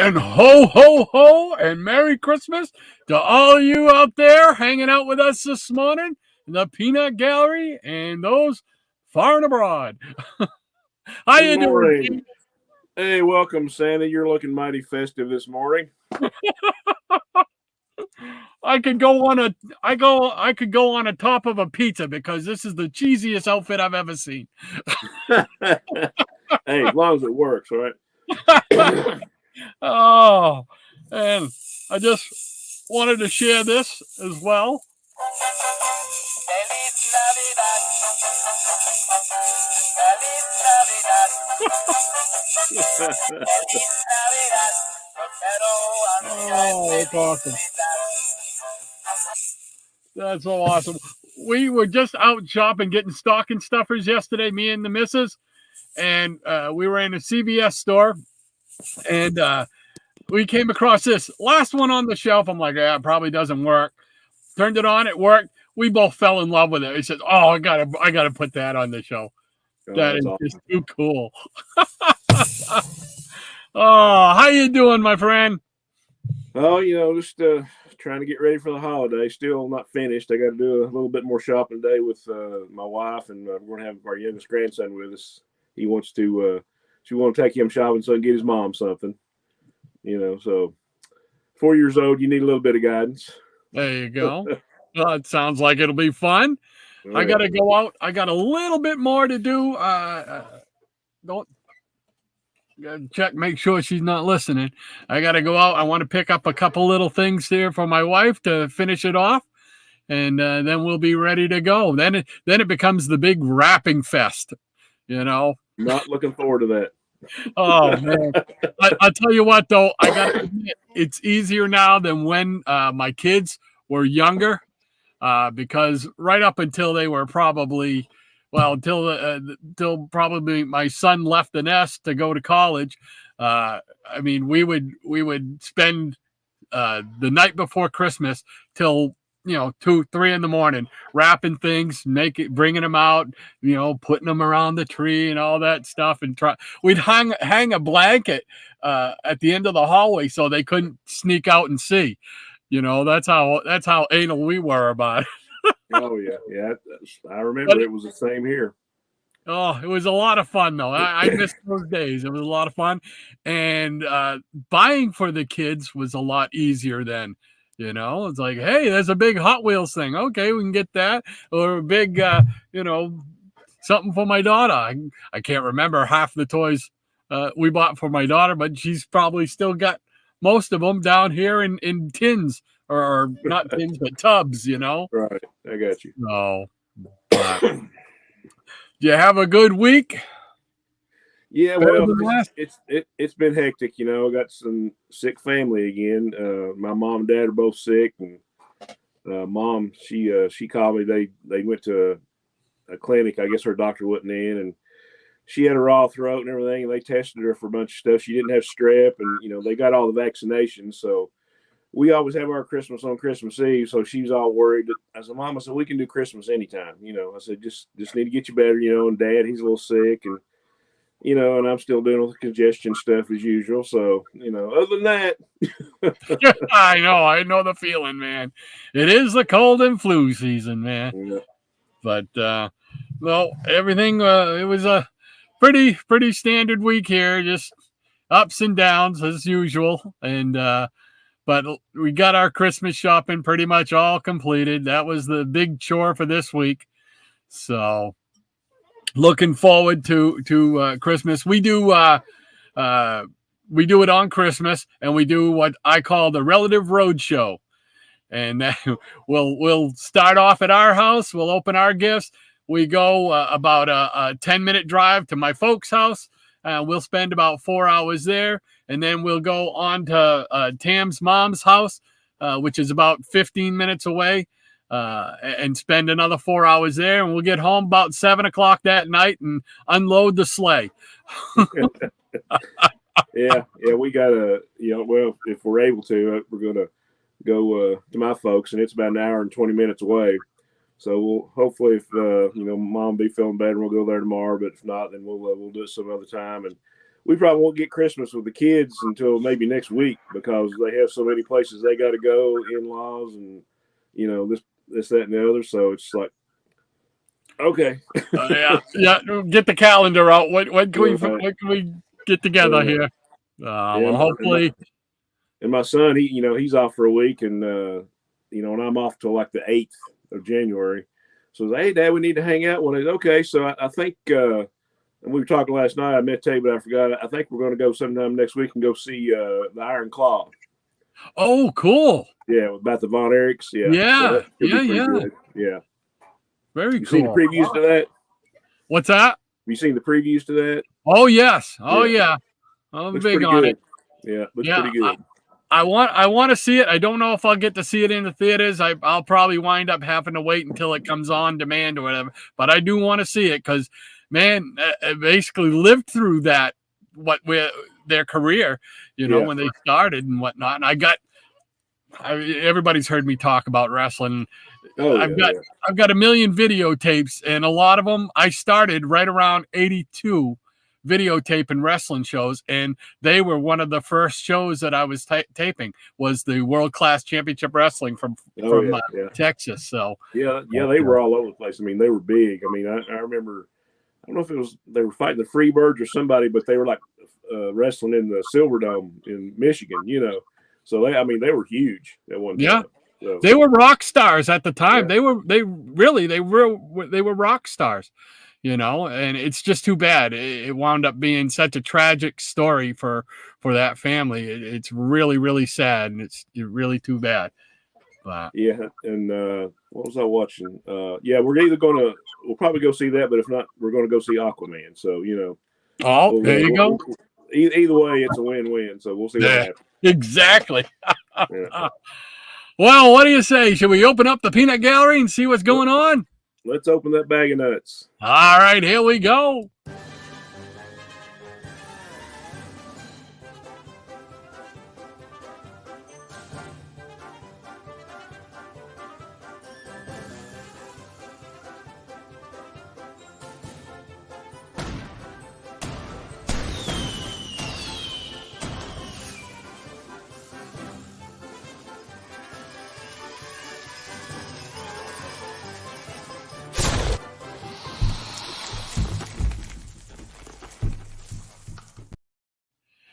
And ho, ho, ho, and Merry Christmas to all you out there hanging out with us this morning in the Peanut Gallery and those far and abroad. How Good you doing, morning. Pete? Hey, welcome, Santa. You're looking mighty festive this morning. I could go on a I could go on a top of a pizza because this is the cheesiest outfit I've ever seen. Hey, as long as it works, all right? Oh, and I just wanted to share this as well. Oh, that's awesome. That's so awesome. We were just out shopping, getting stocking stuffers yesterday, me and the missus, and we were in a CVS store, and we came across this last one on the shelf. I'm like, yeah, it probably doesn't work. Turned it on, it worked. We both fell in love with it. He said, "Oh, I gotta put that on the show. Oh, That that's is awesome. just too cool." Oh, how you doing, my friend? Oh, just trying to get ready for the holiday. Still not finished. I got to do a little bit more shopping today with my wife, and we're going to have our youngest grandson with us. He wants to, she want to take him shopping so he can get his mom something. So 4 years old, you need a little bit of guidance. There you go. It sounds like it'll be fun. Oh, I yeah. gotta go out. I got a little bit more to do. Don't gotta check, make sure she's not listening. I gotta go out. I want to pick up a couple little things here for my wife to finish it off, and then we'll be ready to go. Then it becomes the big wrapping fest. You know. Not looking forward to that. Oh man. I'll tell you what though. I gotta admit, it's easier now than when my kids were younger. Because right up until they were probably, well, until probably my son left the nest to go to college. I mean, we would spend the night before Christmas till 2, 3 in the morning, wrapping things, bringing them out, putting them around the tree and all that stuff, and we'd hang a blanket at the end of the hallway so they couldn't sneak out and see. That's how anal we were about it. Oh, yeah. Yeah. I But remember it was the same here. oh, it was a lot of fun though. I missed those days. It was a lot of fun, and buying for the kids was a lot easier then. It's like, hey, there's a big Hot Wheels thing. Okay, we can get that, or a big, something for my daughter. I can't remember half the toys we bought for my daughter, but she's probably still got most of them down here in tins, or not tins, but tubs. Right. I got you. So, but you have a good week. Yeah, Better well, than last. it's been hectic. I got some sick family again. My mom and dad are both sick, and mom she called me. They went to a clinic. I guess her doctor wasn't in, and she had a raw throat and everything. And they tested her for a bunch of stuff. She didn't have strep, and they got all the vaccinations. So we always have our Christmas on Christmas Eve. So she's all worried. I said, Mama, so we can do Christmas anytime. I said just need to get you better. And Dad, he's a little sick, and and I'm still dealing with congestion stuff as usual. So, other than that, I know the feeling, man. It is the cold and flu season, man. yeah, But well, everything it was a pretty standard week here, just ups and downs as usual. And but we got our Christmas shopping pretty much all completed. That was the big chore for this week. So looking forward to Christmas. We do it on Christmas, and we do what I call the relative road show. And we'll start off at our house. We'll open our gifts. We go about a 10-minute drive to my folks' house. We'll spend about 4 hours there, and then we'll go on to Tam's mom's house, which is about 15 minutes away, and spend another 4 hours there. And we'll get home about 7 o'clock that night and unload the sleigh. yeah. We got well, if we're able to, we're going to go to my folks, and it's about an hour and 20 minutes away. So we'll hopefully, if Mom be feeling better, we'll go there tomorrow. But if not, then we'll do it some other time. And we probably won't get Christmas with the kids until maybe next week because they have so many places they got to go, in-laws, and this, that, and the other. So it's like, okay, yeah. Get the calendar out. What can we get together here? Well, hopefully. And my son, he's off for a week, and and I'm off till like the 8th of January. So I was like, hey, Dad, we need to hang out one day. Okay, so I think, and we were talking last night. I meant to tell you, but I forgot. I think we're going to go sometime next week and go see the Iron Claw. Oh, cool. Yeah, about the Von Erichs. Yeah. Yeah. So good. Yeah. Very you cool. Seen the previews to that? What's that? Have you seen the previews to that? Oh, yes. Oh, yeah. I'm looks big on good. it. Yeah, looks pretty good. I want to see it. I don't know if I'll get to see it in the theaters. I'll probably wind up having to wait until it comes on demand or whatever. But I do want to see it because, man, I basically lived through that, their career, when they started and whatnot. And everybody's heard me talk about wrestling. I've got a million videotapes, and a lot of them I started right around 82. Videotaping wrestling shows, and they were one of the first shows that I was taping was the World Class Championship Wrestling from Texas. So they were all over the place. I mean, they were big. I mean, I remember, I don't know if they were fighting the Freebirds or somebody, but they were like wrestling in the Silverdome in Michigan. So they were huge at one time. Yeah, so, they were rock stars at the time. Yeah. They were rock stars. And it's just too bad. It wound up being such a tragic story for that family. It's really, really sad, and it's really too bad. But and what was I watching? We'll probably go see that, but if not, we're going to go see Aquaman. So there you go. Either way, it's a win-win. So we'll see what happens. Exactly. Well, what do you say? Should we open up the peanut gallery and see what's going on? Let's open that bag of nuts. All right, here we go.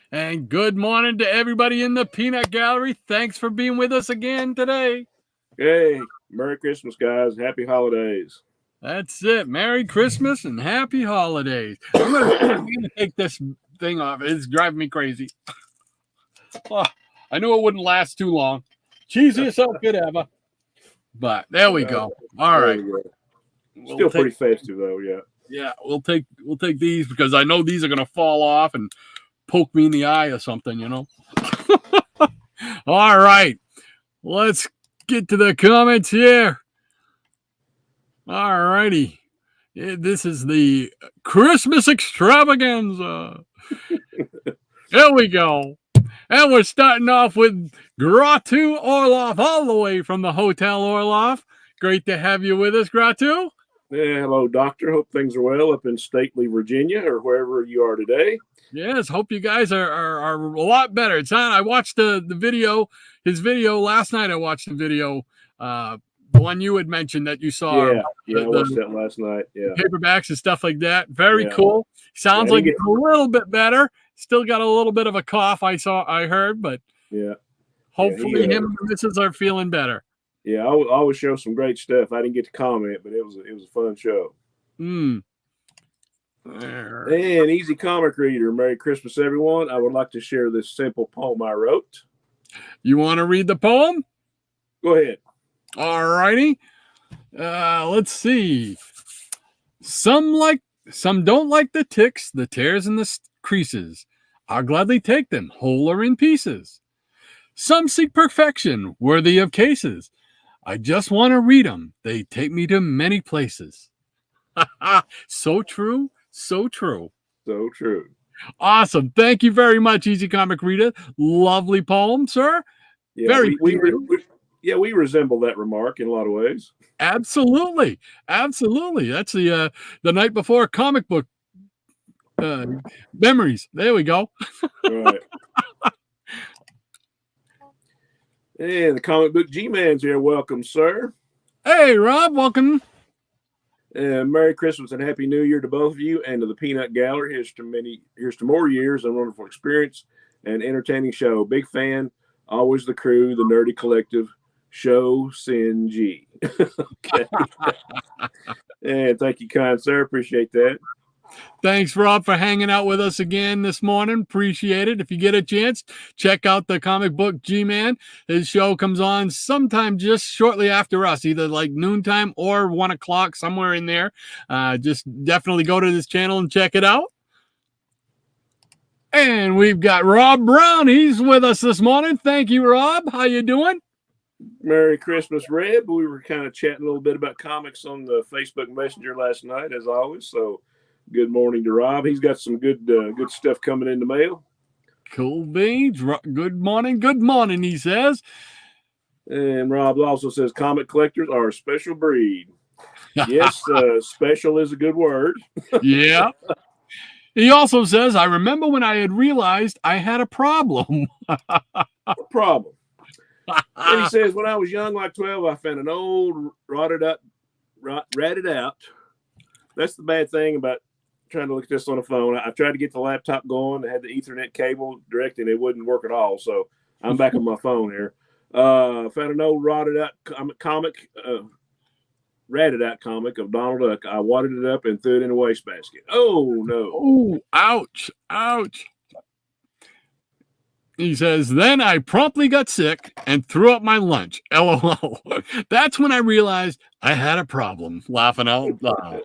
And good morning to everybody in the Peanut Gallery. Thanks for being with us again today. Hey, Merry Christmas, guys. Happy holidays. That's it. Merry Christmas and happy holidays. I'm gonna take this thing off. It's driving me crazy. Oh, I knew it wouldn't last too long. Cheesiest outfit ever. But there we go. All right. Still pretty festive though, yeah. Yeah, we'll take these because I know these are gonna fall off and poke me in the eye or something, All right. Let's get to the comments here. All righty. This is the Christmas extravaganza. Here we go. And we're starting off with Gratu Orloff, all the way from the Hotel Orloff. Great to have you with us, Gratu. Yeah, hello, Doctor. Hope things are well up in stately Virginia or wherever you are today. Yes, hope you guys are a lot better. It's on. I watched the video, his video last night. I watched the video, the one you had mentioned that you saw. Yeah, I watched that last night. Yeah, paperbacks and stuff like that. Very cool. Sounds like it's a little bit better. Still got a little bit of a cough. I heard, but hopefully him and the missus are feeling better. Yeah, I always show some great stuff. I didn't get to comment, but it was a fun show. And easy comic reader. Merry Christmas, everyone. I would like to share this simple poem I wrote. You want to read the poem? Go ahead. All righty. Let's see. Some don't like the ticks, the tears, and the creases. I'll gladly take them, whole or in pieces. Some seek perfection, worthy of cases. I just want to read them. They take me to many places. So true. So true. So true. Awesome. Thank you very much, Easy Comic Reader. Lovely poem, sir. Yeah, we resemble that remark in a lot of ways. Absolutely. Absolutely. That's the night before comic book Memories. There we go. Right. And the comic book G-Man's here. Welcome, sir. Hey, Rob, welcome. Merry Christmas and Happy New Year to both of you and to the Peanut Gallery. Here's to more years and wonderful experience and entertaining show. Big fan. Always the crew, the Nerdy Collective. Show Sin G. Okay. And thank you, kind sir. Appreciate that. Thanks, Rob, for hanging out with us again this morning. Appreciate it. If you get a chance, check out the comic book G-Man. His show comes on sometime just shortly after us, either like noontime or 1 o'clock, somewhere in there. Just definitely go to this channel and check it out. And we've got Rob Brown. He's with us this morning. Thank you, Rob. How you doing? Merry Christmas, Reb. We were kind of chatting a little bit about comics on the Facebook Messenger last night, as always. So good morning to Rob. He's got some good stuff coming in the mail. Cool beans. Good morning, he says. And Rob also says comic collectors are a special breed. Yes, special is a good word. Yeah. He also says, I remember when I had realized I had a problem. What problem? And he says, when I was young, like 12, I found an old ratted out. That's the bad thing about trying to look at this on a phone. I tried to get the laptop going. I had the Ethernet cable direct, and it wouldn't work at all. So I'm back on my phone here. Found an old ratted out comic of Donald Duck. I wadded it up and threw it in a wastebasket. Oh, no. Oh, ouch. He says, then I promptly got sick and threw up my lunch. LOL. That's when I realized I had a problem. Laughing out loud.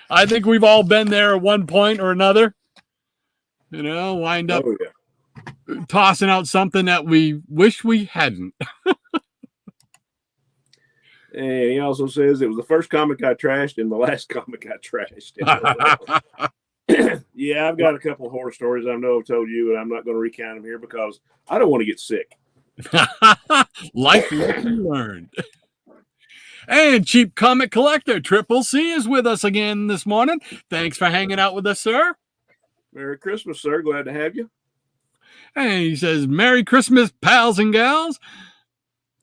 I think we've all been there at one point or another. Wind up tossing out something that we wish we hadn't. And he also says it was the first comic I trashed and the last comic I trashed. Yeah, I've got a couple of horror stories I know I've told you, and I'm not going to recount them here because I don't want to get sick. Life lesson learned. And Cheap Comic Collector, Triple C, is with us again this morning. Thanks for hanging out with us, sir. Merry Christmas, sir. Glad to have you. And he says, Merry Christmas, pals and gals.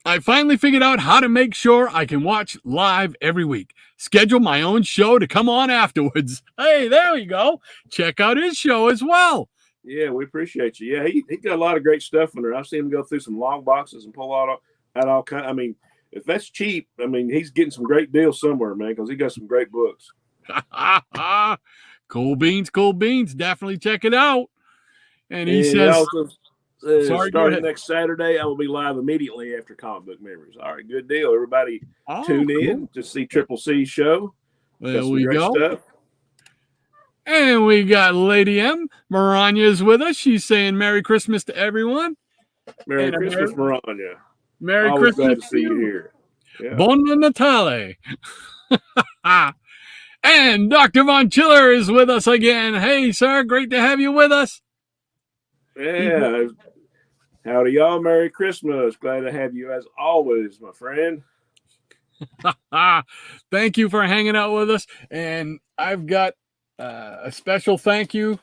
I finally figured out how to make sure I can watch live every week. Schedule my own show to come on afterwards. Hey, there we go. Check out his show as well. Yeah, we appreciate you. Yeah, he got a lot of great stuff in there. I've seen him go through some long boxes and pull out all kind. I mean, if that's cheap, I mean, he's getting some great deals somewhere, man, because he got some great books. Cool beans. Definitely check it out. And he says, also, starting next Saturday, I will be live immediately after Comic Book Memories. All right, good deal. Everybody tune in to see Triple C's show. There we go. Stuff. And we got Lady M. Maranya is with us. She's saying Merry Christmas to everyone. Merry Christmas, Maranya. Merry Always Christmas. Glad to see you here. Yeah. Buon Natale. And Dr. Von Chiller is with us again. Hey, sir, great to have you with us. Yeah. Howdy, y'all. Merry Christmas. Glad to have you as always, my friend. Thank you for hanging out with us. And I've got a special thank you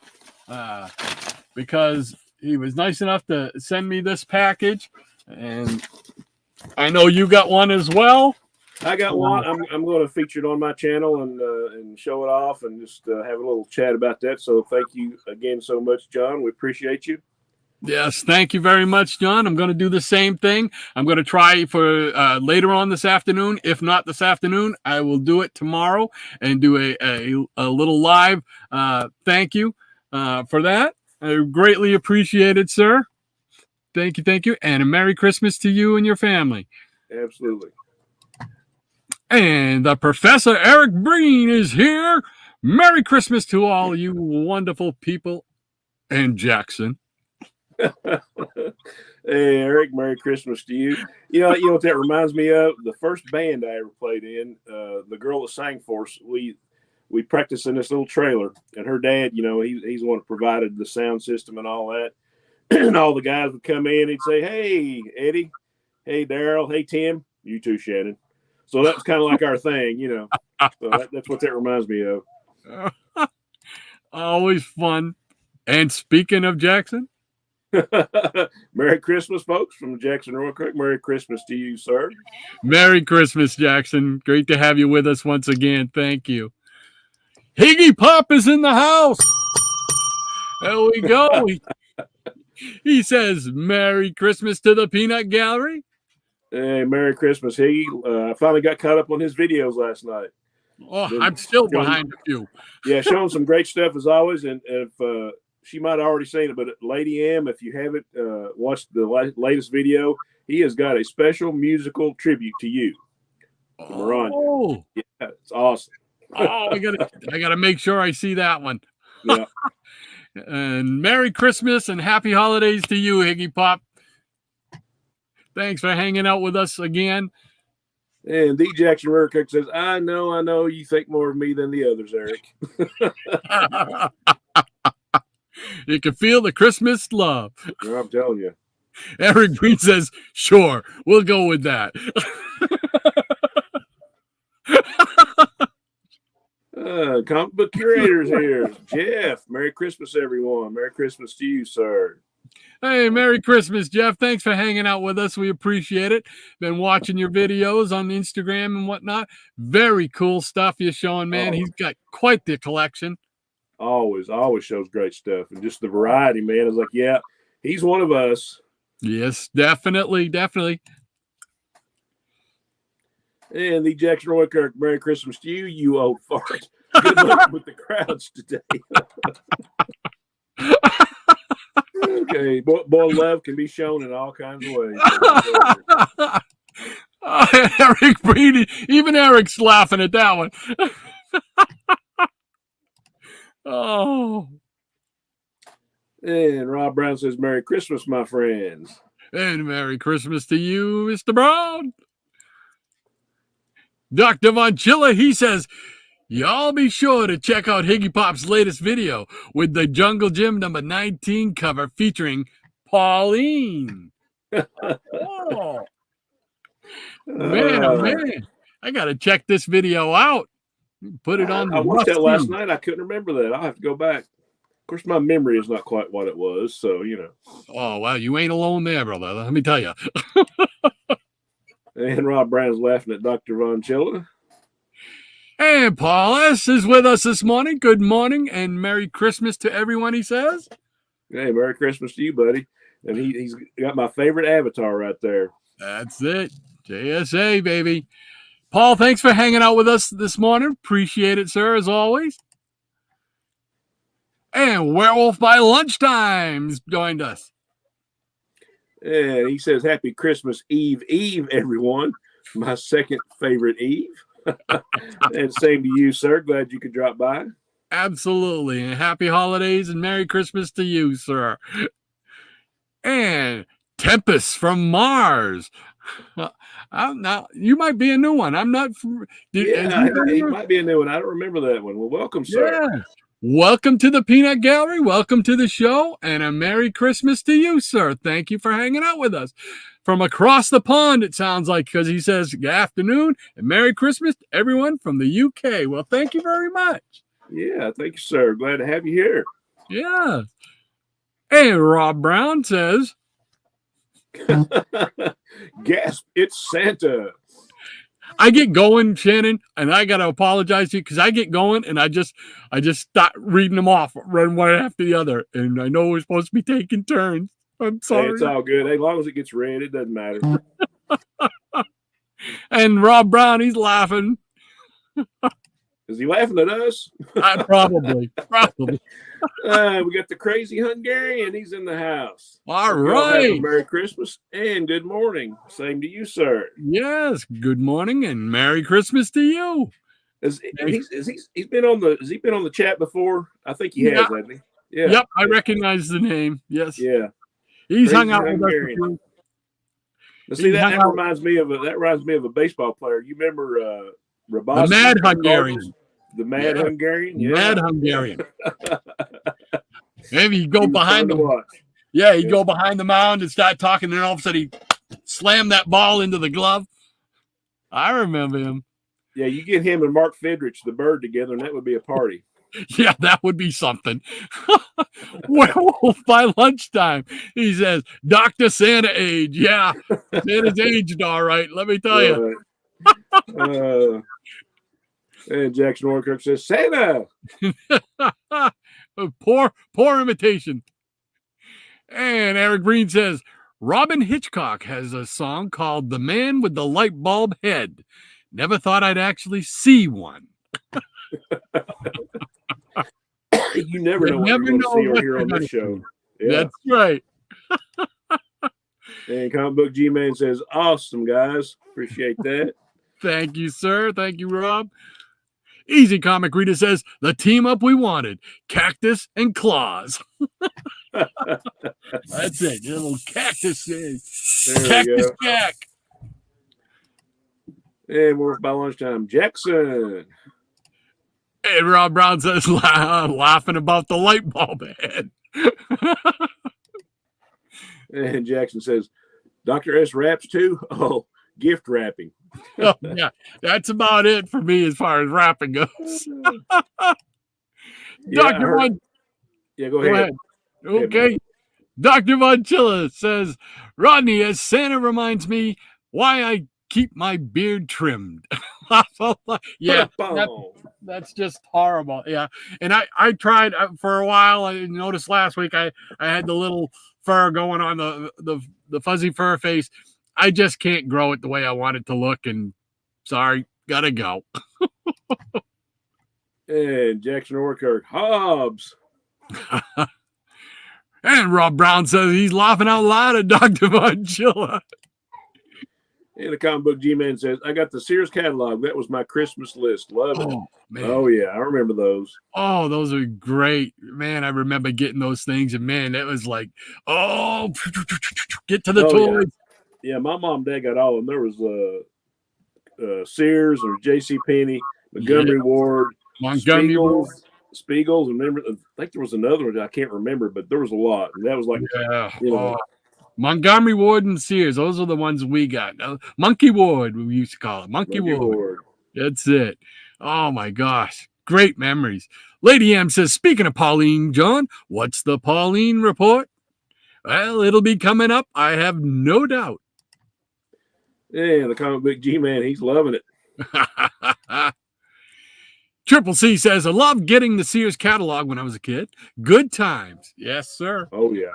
because he was nice enough to send me this package. And I know you got one as well. I got one. I'm going to feature it on my channel and show it off and just have a little chat about that. So thank you again so much, John. We appreciate you. Yes, thank you very much, John. I'm going to do the same thing. I'm going to try for later on this afternoon. If not this afternoon, I will do it tomorrow and do a little live thank you for that. I greatly appreciate it, sir. Thank you. And a Merry Christmas to you and your family. Absolutely. And the Professor Eric Breen is here. Merry Christmas to all you wonderful people and Jackson. Hey, Eric, Merry Christmas to you. You know what that reminds me of? The first band I ever played in, the girl that sang for us, we practiced in this little trailer, and her dad, he's the one that provided the sound system and all that. And all the guys would come in, he'd say, hey, Eddie, hey, Daryl, hey, Tim, you too, Shannon. So that's kind of like our thing, So that's what that reminds me of. Always fun. And speaking of Jackson, Merry Christmas, folks, from Jackson Roycrook. Merry Christmas to you, sir. Merry Christmas, Jackson. Great to have you with us once again. Thank you. Higgy Pop is in the house. There we go. He says, Merry Christmas to the Peanut Gallery. Hey, Merry Christmas, Higgy. I finally got caught up on his videos last night. Oh, I'm still behind a few. Yeah, showing some great stuff as always. And if she might have already seen it, but Lady M, if you haven't watched the latest video, he has got a special musical tribute to you. Oh, yeah, it's awesome. Oh, I gotta make sure I see that one. Yeah. And Merry Christmas and Happy Holidays to you, Higgy Pop. Thanks for hanging out with us again. And D. Jackson Rurcook says, I know you think more of me than the others, Eric. You can feel the Christmas love. I'm telling you. Eric Green says, sure, we'll go with that. Comic book curators here. Jeff, Merry Christmas, everyone. Merry Christmas to you, sir. Hey, Merry Christmas, Jeff. Thanks for hanging out with us. We appreciate it. Been watching your videos on Instagram and whatnot. Very cool stuff you're showing, man. He's got quite the collection. Always shows great stuff. And just the variety, man. It's like, yeah, he's one of us. Yes, definitely. And the Jackson Roycrook, Merry Christmas to you, you old fart. Good luck with the crowds today. Okay, boy, love can be shown in all kinds of ways. Eric Brady, even Eric's laughing at that one. Oh. And Rob Brown says, Merry Christmas, my friends. And Merry Christmas to you, Mr. Brown. Dr. Von Chilla, he says, y'all be sure to check out Higgy Pop's latest video with the Jungle Gym number 19 cover featuring Pauline. Oh. Man. I got to check this video out. Put it on. I watched that last night. I couldn't remember that. I'll have to go back. Of course, my memory is not quite what it was, so, you know. Oh, well, you ain't alone there, brother. Let me tell you. And Rob Brown's laughing at Dr. Von Chilla. And Paul S. is with us this morning. Good morning and Merry Christmas to everyone, he says. Hey, Merry Christmas to you, buddy. And he's got my favorite avatar right there. That's it. JSA, baby. Paul, thanks for hanging out with us this morning. Appreciate it, sir, as always. And Werewolf by Lunchtime's joined us. And he says, Happy Christmas Eve, everyone. My second favorite Eve. And same to you, sir. Glad you could drop by. Absolutely. And happy holidays and Merry Christmas to you, sir. And Tempest from Mars. Now, you might be a new one. I'm not. He might be a new one. I don't remember that one. Well, welcome, sir. Yeah. Welcome to the Peanut Gallery. Welcome to the show. And a Merry Christmas to you, sir. Thank you for hanging out with us. From across the pond, it sounds like, because he says good afternoon and Merry Christmas to everyone from the UK. Well, thank you very much. Yeah, thank you, sir. Glad to have you here. Yeah. And Rob Brown says, gasp, it's Santa. I get going, Shannon, and I got to apologize to you because I get going and I just start reading them off one after the other. And I know we're supposed to be taking turns. I'm sorry. Hey, it's all good. As long as it gets read, it doesn't matter. And Rob Brown, he's laughing. Is he laughing at us? Probably. We got the crazy Hungarian. He's in the house. All right. Merry Christmas and good morning. Same to you, sir. Yes. Good morning and Merry Christmas to you. He's been on the chat before? I think he has, hasn't he? Yeah. Yep. I recognize the name. Yes. Yeah. He's hung out with us. Now, see, that reminds me of a baseball player. You remember the Mad Hungarian. The Mad Hungarian? Yeah. Mad Hungarian. Maybe you go behind the go behind the mound and start talking, and all of a sudden he slammed that ball into the glove. I remember him. Yeah, you get him and Mark Fidrich, the bird, together, and that would be a party. Yeah, that would be something. Werewolf by lunchtime. He says, Dr. Santa age. Yeah, Santa's aged all right. Let me tell you. And Jackson Orkirk says, Santa. Poor imitation. And Eric Green says, Robin Hitchcock has a song called The Man with the Light Bulb Head. Never thought I'd actually see one. You never know what you're going to see or hear on this show. Yeah. That's right. And Comic Book G-Man says, awesome, guys. Appreciate that. Thank you, sir. Thank you, Rob. Easy Comic Reader says, the team up we wanted, Cactus and Claus. That's it. A little cactus. Cactus Jack. And we're by lunchtime. Jackson. And Rob Brown says, laughing about the light bulb head. And Jackson says, Dr. S raps too? Oh, gift wrapping. Oh, yeah, that's about it for me as far as rapping goes. Dr. Von. Yeah, go ahead. Okay. Dr. Von Chilla says, Rodney, as Santa reminds me why I keep my beard trimmed. Yeah, that's just horrible. Yeah. And I tried for a while. I noticed last week I had the little fur going on the fuzzy fur face. I just can't grow it the way I want it to look, and sorry, gotta go. And Jackson Orkirk, Hobbs. And Rob Brown says he's laughing out loud at Dr. Von Chilla. And the Comic Book G-Man says, I got the Sears catalog. That was my Christmas list. Love it. Man. Oh, yeah. I remember those. Oh, those are great. Man, I remember getting those things. And, man, it was like, oh, get to the toys. Yeah, my mom and dad got all of them. There was Sears or JCPenney, Montgomery Ward, Spiegels, and remember, I think there was another one I can't remember, but there was a lot. And that was like, Montgomery Ward and Sears. Those are the ones we got. Monkey Ward, we used to call it. Monkey Ward. That's it. Oh, my gosh. Great memories. Lady M says, speaking of Pauline, John, what's the Pauline report? Well, it'll be coming up. I have no doubt. Yeah, the Comic Book G-Man, he's loving it. Triple C says, I loved getting the Sears catalog when I was a kid. Good times. Yes, sir. Oh, yeah.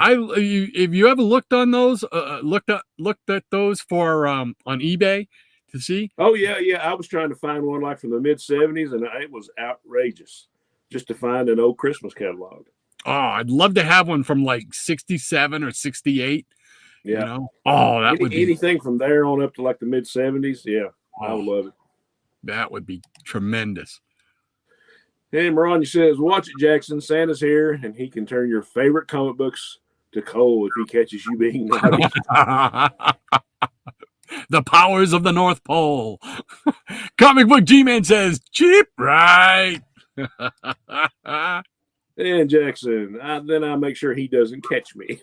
If you ever looked on those, looked at those for on eBay to see? Oh, yeah. I was trying to find one like from the mid-'70s, and it was outrageous just to find an old Christmas catalog. Oh, I'd love to have one from like 67 or 68. Yeah. You know? Oh, that would be anything from there on up to like the mid-'70s. Yeah, I would love it. That would be tremendous. And Maranya says, watch it, Jackson. Santa's here, and he can turn your favorite comic books to coal if he catches you being naughty. The powers of the North Pole. Comic Book G-Man says, cheap, right? And Jackson, then I make sure he doesn't catch me.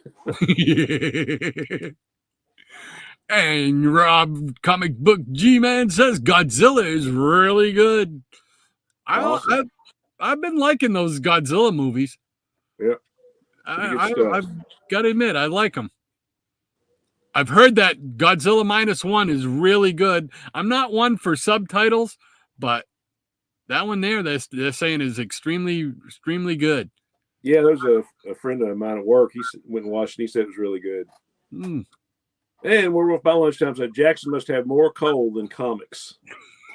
And Rob, Comic Book G-Man says Godzilla is really good. Awesome. I've been liking those Godzilla movies. Yeah. I've got to admit, I like them. I've heard that Godzilla -1 is really good. I'm not one for subtitles, but that one there, they're saying is extremely, extremely good. Yeah, there's a friend of mine at work. He went and watched it. He said it was really good. Mm. And we're by lunchtime. So Jackson must have more coal than comics.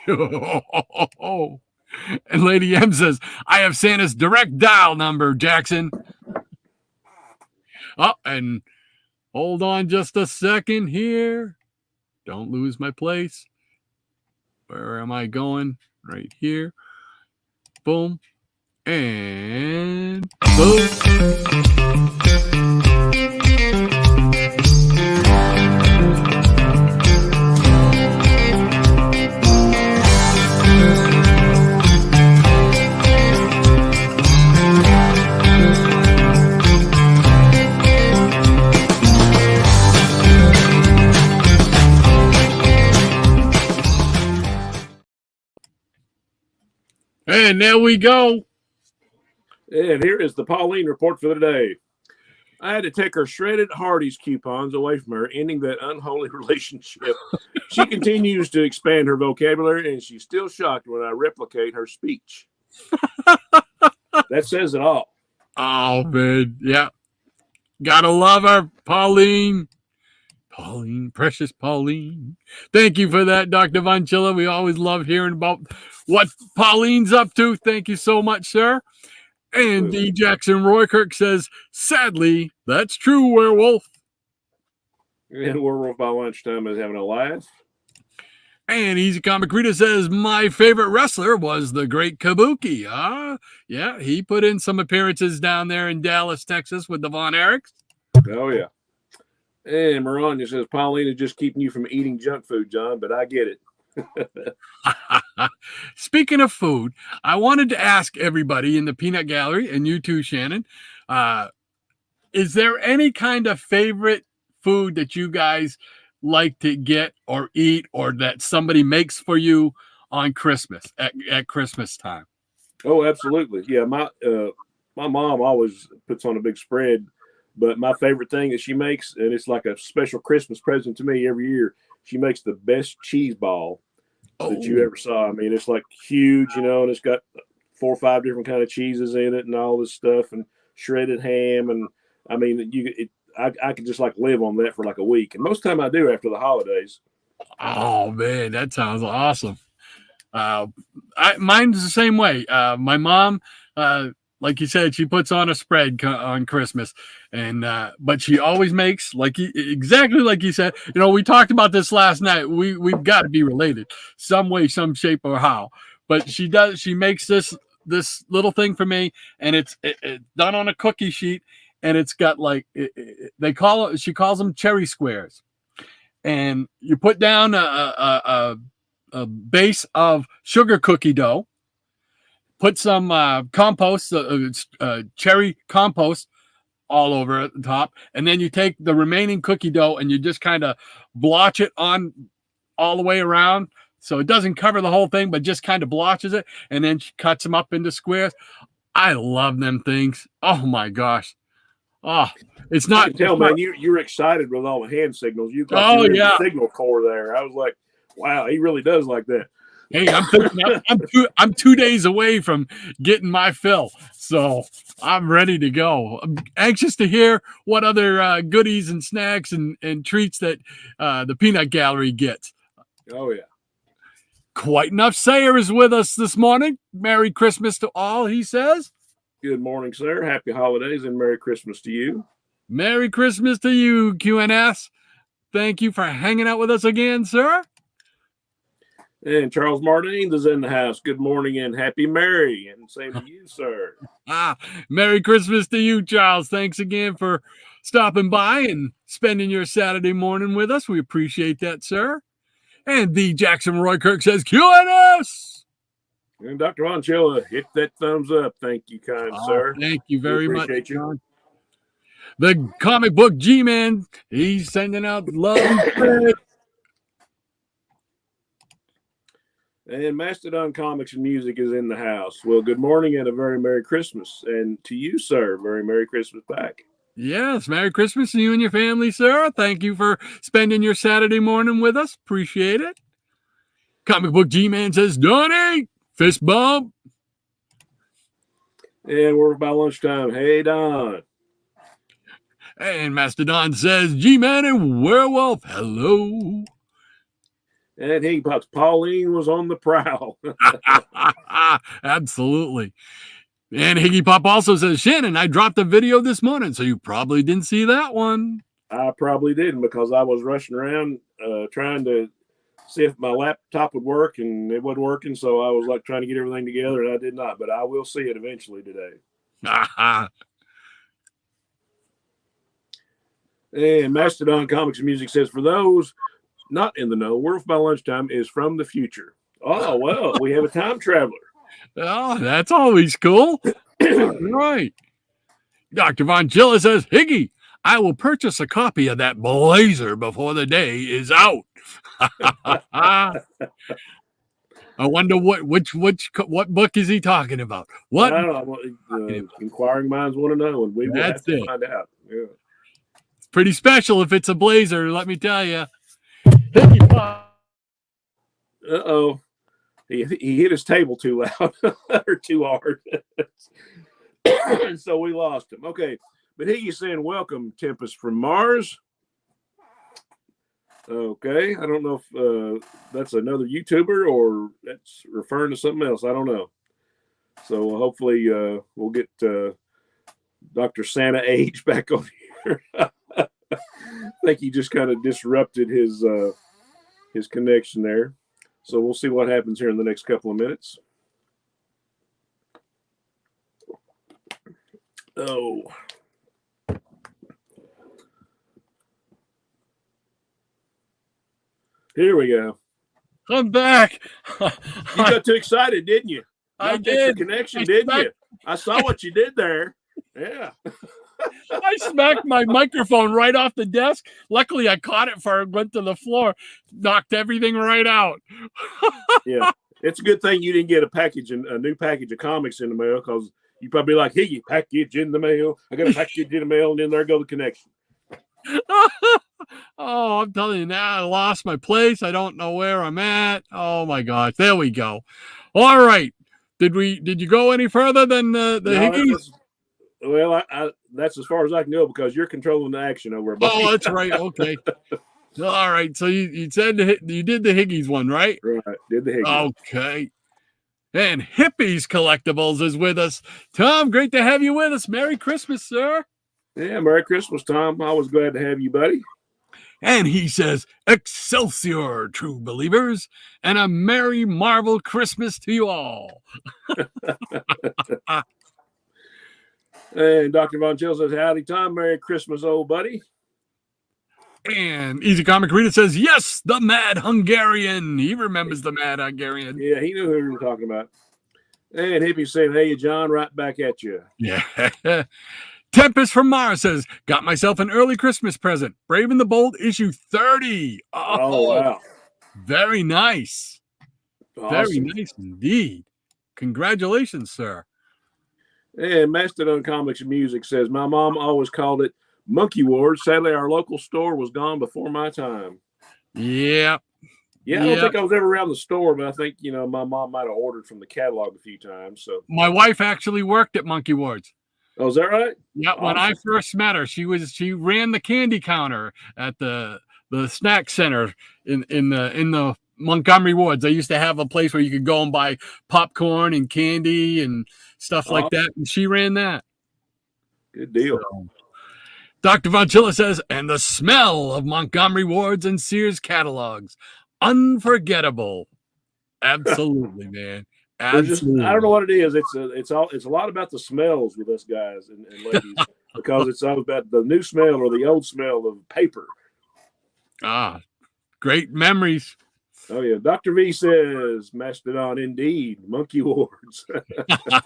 And Lady M says, I have Santa's direct dial number, Jackson. Oh, and hold on just a second here. Don't lose my place. Where am I going? Right here. Boom. And boom. And there we go. And here is the Pauline report for the day. I had to take her shredded Hardee's coupons away from her, ending that unholy relationship. She continues to expand her vocabulary, and she's still shocked when I replicate her speech. That says it all. Oh, man. Yeah. Gotta love her, Pauline. Pauline, precious Pauline. Thank you for that, Dr. Von Chilla. We always love hearing about what Pauline's up to. Thank you so much, sir. And D. Jackson Roykirk says, sadly, that's true, werewolf. And Werewolf by Lunchtime is having a laugh. And Easy Comic Rita says, my favorite wrestler was the great Kabuki. Yeah, he put in some appearances down there in Dallas, Texas with the Von Erichs. Oh, yeah. And Maranya says, Pauline is just keeping you from eating junk food, John, but I get it. Speaking of food, I wanted to ask everybody in the Peanut Gallery, and you too, Shannon, is there any kind of favorite food that you guys like to get or eat, or that somebody makes for you on Christmas, at Christmas time? Oh, absolutely. Yeah, my mom always puts on a big spread, but my favorite thing that she makes, and it's like a special Christmas present to me every year, she makes the best cheese ball that you ever saw. I mean, it's like huge, and it's got 4 or 5 different kind of cheeses in it and all this stuff, and shredded ham. And I mean, I could just like live on that for like a week. And most time I do after the holidays. Oh man, that sounds awesome. Mine's the same way. My mom, like you said, she puts on a spread on Christmas, and but she always makes exactly like you said. We talked about this last night. We've got to be related some way, some shape, or how. But she does. She makes this little thing for me, and it's done on a cookie sheet, and it's got she calls them cherry squares, and you put down a base of sugar cookie dough. Put some compost, cherry compost, all over at the top, and then you take the remaining cookie dough and you just kind of blotch it on all the way around, so it doesn't cover the whole thing, but just kind of blotches it, and then she cuts them up into squares. I love them things. Oh my gosh! Oh, it's not. I can tell, man, you're excited with all the hand signals. You got the signal core there. I was like, wow, he really does like that. Hey, I'm 2 days away from getting my fill, so I'm ready to go. I'm anxious to hear what other goodies and snacks and treats that the Peanut Gallery gets. Oh, yeah. Quite enough Sayer is with us this morning. Merry Christmas to all, he says. Good morning, sir. Happy holidays and Merry Christmas to you. Merry Christmas to you, QNS. Thank you for hanging out with us again, sir. And Charles Martins is in the house. Good morning and happy Merry. And same to you, sir. Merry Christmas to you, Charles. Thanks again for stopping by and spending your Saturday morning with us. We appreciate that, sir. And the Jackson Roykirk says, QNS. And Dr. Von Chilla, hit that thumbs up. Thank you, kind sir. Thank you very much, John. The comic book G-Man, he's sending out love and And Mastodon Comics and Music is in the house. Well, good morning and a very Merry Christmas. And to you, sir, very Merry Christmas back. Yes, Merry Christmas to you and your family, sir. Thank you for spending your Saturday morning with us. Appreciate it. Comic Book G-Man says, Donnie, fist bump. And we're about lunchtime. Hey, Don. And Mastodon says, G-Man and Werewolf, hello. And he pops, Pauline was on the prowl. Absolutely. And Higgy Pop also says, Shannon, I dropped a video this morning, so you probably didn't see that one. I probably didn't, because I was rushing around trying to see if my laptop would work, and it wasn't working. So I was like trying to get everything together, and I did not. But I will see it eventually today. And Mastodon Comics and Music says, for those not in the know, Werewolf by Lunchtime is from the future. Oh, well, we have a time traveler. Oh, that's always cool. Right. Dr. Von Chilla says, Higgy, I will purchase a copy of that Blazer before the day is out. I wonder what book is he talking about? What? I don't know. Inquiring minds want to know, and we will have to find out. Yeah. It's pretty special if it's a blazer, let me tell you. Uh-oh. He hit his table too loud or too hard. So we lost him. Okay. But Higgy's saying, welcome, Tempest from Mars. Okay. I don't know if that's another YouTuber or that's referring to something else. I don't know. So hopefully we'll get Dr. Santa Age back on here. I think he just kind of disrupted his connection there. So we'll see what happens here in the next couple of minutes. Oh. Here we go. I'm back. You got too excited, didn't you? I did. Connection, didn't you? I saw what you did there. Yeah. I smacked my microphone right off the desk. Luckily, I caught it before it went to the floor. Knocked everything right out. Yeah. It's a good thing you didn't get a new package of comics in the mail, because you probably like, hey, package in the mail. I got a package in the mail, and then there go the connection. Oh, I'm telling you now, I lost my place. I don't know where I'm at. Oh my gosh. There we go. All right. Did you go any further than the Higgies? Well, I that's as far as I can go, because you're controlling the action over. Oh, that's right. Okay. All right. So you said you did the Higgies one, right? Right. Did the Higgies. Okay. And Hippies Collectibles is with us. Tom, great to have you with us. Merry Christmas, sir. Yeah, Merry Christmas, Tom. Always glad to have you, buddy. And he says, Excelsior, true believers, and a Merry Marvel Christmas to you all. And Dr. Von Chill says, howdy, Tom. Merry Christmas, old buddy. And Easy Comic Reader says, yes, the Mad Hungarian. He remembers the Mad Hungarian. Yeah, he knew who we were talking about. And Hippie saying, hey, John, right back at you. Yeah. Tempest from Mars says, got myself an early Christmas present. Brave and the Bold issue 30. Oh wow. Very nice. Awesome. Very nice indeed. Congratulations, sir. And Mastodon Comics and Music says, my mom always called it Monkey Ward. Sadly, our local store was gone before my time. Yeah. Yeah, I don't think I was ever around the store, but I think, my mom might have ordered from the catalog a few times. So my wife actually worked at Monkey Ward's. Oh, is that right? Yeah, awesome. When I first met her, she ran the candy counter at the snack center in the Montgomery Wards. They used to have a place where you could go and buy popcorn and candy and stuff like that, and she ran that. Good deal. So, Dr. Von Chilla says, and the smell of Montgomery Wards and Sears catalogs, unforgettable. Absolutely, man. Absolutely. I don't know what it is. It's a lot about the smells with us guys and ladies, because it's all about the new smell or the old smell of paper. Great memories. Oh yeah. Dr. V says, Mastodon indeed, Monkey Wards.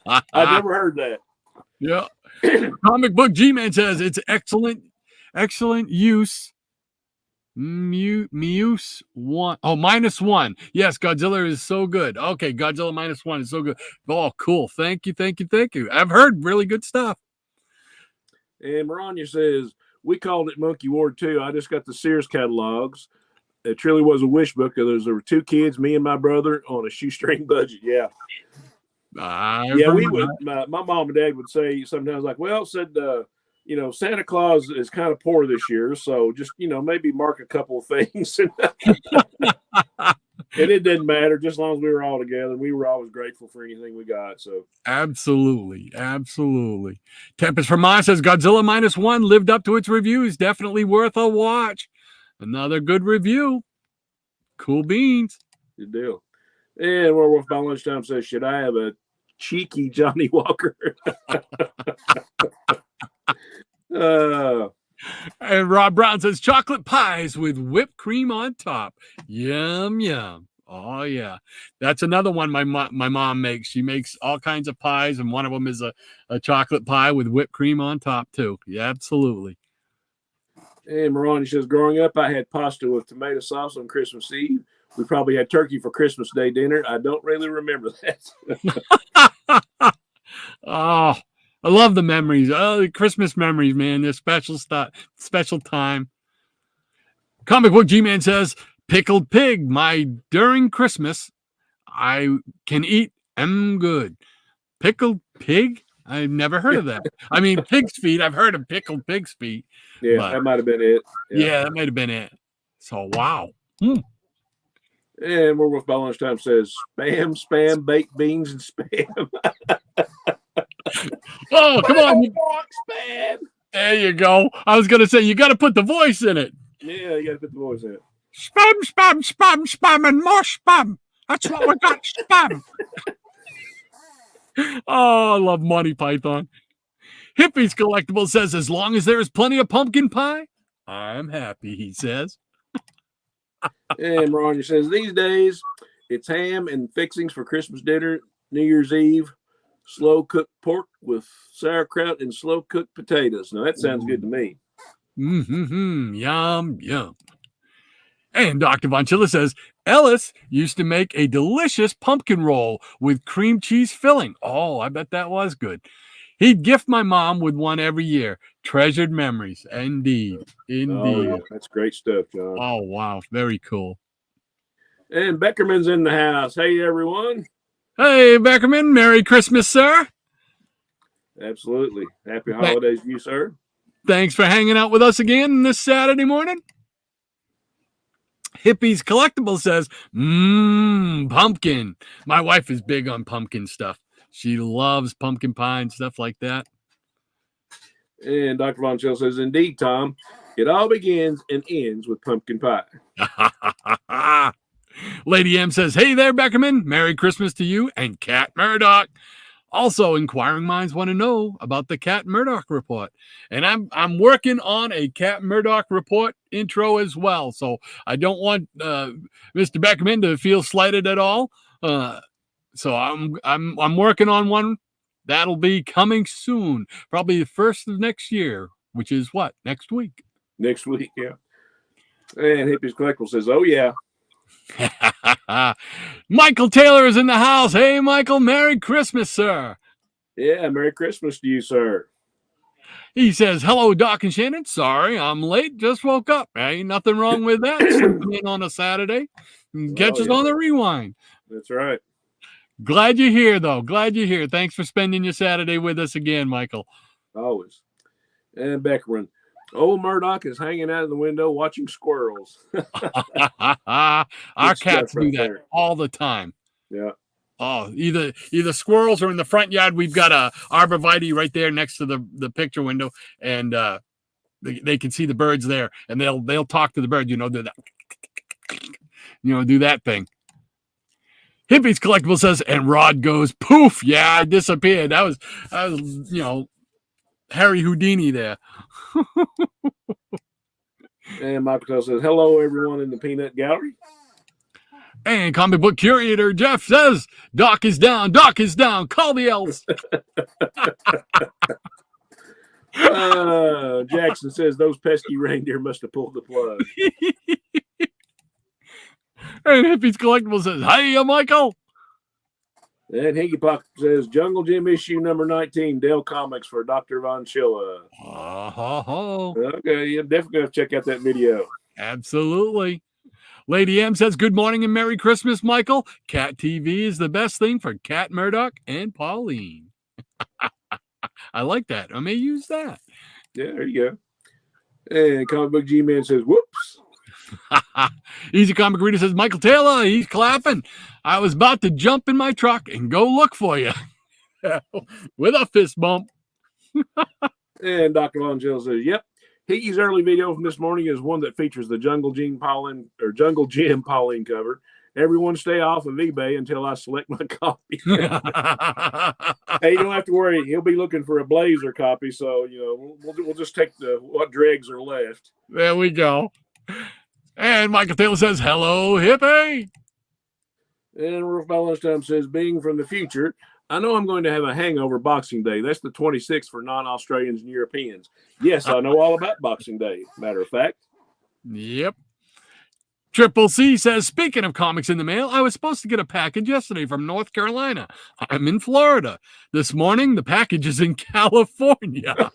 I've never heard that. Yeah. Comic Book G-Man says it's excellent use. Muse one. Oh, -1. Yes, Godzilla is so good. Okay, Godzilla -1 is so good. Oh, cool. Thank you. I've heard really good stuff. And Maranya says, we called it Monkey Ward too. I just got the Sears catalogs. It truly was a wish book. There were 2 kids, me and my brother, on a shoestring budget. Yeah. We would. My mom and dad would say sometimes, like, well, Santa Claus is kind of poor this year, so just, maybe mark a couple of things. And it didn't matter, just as long as we were all together. We were always grateful for anything we got. So absolutely. Tempest from Mars says Godzilla -1 lived up to its reviews. Definitely worth a watch. Another good review. Cool beans. Good deal. And Werewolf by Lunchtime says, should I have a cheeky Johnny Walker? And Rob Brown says chocolate pies with whipped cream on top. Yum, yum. Oh, yeah. That's another one my mom makes. She makes all kinds of pies, and one of them is a chocolate pie with whipped cream on top, too. Yeah, absolutely. And Maroni says, growing up, I had pasta with tomato sauce on Christmas Eve. we probably had turkey for Christmas Day dinner. I don't really remember that. Oh, I love the memories. Oh, the Christmas memories, man. They're special stuff, special time. Comic Book G-Man says, pickled pig, during Christmas, I can eat good. Pickled pig? I've never heard of that. I mean, pig's feet. I've heard of pickled pig's feet. Yeah, but that might have been it. Yeah, that might have been it. So, wow. Hmm. And Werewolf by Lunchtime says, spam, baked beans, and spam. Oh, come on. Spam. There you go. I was going to say, you got to put the voice in it. Yeah, you got to put the voice in it. Spam, and more spam. That's what we got, spam. Oh, I love Monty Python. Hippie's Collectible says, as long as there is plenty of pumpkin pie, I'm happy, he says. And Ron says, these days, it's ham and fixings for Christmas dinner, New Year's Eve, slow-cooked pork with sauerkraut and slow-cooked potatoes. Now, that sounds good to me. Mm-hmm. Yum, yum. And Dr. Von Chilla says, Ellis used to make a delicious pumpkin roll with cream cheese filling. Oh, I bet that was good. He'd gift my mom with one every year. Treasured memories. Indeed. Oh, yeah. That's great stuff, John. Oh, wow. Very cool. And Beckerman's in the house. Hey, everyone. Hey, Beckerman. Merry Christmas, sir. Absolutely. Happy holidays to you, sir. Thanks for hanging out with us again this Saturday morning. Hippie's Collectible says, pumpkin. My wife is big on pumpkin stuff. She loves pumpkin pie and stuff like that. And Dr. Von Chill says, indeed, Tom, it all begins and ends with pumpkin pie. Lady M says, hey there, Beckerman. Merry Christmas to you and Cat Murdock. Also, inquiring minds want to know about the Cat Murdock report. And I'm working on a Cat Murdock report intro as well. So I don't want Mr. Beckerman to feel slighted at all. So I'm working on one that'll be coming soon, probably the first of next year, which is what? Next week. Next week, yeah. And Hippie's Collectible says, oh, yeah. Michael Taylor is in the house. Hey, Michael, Merry Christmas, sir. Yeah, Merry Christmas to you, sir. He says, hello, Doc and Shannon. Sorry, I'm late. Just woke up. Ain't nothing wrong with that. Sleeping in on a Saturday. Catch us on the rewind. That's right. Glad you're here, though. Glad you're here. Thanks for spending your Saturday with us again, Michael. Always. And Beckerman. Old Murdoch is hanging out of the window watching squirrels. Our cats do that all the time. Yeah. Oh, either squirrels or in the front yard. We've got a arborvitae right there next to the picture window, and they can see the birds there, and they'll talk to the bird. Do that. Do that thing. Hippie's Collectible says, and Rod goes poof. Yeah, I disappeared. That was Harry Houdini there. And Michael says, hello, everyone in the Peanut Gallery. And comic book curator Jeff says, Doc is down. Doc is down. Call the elves. Jackson says, those pesky reindeer must have pulled the plug. And Hippie's Collectible says, hey, Michael. And Hinky Pocket says, Jungle Gym issue number 19, Dell Comics for Dr. Von Chilla. Okay, you're definitely going to check out that video. Absolutely. Lady M says, good morning and Merry Christmas, Michael. Cat TV is the best thing for Cat Murdock and Pauline. I like that. I may use that. Yeah, there you go. And Comic Book G-Man says, whoops. Easy Comic Reader says, Michael Taylor, he's clapping. I was about to jump in my truck and go look for you with a fist bump. And Dr. Von Jill says, yep. Hickey's early video from this morning is one that features the Jungle Gym Pauline cover. Everyone stay off of eBay until I select my copy. Hey, you don't have to worry. He'll be looking for a Blazer copy, so we'll just take what dregs are left. There we go. And Michael Taylor says, hello, hippie. And Roof by Lunchtime says, being from the future, I know I'm going to have a hangover Boxing Day. That's the 26th for non-Australians and Europeans. Yes, I know all about Boxing Day, matter of fact. Yep. Triple C says, speaking of comics in the mail, I was supposed to get a package yesterday from North Carolina. I'm in Florida. This morning, the package is in California.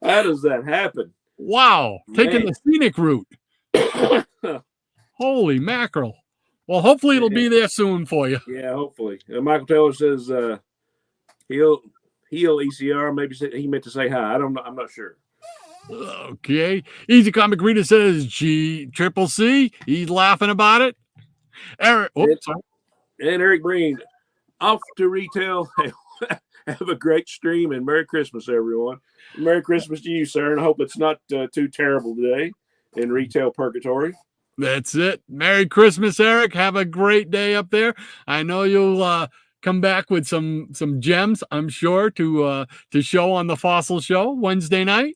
How does that happen? Wow. Taking the scenic route. Holy mackerel. Well, hopefully it'll be there soon for you. Yeah, hopefully. Michael Taylor says he'll ECR. Maybe he meant to say hi. I don't know. I'm not sure. Okay. Easy Comic Reader says Triple C. He's laughing about it. Eric. Oops. And Eric Breen, off to retail. Have a great stream and Merry Christmas, everyone. Merry Christmas to you, sir. And I hope it's not too terrible today in retail purgatory. That's it. Merry Christmas, Eric. Have a great day up there. I know you'll come back with some gems, I'm sure, to show on the Fossil Show Wednesday night.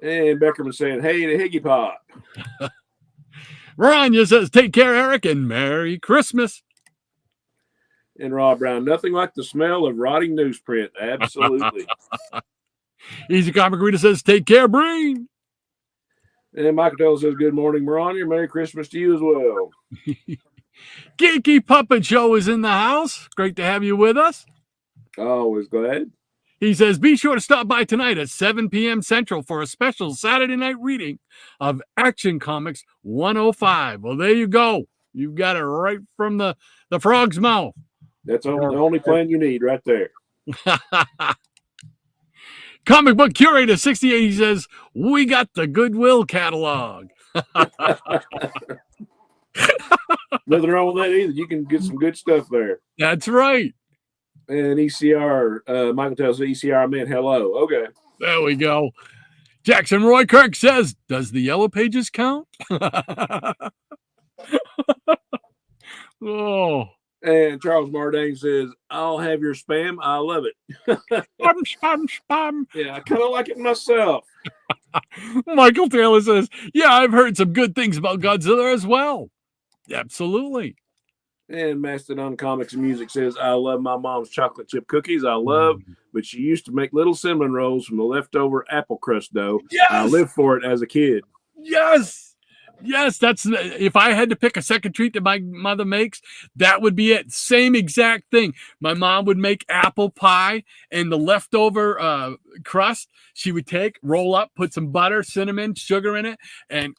And Beckerman saying, hey to Higgy Pop. Rania says, take care, Eric, and Merry Christmas. And Rob Brown, nothing like the smell of rotting newsprint. Absolutely. Easy Comic Reader says, take care, Breen. And Michael Taylor says, good morning, Marania. Merry Christmas to you as well. Geeky Puppet Show is in the house. Great to have you with us. Always glad. He says, be sure to stop by tonight at 7 p.m. Central for a special Saturday night reading of Action Comics 105. Well, there you go. You've got it right from the frog's mouth. That's the only plan you need right there. Comic Book Curator 68, he says, we got the Goodwill catalog. Nothing wrong with that either. You can get some good stuff there. That's right. And ECR, Michael tells ECR man, hello. Okay. There we go. Jackson Roy Kirk says, does the Yellow Pages count? Oh. And Charles Mardane says, I'll have your spam. I love it. Spam. Yeah, I kind of like it myself. Michael Taylor says, yeah, I've heard some good things about Godzilla as well. Absolutely. And Mastodon Comics and Music says, I love my mom's chocolate chip cookies. But she used to make little cinnamon rolls from the leftover apple crust dough. Yes! I lived for it as a kid. Yes. That's if I had to pick a second treat that my mother makes, that would be it. Same exact thing. My mom would make apple pie, and the leftover crust she would take, roll up, put some butter, cinnamon, sugar in it, and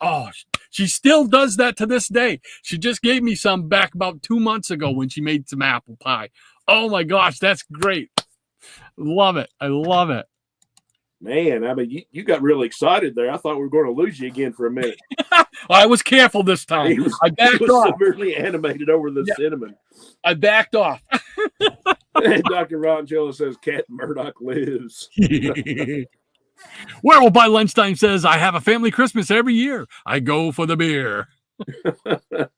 she still does that to this day. She just gave me some back about 2 months ago when she made some apple pie. Oh my gosh, that's great. Love it. I love it. Man, I mean, you got really excited there. I thought we were going to lose you again for a minute. I was careful this time. I backed off. Severely animated over the cinnamon. I backed off. And Dr. Ron Jello says, Cat Murdock lives. Werewolf by Lunchtime says, I have a family Christmas every year. I go for the beer. And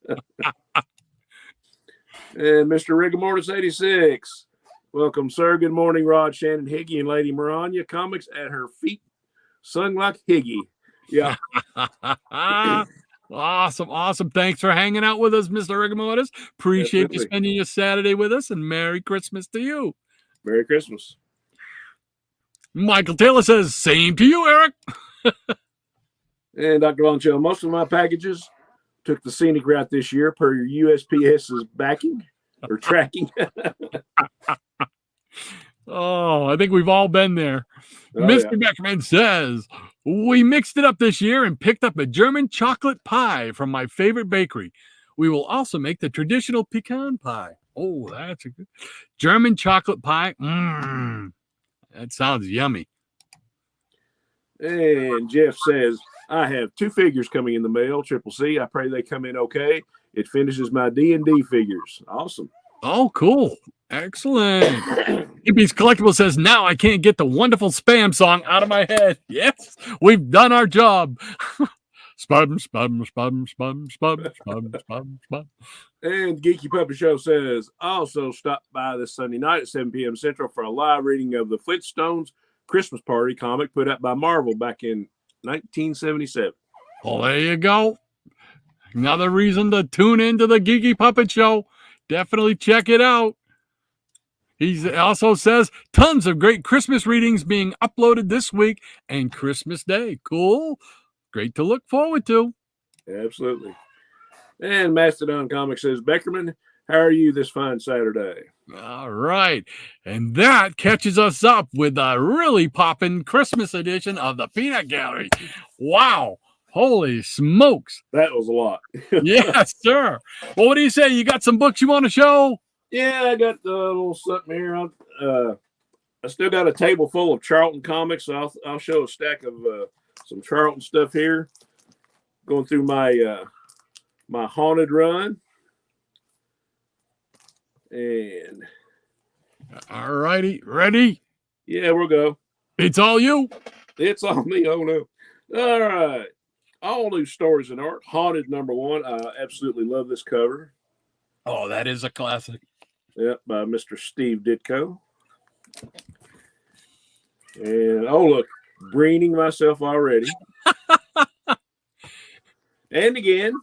Mr. Rigamortis 86. Welcome, sir. Good morning, Rod, Shannon, Higgy, and Lady Marania. Comics at her feet, sung like Higgy. Yeah. Awesome. Thanks for hanging out with us, Mr. Rigamortis. Appreciate you spending your Saturday with us, and Merry Christmas to you. Merry Christmas. Michael Taylor says, same to you, Eric. And Dr. Loncho, most of my packages took the scenic route this year per your USPS's backing or tracking. I think we've all been there. Mr. Beckman says, we mixed it up this year and picked up a German chocolate pie from my favorite bakery. We will also make the traditional pecan pie. Oh, that's a good German chocolate pie. That sounds yummy. And Jeff says, I have 2 figures coming in the mail, Triple C. I pray they come in okay. It finishes my D&D figures. Awesome. Oh, cool. Excellent. Hippie's Collectible says, now I can't get the wonderful spam song out of my head. Yes, we've done our job. Spum. And Geeky Puppet Show says, also stop by this Sunday night at 7 p.m. Central for a live reading of the Flintstones Christmas Party comic put out by Marvel back in 1977. Well, there you go. Another reason to tune into the Geeky Puppet Show. Definitely check it out. He also says tons of great Christmas readings being uploaded this week and Christmas Day. Cool. great to look forward to. Absolutely. And Mastodon Comics says, Beckerman, how are you this fine Saturday? All right. And that catches us up with a really poppin' Christmas edition of the Peanut Gallery. Wow. Holy smokes. That was a lot. Yes, sir. Well, what do you say? You got some books you want to show? Yeah, I got a little something here. I still got a table full of Charlton comics. So I'll show a stack of some Charlton stuff here. Going through my my haunted run. And all righty. Ready? Yeah, we'll go. It's all you. It's all me. Oh, no. All right. All new stories in art. Haunted #1. I absolutely love this cover. Oh, that is a classic. Yep, by Mr. Steve Ditko. And, oh, look, breening myself already. And again.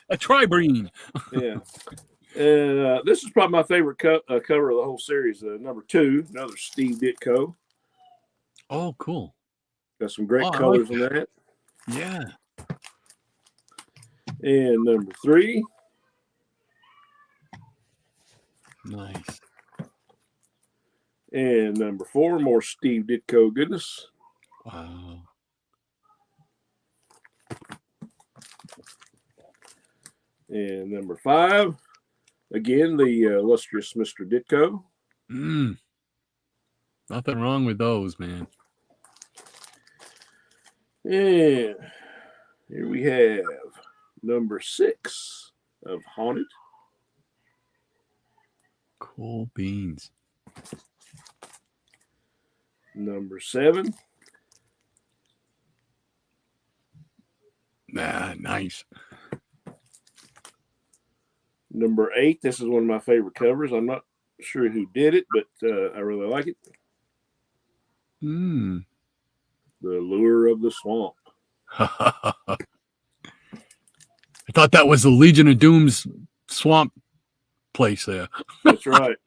A tri-breen. Yeah. And this is probably my favorite cover of the whole series. #2, another Steve Ditko. Oh, cool. Got some great colors in that. Yeah. And #3. Nice. And #4, more Steve Ditko goodness. Wow. And #5, again, the illustrious Mr. Ditko. Nothing wrong with those, man. And here we have #6 of Haunted. Cool beans. #7. Nice. #8. This is one of my favorite covers. I'm not sure who did it, but I really like it. The Lure of the Swamp. I thought that was the Legion of Doom's swamp place there. That's right.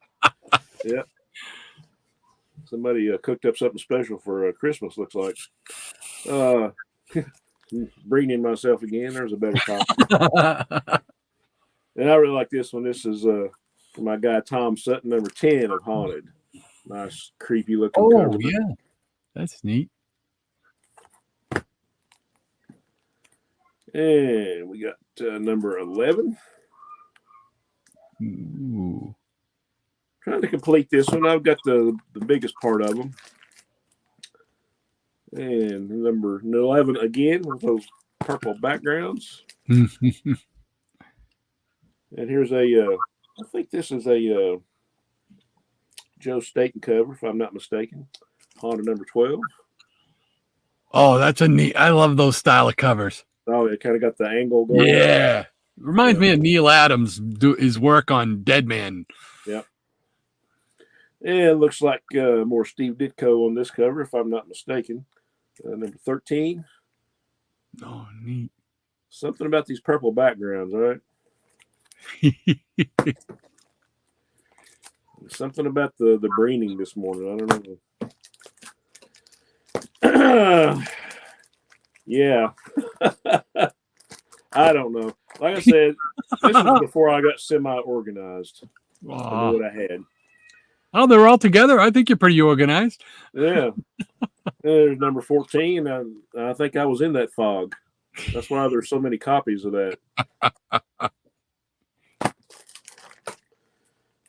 Yep. Somebody cooked up something special for Christmas, looks like. Bringing myself again. There's a better copy. And I really like this one. This is for my guy Tom Sutton, #10 of Haunted. Nice, creepy looking cover. Oh, yeah. That's neat. And we got #11. Ooh. Trying to complete this one. I've got the biggest part of them. And #11 again with those purple backgrounds. And here's I think this is a Joe Staten cover, if I'm not mistaken. Haunted #12. Oh, that's a neat. I love those style of covers. Oh, it kind of got the angle going. Yeah. Reminds me of Neil Adams, his work on Dead Man. Yep. And it looks like more Steve Ditko on this cover, if I'm not mistaken. #13. Oh, neat. Something about these purple backgrounds, all right? Something about the breening this morning. I don't know. Yeah. I don't know. Like I said, this was before I got semi-organized. I knew what I had. Oh, they're all together. I think you're pretty organized. Yeah. There's #14. I think I was in that fog. That's why there's so many copies of that.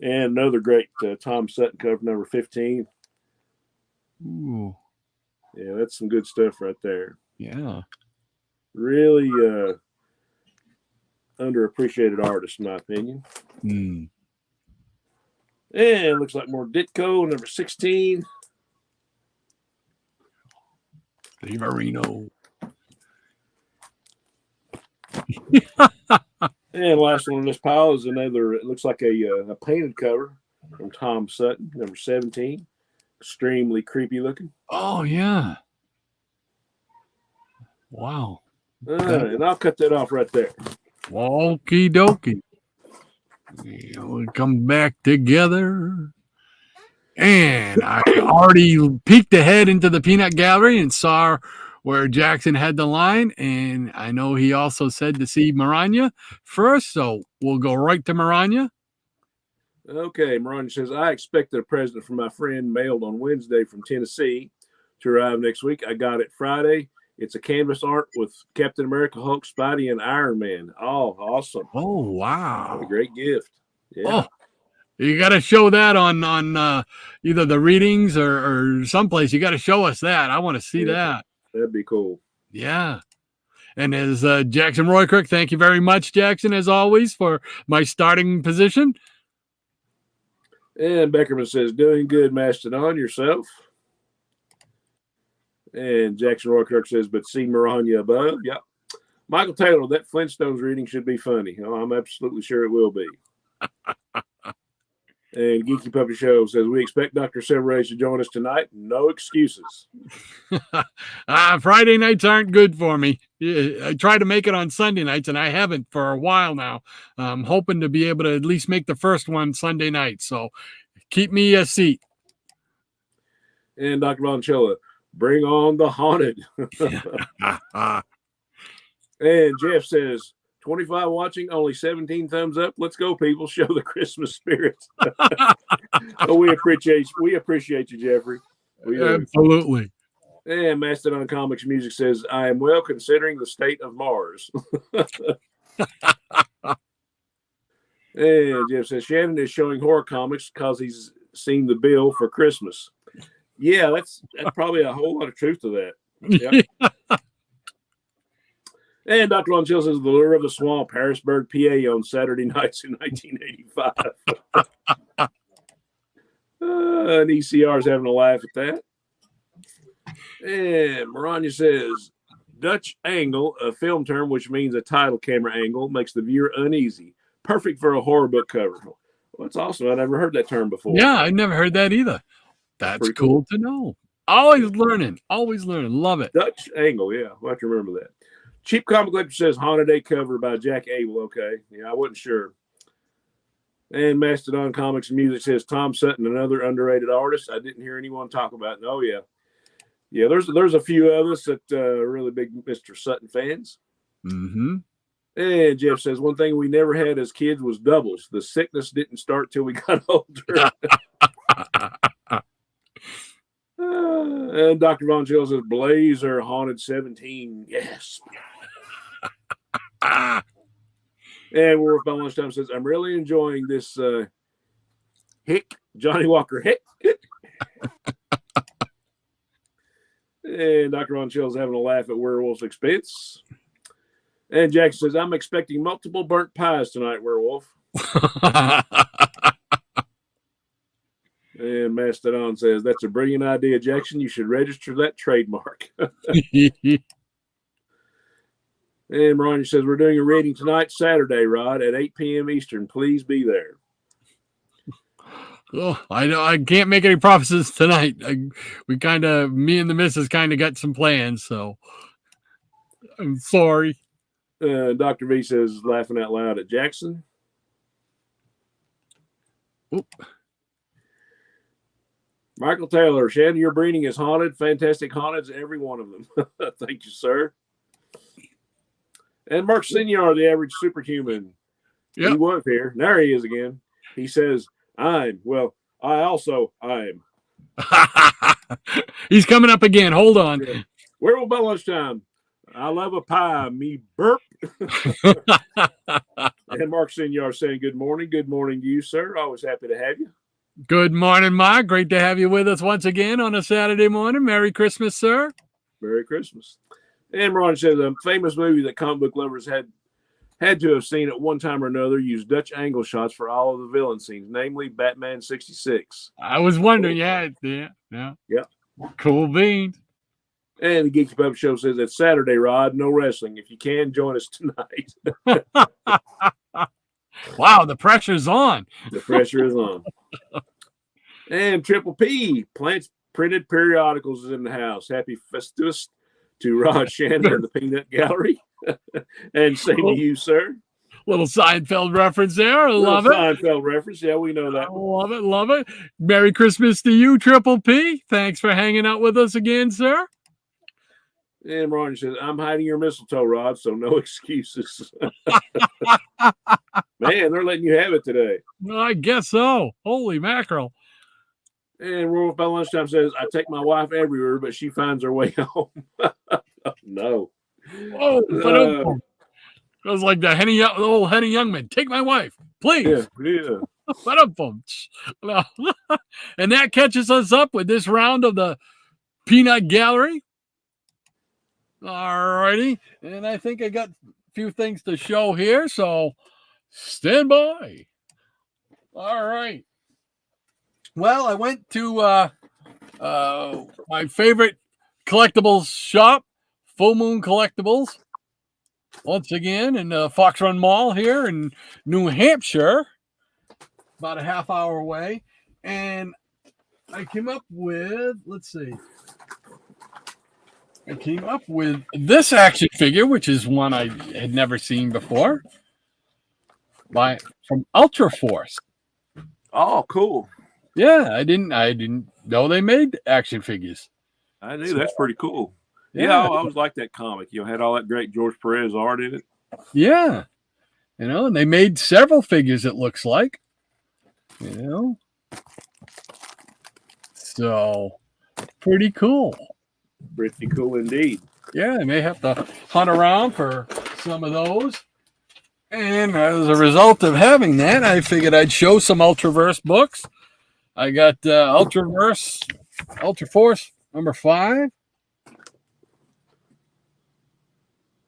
And another great Tom Sutton cover, #15. Ooh. Yeah, that's some good stuff right there. Yeah. Really underappreciated artist, in my opinion. And it looks like more Ditko, #16. Severino. And last one in this pile is another, it looks like a painted cover from Tom Sutton, #17. Extremely creepy looking. Oh, yeah. Wow. And I'll cut that off right there. Okie dokie. We'll come back together. And I already peeked ahead into the peanut gallery and saw where Jackson had the line. And I know he also said to see Maranya first. So we'll go right to Maranya. Okay, Maranya says, I expected a present from my friend mailed on Wednesday from Tennessee to arrive next week. I got it Friday. It's a canvas art with Captain America, Hulk, Spidey, and Iron Man. Oh, awesome. Oh, wow. What a great gift. Yeah. Oh, you got to show that on either the readings or someplace. You got to show us that. I want to see that. That'd be cool. Yeah. And as Jackson Roykirk, thank you very much, Jackson, as always, for my starting position. And Beckerman says, doing good, Mastodon, yourself. And Jackson Roykirk says, but see Maranya above. Yep. Michael Taylor, that Flintstones reading should be funny. Oh, I'm absolutely sure it will be. And Geeky Puppy Show says, we expect Dr. Severage to join us tonight. No excuses. Friday nights aren't good for me. I try to make it on Sunday nights, and I haven't for a while now. I'm hoping to be able to at least make the first one Sunday night. So keep me a seat. And Dr. Vonchella, bring on the haunted. And Jeff says, 25 watching, only 17 thumbs up. Let's go, people. Show the Christmas spirit. Oh, we appreciate you, Jeffrey. We do. Absolutely. And Mastodon Comics Music says, I am well considering the state of Mars. And Jeff says, Shannon is showing horror comics because he's seen the bill for Christmas. Yeah, that's probably a whole lot of truth to that. Yep. And Dr. Von Chill says, The Lure of the Swamp, Harrisburg, PA on Saturday nights in 1985. And ECR's having a laugh at that. And Maranya says, Dutch angle, a film term which means a title camera angle, makes the viewer uneasy. Perfect for a horror book cover. Well, that's awesome. I never heard that term before. Yeah, I never heard that either. That's cool to know. Always learning. Love it. Dutch angle, yeah. We'll have to remember that. Cheap Comic Collector says Haunted Day cover by Jack Abel. Okay. Yeah, I wasn't sure. And Mastodon Comics and Music says Tom Sutton, another underrated artist. I didn't hear anyone talk about it. Oh, yeah. Yeah, there's a few of us that are really big Mr. Sutton fans. Mm-hmm. And Jeff says, one thing we never had as kids was doubles. The sickness didn't start till we got older. And Dr. Von Jill says, Blazer Haunted 17. Yes. And Wolf by Lunchtime says, I'm really enjoying this Johnny Walker Hick. And Dr. Von Chill's having a laugh at Werewolf's expense. And Jackson says, I'm expecting multiple burnt pies tonight, Werewolf. And Mastodon says, that's a brilliant idea, Jackson. You should register that trademark. And Maranya says, we're doing a reading tonight, Saturday, Rod, at 8 p.m. Eastern. Please be there. Oh, I know I can't make any promises tonight. Me and the missus kind of got some plans, so I'm sorry. Dr. V says, laughing out loud at Jackson. Oop. Michael Taylor, Shannon, your breeding is haunted. Fantastic haunteds, every one of them. Thank you, sir. And Mark Senior, the average superhuman. Yep. He was here. There he is again. He says, I also am. He's coming up again. Hold on. Yeah. Where will by lunchtime? I love a pie. Me burp. And Mark Senior saying good morning. Good morning to you, sir. Always happy to have you. Good morning, Mark. Great to have you with us once again on a Saturday morning. Merry Christmas, sir. Merry Christmas. And Ron says a famous movie that comic book lovers had to have seen at one time or another used Dutch angle shots for all of the villain scenes, namely Batman 66. I was wondering, yeah. Cool beans. And the Geeky Puppet Show says it's Saturday, Rod. No wrestling. If you can, join us tonight. Wow, the pressure's on. The pressure is on. And Triple P, Plants Printed Periodicals is in the house. Happy Festivus to Rod Shannon and the Peanut Gallery. And same to you, sir. Little Seinfeld reference there. I love it. Seinfeld reference. Yeah, we know that. Love it. Love it. Merry Christmas to you, Triple P. Thanks for hanging out with us again, sir. And Ron says, I'm hiding your mistletoe rod, so no excuses. Man, they're letting you have it today. I guess so. Holy mackerel. And Rolf by Lunchtime says, I take my wife everywhere, but she finds her way home. No. Oh, it was like the old Henny Youngman. Take my wife, please. Yeah. No. And that catches us up with this round of the Peanut Gallery. All righty. And I think I got a few things to show here, so stand by. All right. Well, I went to my favorite collectibles shop, Full Moon Collectibles, once again in the Fox Run Mall here in New Hampshire, about a half hour away. And I came up with, this action figure, which is one I had never seen before, from Ultra Force. Oh, cool. Yeah, I didn't know they made action figures. I knew. That's pretty cool. Yeah, I always liked that comic. Had all that great George Perez art in it. Yeah. And they made several figures, it looks like. So pretty cool. Pretty cool indeed. Yeah, I may have to hunt around for some of those. And as a result of having that, I figured I'd show some Ultraverse books. I got Ultra Force number 5.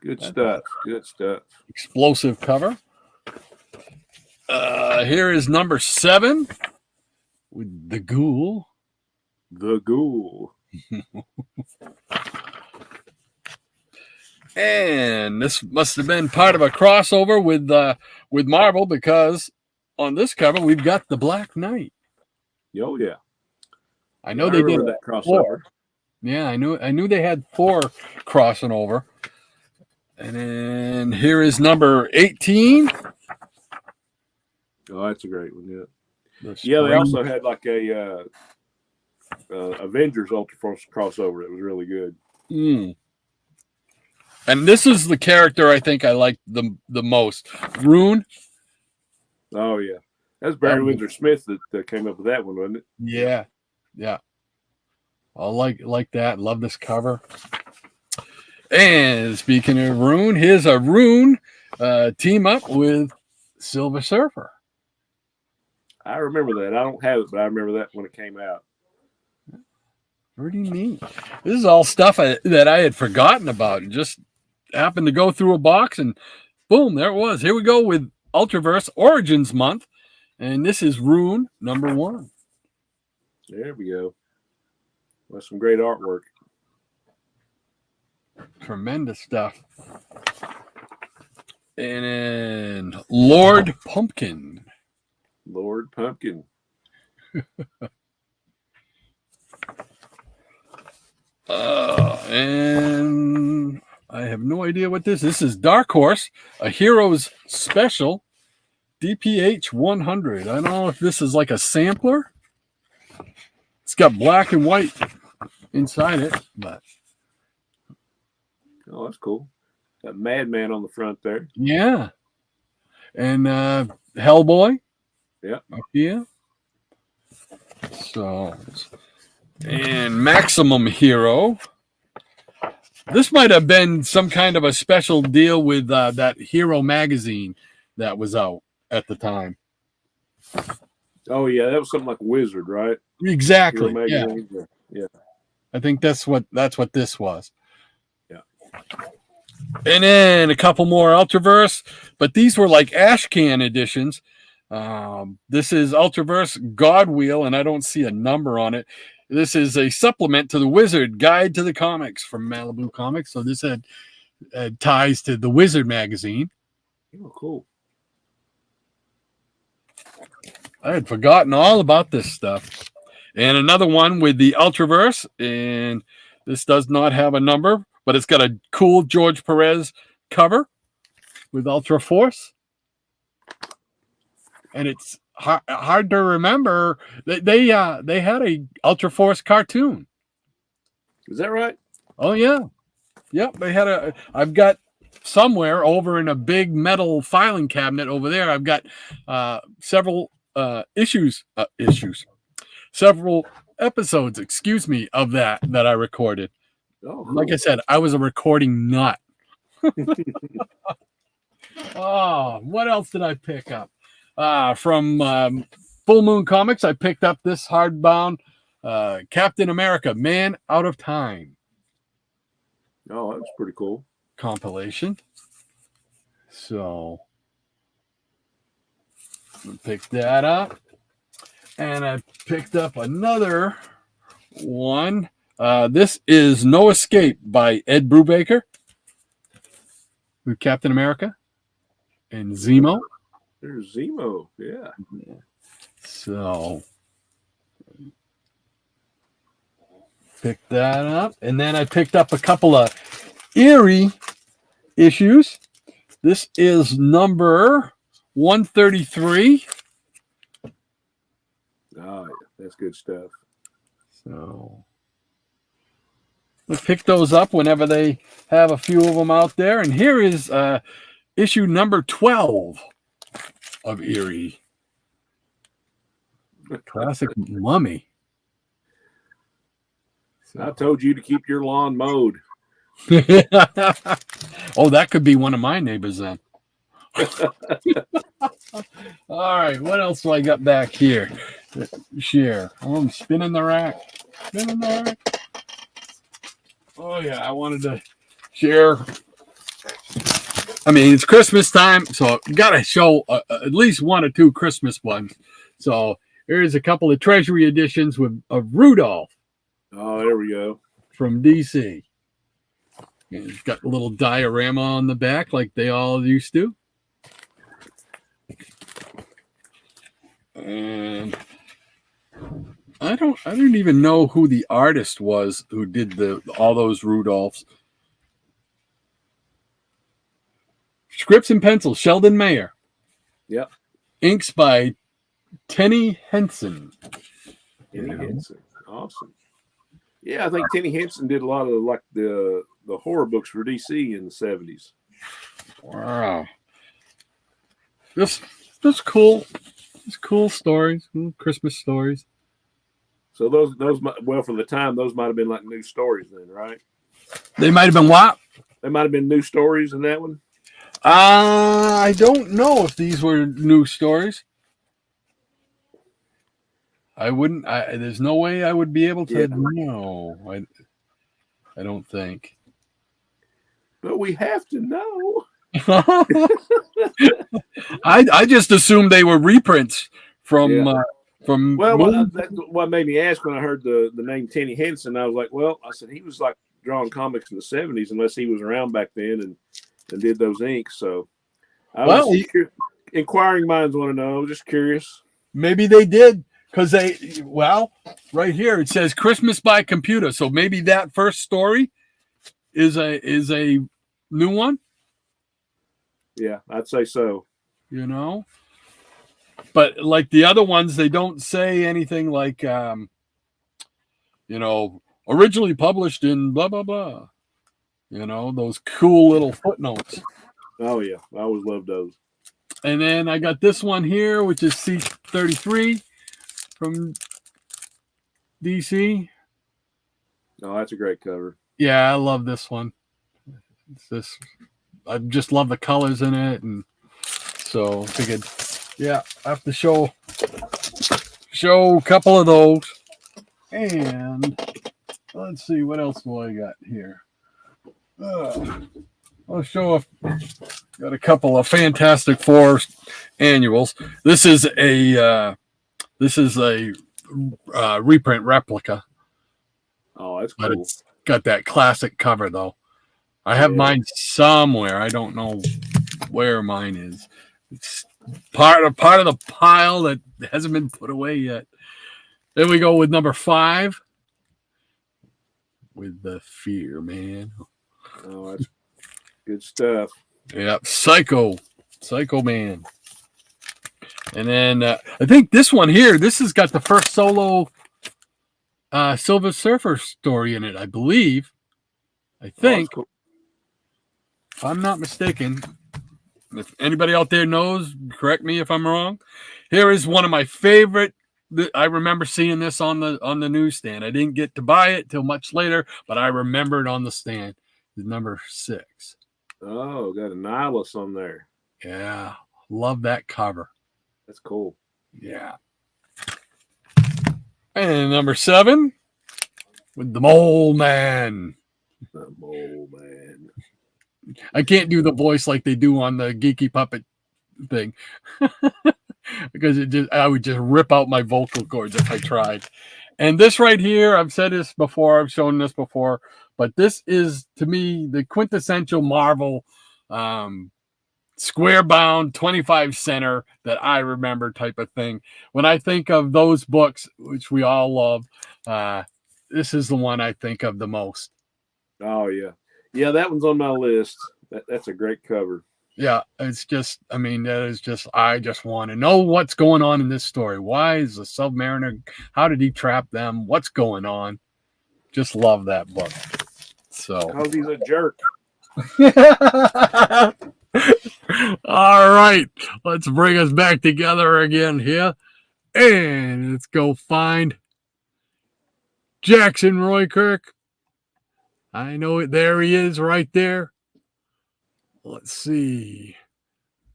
Good stuff. Explosive cover. Here is number 7 with the Ghoul. The Ghoul. And this must have been part of a crossover with Marvel, because on this cover we've got the Black Knight. Oh yeah, I know they did that crossover. Yeah, I knew they had 4 crossing over. And then here is number 18. Oh, that's a great one. Yeah, they also had like a Avengers Ultra Force crossover. It was really good. And this is the character I think I liked the most. Rune. Oh yeah, that's Barry Windsor Smith that came up with that one, wasn't it? Yeah. I like that. Love this cover. And speaking of Rune, here's a Rune team up with Silver Surfer. I remember that. I don't have it, but I remember that when it came out. Pretty neat. This is all stuff that I had forgotten about, and just happened to go through a box, and boom, there it was. Here we go with Ultraverse Origins Month, and this is Rune number 1. There we go. That's some great artwork. Tremendous stuff. And then Lord Pumpkin. And I have no idea what this is. This is Dark Horse, a Heroes Special, DPH 100. I don't know if this is like a sampler. It's got black and white inside it, but oh, that's cool. Got Madman on the front there. Yeah. And Hellboy. Yeah. Up here. So, and Maximum Hero. This might have been some kind of a special deal with that Hero magazine that was out at the time. Oh yeah, that was something like Wizard, right? Exactly. Yeah. I think that's what this was. Yeah. And then a couple more Ultraverse, but these were like ash can editions. This is Ultraverse God Wheel, and I don't see a number on it. This is a supplement to the Wizard Guide to the Comics from Malibu Comics. So this had ties to the Wizard magazine. Oh, cool. I had forgotten all about this stuff. And another one with the Ultraverse, and this does not have a number, but it's got a cool George Perez cover with Ultra Force. and it's hard to remember. They had a Ultra Force cartoon. Is that right? Oh yeah, yep. They had a. I've got somewhere over in a big metal filing cabinet over there. I've got several issues, several episodes. Excuse me, of that I recorded. Oh, cool. Like I said, I was a recording nut. Oh, what else did I pick up? From Full Moon Comics, I picked up this hardbound Captain America, Man Out of Time Oh, that's pretty cool. compilation. So I picked that up. And I picked up another one. This is No Escape by Ed Brubaker with Captain America and Zemo. There's Zemo. Yeah. So picked that up. And then I picked up a couple of Eerie issues. This is number 133. Oh, that's good stuff. So I pick those up whenever they have a few of them out there. And here is issue number 12 of Eerie. Classic Mummy. I told you to keep your lawn mowed. Oh, that could be one of my neighbors then. All right, what else do I got back here? Share. Oh, I'm spinning the rack. Spinning the rack. Oh yeah, I wanted to share. I mean, it's Christmas time, so got to show at least one or two Christmas ones. So here's a couple of Treasury editions of Rudolph. Oh, there we go. From DC. And it's got a little diorama on the back like they all used to. And I don't even know who the artist was who did all those Rudolphs. Scripts and pencils, Sheldon Mayer. Yep. Inks by Tenny Henson. Tenny Henson. Awesome. Yeah, I think Tenny Henson did a lot of like the horror books for DC in the 70s. Wow. This cool. It's cool stories, Christmas stories. So those well, for the time, those might have been like new stories then, right? They might have been what? They might have been new stories in that one. I don't know if these were new stories. I wouldn't. There's no way I would be able to know. I don't think. But we have to know. I just assumed they were reprints from from. Well, that's what made me ask when I heard the name Tenny Henson. I was like, well, I said he was like drawing comics in the 70s, unless he was around back then and did those inks. So, inquiring minds want to know. Just curious. Maybe they did. Because right here it says Christmas by Computer. So maybe that first story is a new one. Yeah, I'd say so. You know, but like the other ones, they don't say anything like, originally published in blah blah blah. You know, those cool little footnotes. Oh yeah, I always loved those. And then I got this one here, which is C33. From DC. Oh, that's a great cover. Yeah, I love this one. I just love the colors in it, and so figured, I have to show a couple of those. And let's see, what else do I got here? I'll show got a couple of Fantastic Four annuals. This is a reprint replica. Oh, that's cool. But it's got that classic cover, though. I have mine somewhere. I don't know where mine is. It's part of the pile that hasn't been put away yet. There we go with number 5. With the Fear Man. Oh, that's good stuff. Yeah, Psycho Man. And then I think this one here, this has got the first solo Silver Surfer story in it, I believe. I think, cool. if I'm not mistaken. If anybody out there knows, correct me if I'm wrong. Here is one of my favorite. I remember seeing this on the newsstand. I didn't get to buy it till much later, but I remember it on the stand. It's number 6. Oh, got a Nihilus on there. Yeah, love that cover. That's cool. Yeah. And number 7 with the Mole Man. The Mole Man. I can't do the voice like they do on the Geeky Puppet thing because I would just rip out my vocal cords if I tried. And this right here, I've said this before, I've shown this before, but this is to me the quintessential Marvel square bound 25 center that I remember type of thing. When I think of those books, which we all love, this is the one I think of the most. Oh yeah. Yeah, that one's on my list. That's a great cover. Yeah, it's just, I mean, that is just, I just want to know what's going on in this story. Why is the Submariner, how did he trap them? What's going on? Just love that book. So, because he's a jerk. All right, let's bring us back together again here. And let's go find Jackson Roykirk. I know it. There he is right there. Let's see.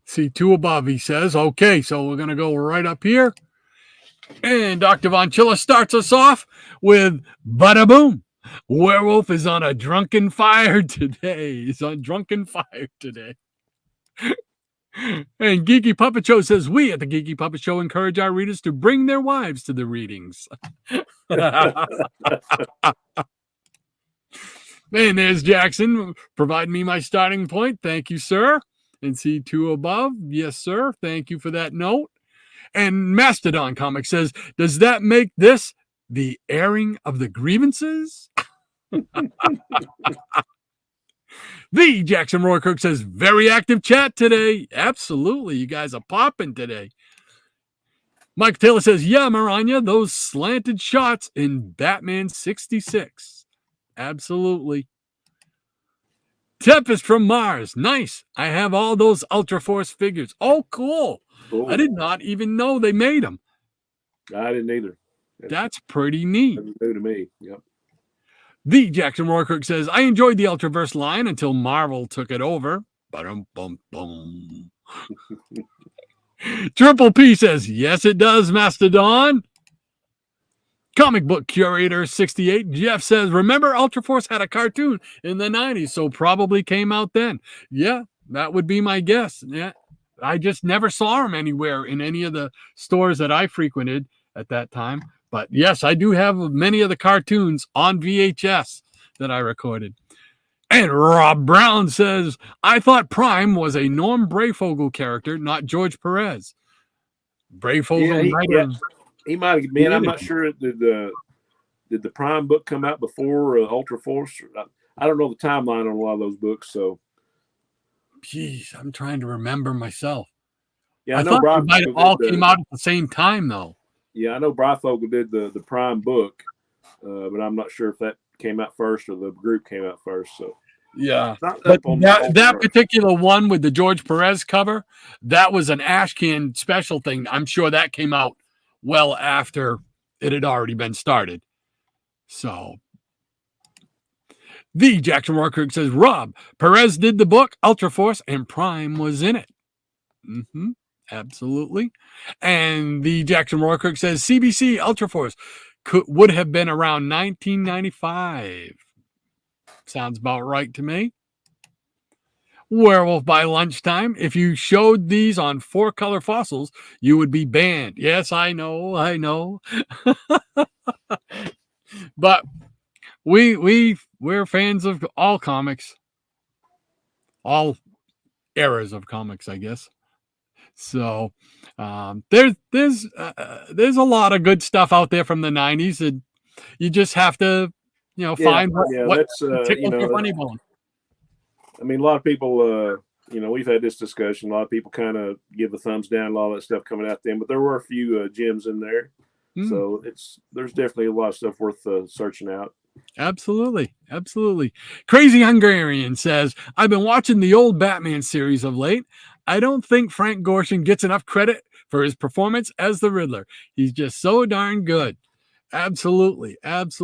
See 2 above, he says. Okay, so we're going to go right up here. And Dr. Von Chilla starts us off with Bada Boom. Werewolf is on a drunken fire today. He's on drunken fire today. And Geeky Puppet Show says, we at the Geeky Puppet Show encourage our readers to bring their wives to the readings. And there's Jackson providing me my starting point. Thank you, sir. And see 2 above. Yes, sir. Thank you for that note. And Mastodon Comics says, does that make this the airing of the grievances? The Jackson Roykirk says, very active chat today. Absolutely. You guys are popping today. Mike Taylor says, yeah, Maranya, those slanted shots in Batman 66. Absolutely. Tempest from Mars. Nice. I have all those Ultra Force figures. Oh, cool. I did not even know they made them. I didn't either. That's pretty neat. That's new to me. Yep. The Jackson Roykirk says, I enjoyed the Ultraverse line until Marvel took it over. Ba-dum-bum-bum. Triple P says, yes, it does, Mastodon. Comic book curator 68 Jeff says, remember Ultra Force had a cartoon in the 90s, so probably came out then. Yeah, that would be my guess. Yeah, I just never saw them anywhere in any of the stores that I frequented at that time. But yes, I do have many of the cartoons on VHS that I recorded. And Rob Brown says, I thought Prime was a Norm Brayfogle character, not George Perez. Brayfogle, he might have been. I'm not sure. Did the Prime book come out before Ultra Force? I don't know the timeline on a lot of those books. So, geez, I'm trying to remember myself. Yeah, I know they might have all came out at the same time, though. Yeah, I know Brayfogle did the Prime book, but I'm not sure if that came out first or the group came out first. So. Yeah, but that particular one with the George Perez cover, that was an Ashcan special thing. I'm sure that came out well after it had already been started. So, the Jackson Roykirk says, Rob, Perez did the book, Ultra Force, and Prime was in it. Mm-hmm, absolutely. And the Jackson Roykirk says, CBC Ultra Force would have been around 1995. Sounds about right to me. Werewolf by lunchtime. If you showed these on 4-color fossils, you would be banned. Yes, I know. But we're fans of all comics, all eras of comics, I guess. So there's a lot of good stuff out there from the 90s, and you just have to find what tickles your funny bone. I mean, a lot of people, we've had this discussion. A lot of people kind of give a thumbs down, a lot of that stuff coming out then, but there were a few gems in there. So there's definitely a lot of stuff worth searching out. Absolutely. Crazy Hungarian says, I've been watching the old Batman series of late. I don't think Frank Gorshin gets enough credit for his performance as the Riddler. He's just so darn good. Absolutely.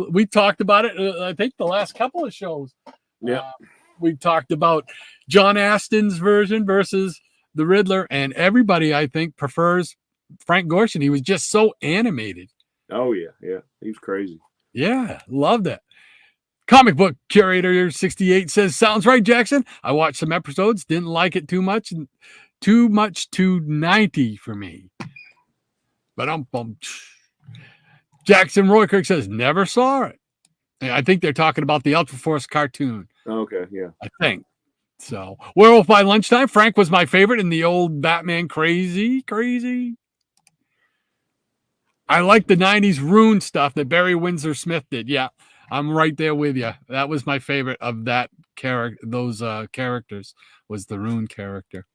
We talked about it, I think, the last couple of shows. Yeah. We talked about John Astin's version versus the Riddler, and everybody, I think, prefers Frank Gorshin. He was just so animated. Oh, yeah. He was crazy. Yeah, loved it. Comic book curator 68 says, sounds right, Jackson. I watched some episodes, didn't like it too much to 90 for me. But Jackson Roykirk says, never saw it. I think they're talking about the Ultra Force cartoon. Okay, yeah. I think. So, Werewolf by Lunchtime. Frank was my favorite in the old Batman Crazy. I like the 90s Rune stuff that Barry Windsor Smith did. Yeah, I'm right there with you. That was my favorite of that those characters was the Rune character.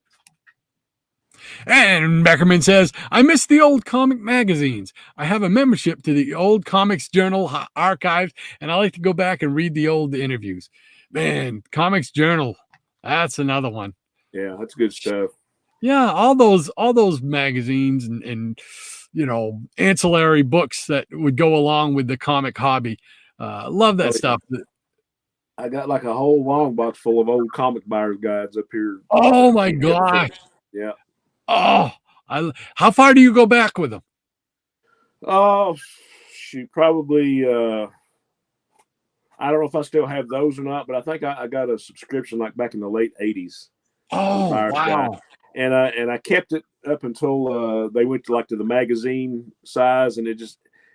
And Beckerman says, I miss the old comic magazines. I have a membership to the old Comics Journal archives, and I like to go back and read the old interviews. Man, Comics Journal, that's another one. Yeah, that's good stuff. Yeah, all those magazines and ancillary books that would go along with the comic hobby. Love that stuff. I got like a whole long box full of old comic buyers guides up here. Oh my gosh. Yeah. Oh, how far do you go back with them? Oh, shoot, probably. I don't know if I still have those or not, but I think I got a subscription like back in the late '80s. Oh, wow! Guide. And I kept it up until they went to the magazine size, and it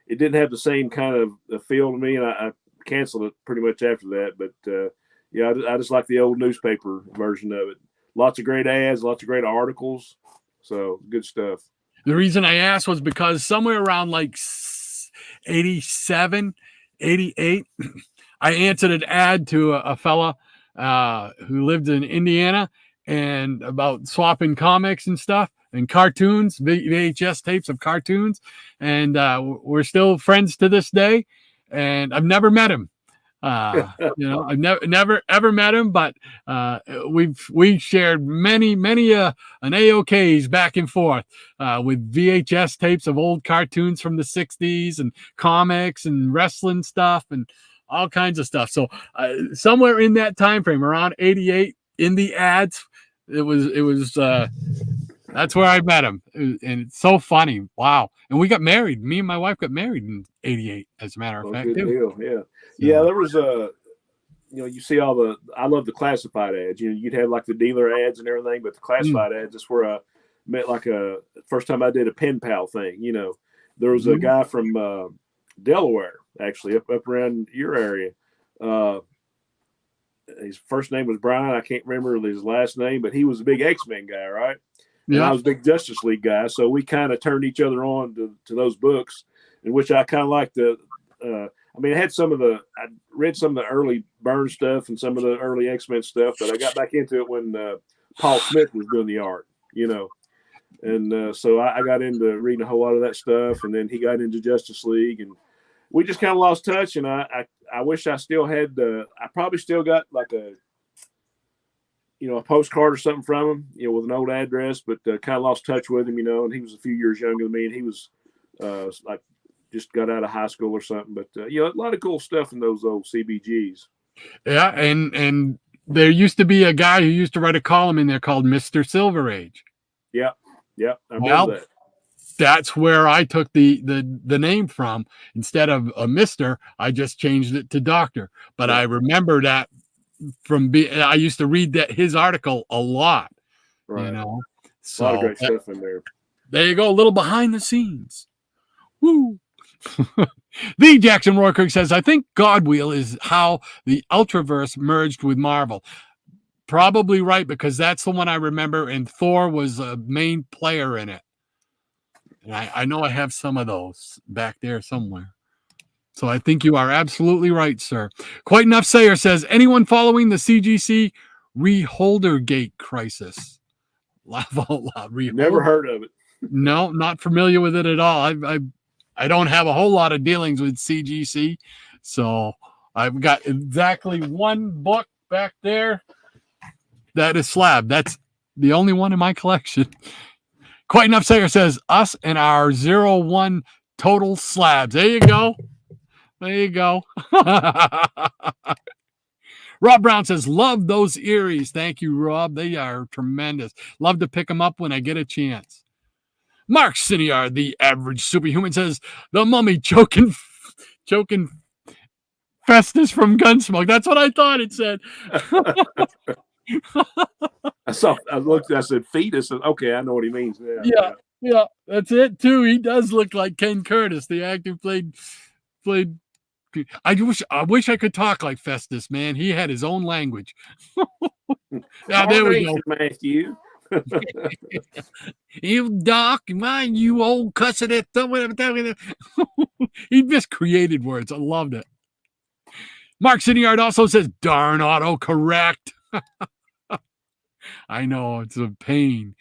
didn't have the same kind of feel to me, and I canceled it pretty much after that. But yeah, I just like the old newspaper version of it. Lots of great ads, lots of great articles. So good stuff. The reason I asked was because somewhere around like 87, 88, I answered an ad to a fella who lived in Indiana and about swapping comics and stuff and cartoons, VHS tapes of cartoons. And we're still friends to this day. And I've never met him. I've never ever met him, but we've shared many an AOKs back and forth with VHS tapes of old cartoons from the 60s and comics and wrestling stuff and all kinds of stuff. So somewhere in that time frame, around 88, in the ads, it was that's where I met him, and it's so funny. Wow! And we got married. Me and my wife got married in '88, as a matter of fact. Good deal. Yeah, yeah. There was you see all I love the classified ads. You'd have like the dealer ads and everything, but the classified ads is where I met first time I did a pen pal thing. There was a guy from Delaware, actually, up around your area. His first name was Brian. I can't remember his last name, but he was a big X-Men guy, right? Yeah. And I was a big Justice League guy, so we kind of turned each other on to those books, in which I kind of liked I read some of the early Byrne stuff and some of the early X-Men stuff, but I got back into it when Paul Smith was doing the art, and so I got into reading a whole lot of that stuff, and then he got into Justice League, and we just kind of lost touch. And I wish I still had I probably still got like a postcard or something from him, with an old address, but kind of lost touch with him, and he was a few years younger than me, and he was like just got out of high school or something. But a lot of cool stuff in those old CBGs. Yeah, and there used to be a guy who used to write a column in there called Mr. Silver Age. Yeah, I remember that. That's where I took the name from. Instead of a Mr., I just changed it to Doctor. But I remember that I used to read his article a lot. Right. So, a lot of great stuff in there. There you go, a little behind the scenes. Woo! The Jackson Roykirk says, I think Godwheel is how the Ultraverse merged with Marvel. Probably right, because that's the one I remember, and Thor was a main player in it. And I know I have some of those back there somewhere. So I think you are absolutely right, sir. Quite Enough Sayer says, anyone following the CGC Reholdergate crisis. Laugh out loud. Never heard of it. No, not familiar with it at all. I don't have a whole lot of dealings with CGC, so I've got exactly one book back there that is slab. That's the only one in my collection. Quite Enough Sayer says, us and our 01 total slabs. There you go. There you go. Rob Brown says, love those Eries. Thank you, Rob. They are tremendous. Love to pick them up when I get a chance. Mark Siniar, the average superhuman, says, the mummy choking Festus from Gunsmoke. That's what I thought it said. I looked, I said, fetus. Okay, I know what he means now. Yeah, that's it, too. He does look like Ken Curtis, the actor played. I wish I could talk like Festus, man. He had his own language. Yeah, there we go. Matthew. You Doc, man, you old cussing it. He just created words. I loved it. Mark Siniard also says, darn autocorrect. I know, it's a pain.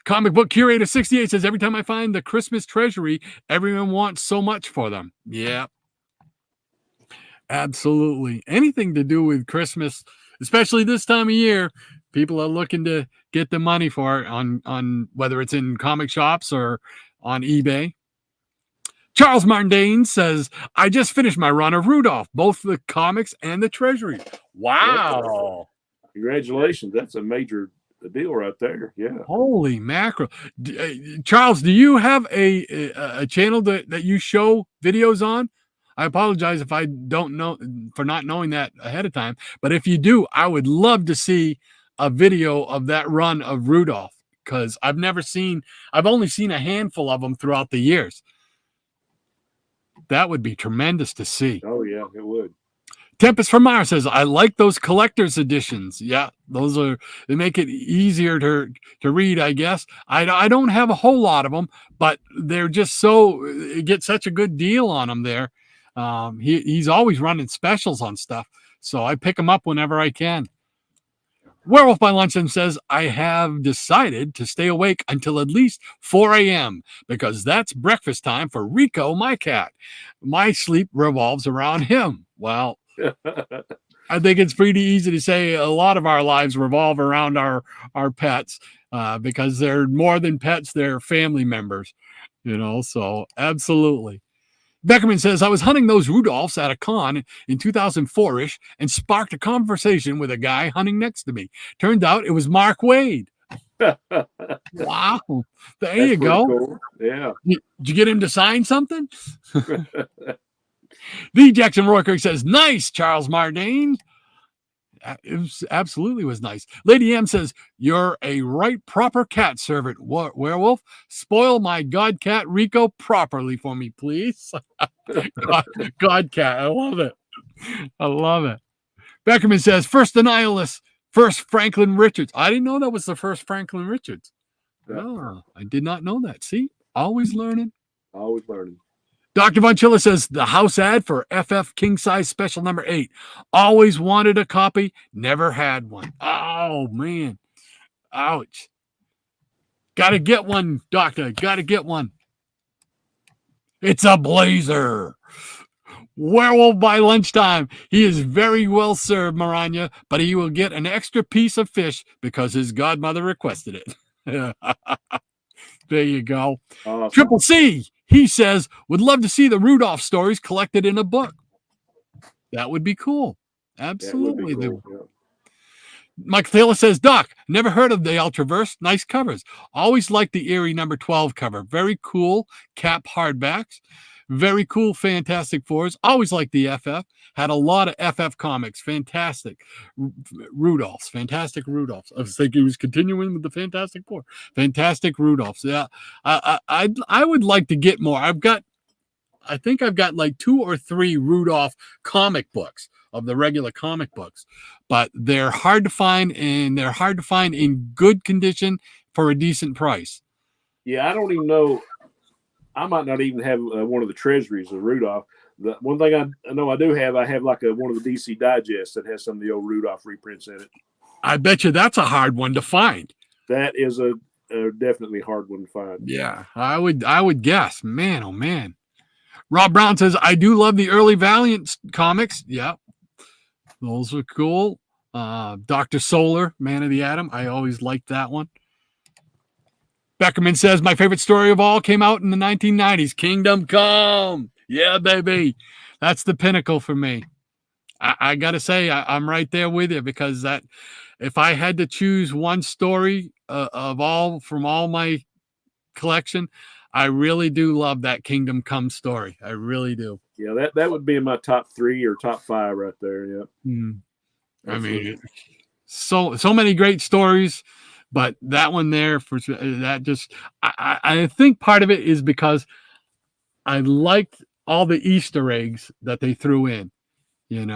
Comic Book Curator 68 says, every time I find the Christmas treasury, everyone wants so much for them. Yeah. Absolutely. Anything to do with Christmas, especially this time of year, people are looking to get the money for it on whether it's in comic shops or on eBay. Charles Martin says, I just finished my run of Rudolph, both the comics and the treasury. Wow. Congratulations. That's a major deal right there. Yeah. Holy mackerel. Charles, do you have a channel that you show videos on? I apologize if I don't know for not knowing that ahead of time, but if you do, I would love to see a video of that run of Rudolph, because I've only seen a handful of them throughout the years. That would be tremendous to see. Oh yeah, it would. Tempest from Mars says, I like those collector's editions. Yeah, they make it easier to read, I guess. I don't have a whole lot of them, but they're just you get such a good deal on them there. He's always running specials on stuff, so I pick them up whenever I can. Werewolf by Luncheon says, I have decided to stay awake until at least 4 a.m. because that's breakfast time for Rico, my cat. My sleep revolves around him. Well, I think it's pretty easy to say a lot of our lives revolve around our pets because they're more than pets, they're family members, so absolutely. Beckerman says, I was hunting those Rudolphs at a con in 2004-ish and sparked a conversation with a guy hunting next to me. Turned out it was Mark Wade. Wow. There you go. Cool. Yeah. Did you get him to sign something? The Jackson Roykirk says, nice, Charles Mardane. It absolutely was nice. Lady M says, you're a right proper cat servant, Werewolf. Spoil my god cat Rico properly for me, please. God cat. I love it. I love it. Beckerman says, first the Nihilist, first Franklin Richards. I didn't know that was the first Franklin Richards. Oh, I did not know that. See, always learning. Always learning. Dr. Von Chilla says, the house ad for FF King Size Special number 8. Always wanted a copy, never had one. Oh, man. Ouch. Got to get one, Doctor. Got to get one. It's a blazer. Werewolf by lunchtime. He is very well served, Maranya, but he will get an extra piece of fish because his godmother requested it. There you go. Awesome. Triple C, he says, would love to see the Rudolph stories collected in a book. That would be cool. Absolutely. Be cool. Yeah. Mike Taylor says, Doc, never heard of the Ultraverse. Nice covers. Always liked the Eerie number 12 cover. Very cool cap hardbacks. Very cool Fantastic Fours. Always liked the FF. Had a lot of FF comics. Fantastic. Rudolphs. Fantastic Rudolphs. I was thinking he was continuing with the Fantastic Four. Fantastic Rudolphs. Yeah. I would like to get more. I think I've got like 2 or 3 Rudolph comic books of the regular comic books, but they're hard to find, and they're hard to find in good condition for a decent price. Yeah, I don't even know. I might not even have one of the treasuries of Rudolph. The one thing I know I do have, I have like one of the DC Digests that has some of the old Rudolph reprints in it. I bet you that's a hard one to find. That is a definitely hard one to find. Yeah, I would guess. Man, oh man. Rob Brown says, I do love the early Valiant comics. Yeah, those are cool. Dr. Solar, Man of the Atom. I always liked that one. Beckerman says, my favorite story of all came out in the 1990s. Kingdom Come. Yeah, baby. That's the pinnacle for me. I got to say, I'm right there with you, because that, if I had to choose one story from all my collection, I really do love that Kingdom Come story. I really do. Yeah, that would be in my top 3 or top 5 right there. Yeah. I mean, so many great stories, but that one there, for that, just I think part of it is because I liked all the Easter eggs that they threw in, and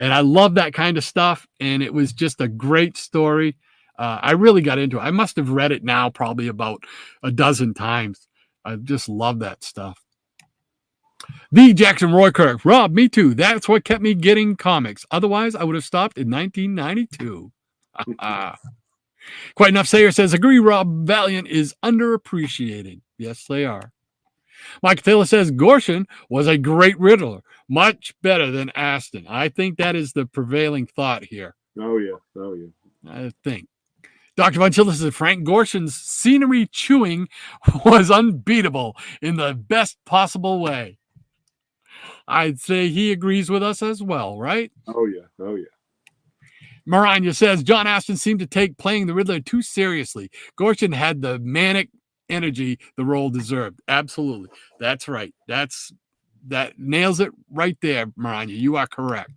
I love that kind of stuff. And it was just a great story. I really got into it. I must have read it now probably about a dozen times. I just love that stuff. The Jackson Roykirk. Rob, me too. That's what kept me getting comics. Otherwise, I would have stopped in 1992. Quite Enough Sayer says, agree, Rob. Valiant is underappreciated. Yes, they are. Mike Taylor says, Gorshin was a great Riddler. Much better than Aston. I think that is the prevailing thought here. Oh, yeah. I think. Dr. Von Schiller says Frank Gorshin's scenery chewing was unbeatable in the best possible way. I'd say he agrees with us as well, right? Oh, yeah. Maranya says John Aston seemed to take playing the Riddler too seriously. Gorshin had the manic energy the role deserved. Absolutely. That's right. That nails it right there, Maranya. You are correct.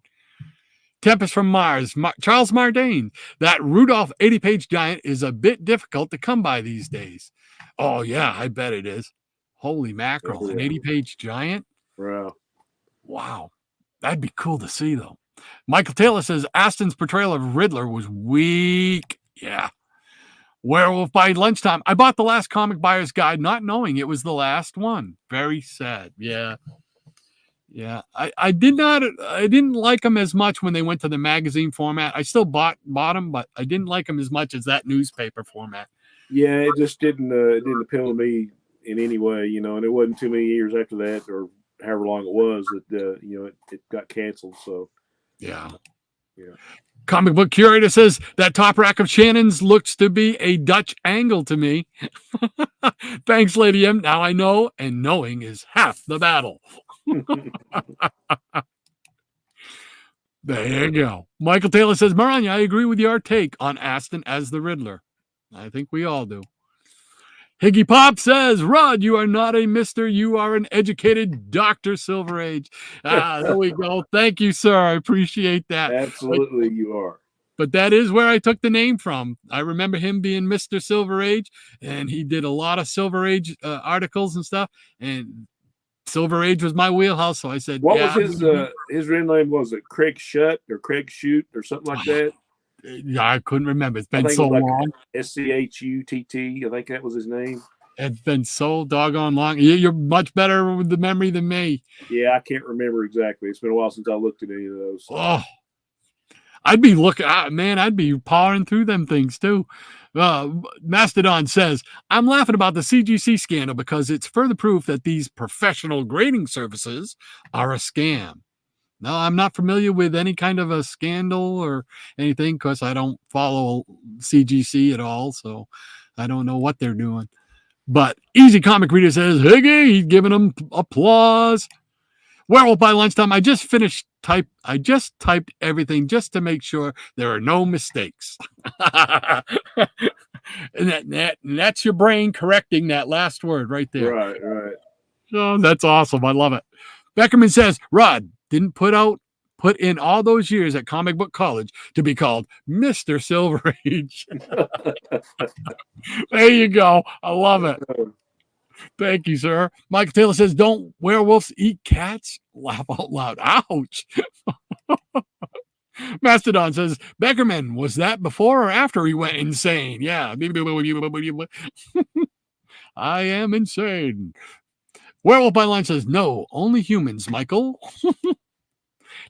Tempest from Mars. Charles Mardane. That Rudolph 80-page giant is a bit difficult to come by these days. Oh, yeah, I bet it is. Holy mackerel. An 80-page giant? Wow. That'd be cool to see, though. Michael Taylor says Aston's portrayal of Riddler was weak. Yeah. Werewolf by Lunchtime. I bought the last Comic Buyer's Guide not knowing it was the last one. Very sad. Yeah. Yeah, I didn't like them as much when they went to the magazine format. I still bought them, but I didn't like them as much as that newspaper format. Yeah, it just didn't appeal to me in any way, and it wasn't too many years after that, or however long it was, that it got canceled. So yeah. Comic book curator says that top rack of Shannon's looks to be a Dutch angle to me. Thanks, Lady M. Now I know, and knowing is half the battle. There you go. Michael Taylor says, Maranya, I agree with your take on Aston as the Riddler. I think we all do. Higgy Pop says, Rod, you are not a mister. You are an educated Dr. Silver Age. There we go. Thank you, sir. I appreciate that. Absolutely, you are. But that is where I took the name from. I remember him being Mr. Silver Age, and he did a lot of Silver Age articles and stuff. And Silver Age was my wheelhouse, so I said, what was his real name? Was it Craig Shutt or Craig Shoot or something like that? Yeah, I couldn't remember. It's been so long. SCHUTT, I think that was his name. It's been so doggone long. You're much better with the memory than me. Yeah, I can't remember exactly. It's been a while since I looked at any of those. Oh, I'd be looking, man, I'd be powering through them things too. Mastodon says, I'm laughing about the CGC scandal because it's further proof that these professional grading services are a scam. No, I'm not familiar with any kind of a scandal or anything because I don't follow CGC at all, so I don't know what they're doing. But Easy Comic Reader says, Higgy, he's giving them applause. Werewolf by Lunchtime. I just typed everything just to make sure there are no mistakes. and that's your brain correcting that last word right there. Right. Oh, that's awesome. I love it. Beckerman says, Rod didn't put in all those years at comic book college to be called Mr. Silver Age. There you go. I love it. Thank you, sir. Michael Taylor says, don't werewolves eat cats? Laugh out loud. Ouch. Mastodon says, Beckerman, was that before or after he went insane? Yeah. I am insane. Werewolf by Line says, no, only humans, Michael.